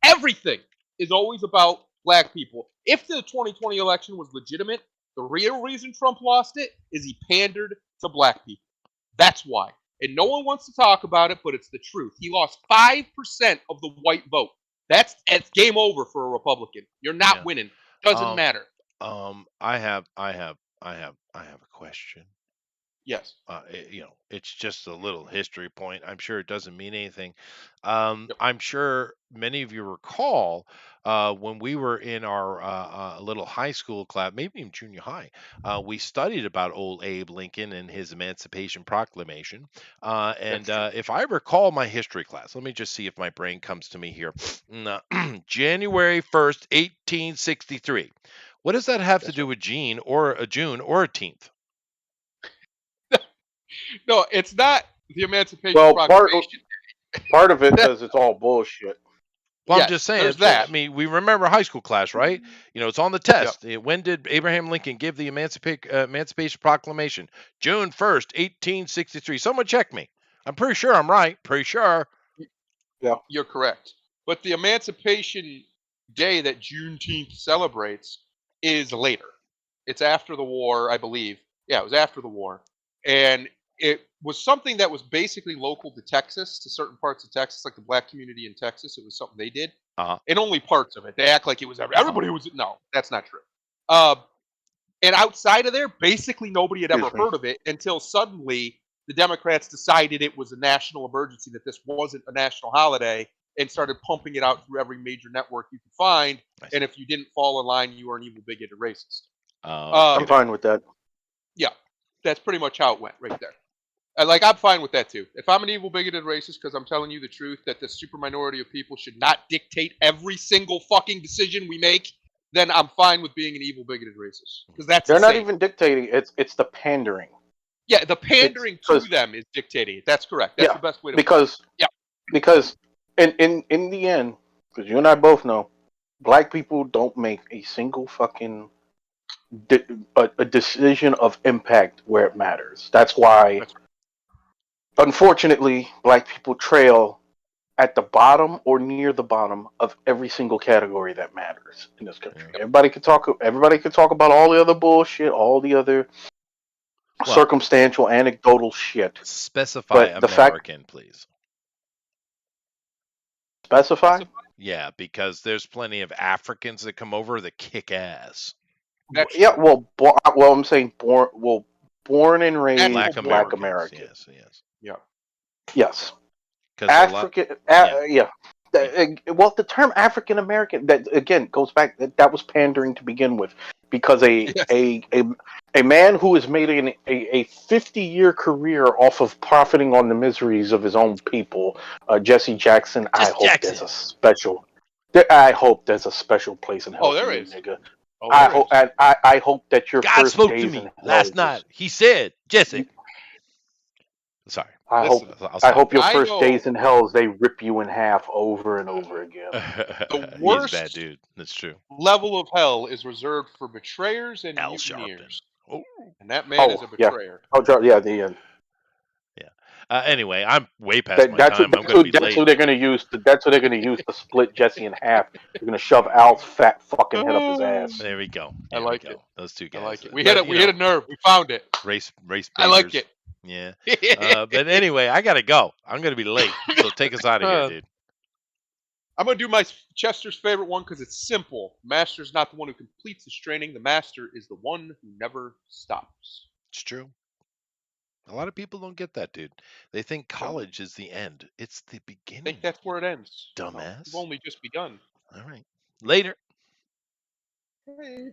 everything is always about black people. If the 2020 election was legitimate, the real reason Trump lost it is he pandered to black people. That's why. And no one wants to talk about it, but it's the truth. He lost 5% of the white vote. It's game over for a Republican. You're not winning. Doesn't matter. I have a question. Yes. It's just a little history point. I'm sure it doesn't mean anything. I'm sure many of you recall when we were in our little high school class, maybe even junior high, we studied about old Abe Lincoln and his Emancipation Proclamation. If I recall my history class, let me just see if my brain comes to me here. January 1st, 1863. What does that have to do with June or a 10th? No, it's not the Emancipation Proclamation. Part of it because it's all bullshit. Well, I'm just saying. There's that. I mean, we remember high school class, right? It's on the test. Yep. When did Abraham Lincoln give the Emancipation Proclamation? June 1st, 1863. Someone check me. I'm pretty sure I'm right. Pretty sure. Yeah. You're correct. But the Emancipation Day that Juneteenth celebrates is later. It's after the war, I believe. Yeah, it was after the war. And it was something that was basically local to Texas, to certain parts of Texas, like the black community in Texas. It was something they did. And only parts of it. They act like it was everybody was. No, that's not true. And outside of there, basically nobody had ever heard of it until suddenly the Democrats decided it was a national emergency, that this wasn't a national holiday, and started pumping it out through every major network you could find. And if you didn't fall in line, you were an evil, bigoted racist. I'm fine with that. Yeah, that's pretty much how it went right there. I'm fine with that too. If I'm an evil, bigoted racist because I'm telling you the truth that the super minority of people should not dictate every single fucking decision we make, then I'm fine with being an evil, bigoted racist. Because they're not even dictating. It's the pandering. Yeah, the pandering to them is dictating it. That's correct. That's the best way to put it. Because in the end, because you and I both know, black people don't make a single fucking a decision of impact where it matters. That's why, unfortunately, black people trail at the bottom or near the bottom of every single category that matters in this country. Everybody can talk about all the other bullshit, all the other circumstantial, anecdotal shit. Specify American, please. Specify? Yeah, because there's plenty of Africans that come over that kick ass. I'm saying born and raised Black American. Yes. Yes. African. Well, the term African American, that again goes back. That was pandering to begin with, because a man who has made a 50-year career off of profiting on the miseries of his own people, Jesse Jackson. I hope there's a special place in hell. Oh, there is. Nigga. I hope that your God first spoke days to me in last night. He said, Jesse. Sorry. I hope your first days in hell, they rip you in half over and over again. The worst He's a bad dude. That's true. Level of hell is reserved for betrayers and mutineers. And that man is a betrayer. Anyway, I'm way past my time. I'm going to be late. That's who they're going to use. That's who they're going to use to split Jesse in half. They're going to shove Al's fat fucking head up his ass. There we go. I like it. Those two guys. I like it. We hit a nerve. We found it. Race. I like it. Yeah. But anyway, I got to go. I'm going to be late. So take us out of here, dude. I'm gonna do my Chester's favorite one because it's simple. Master's not the one who completes his training. The master is the one who never stops. It's true. A lot of people don't get that, dude. They think No, college is the end. It's the I think beginning, that's you where it ends. No, you've dumbass. only just begun. All right. Later. Hey.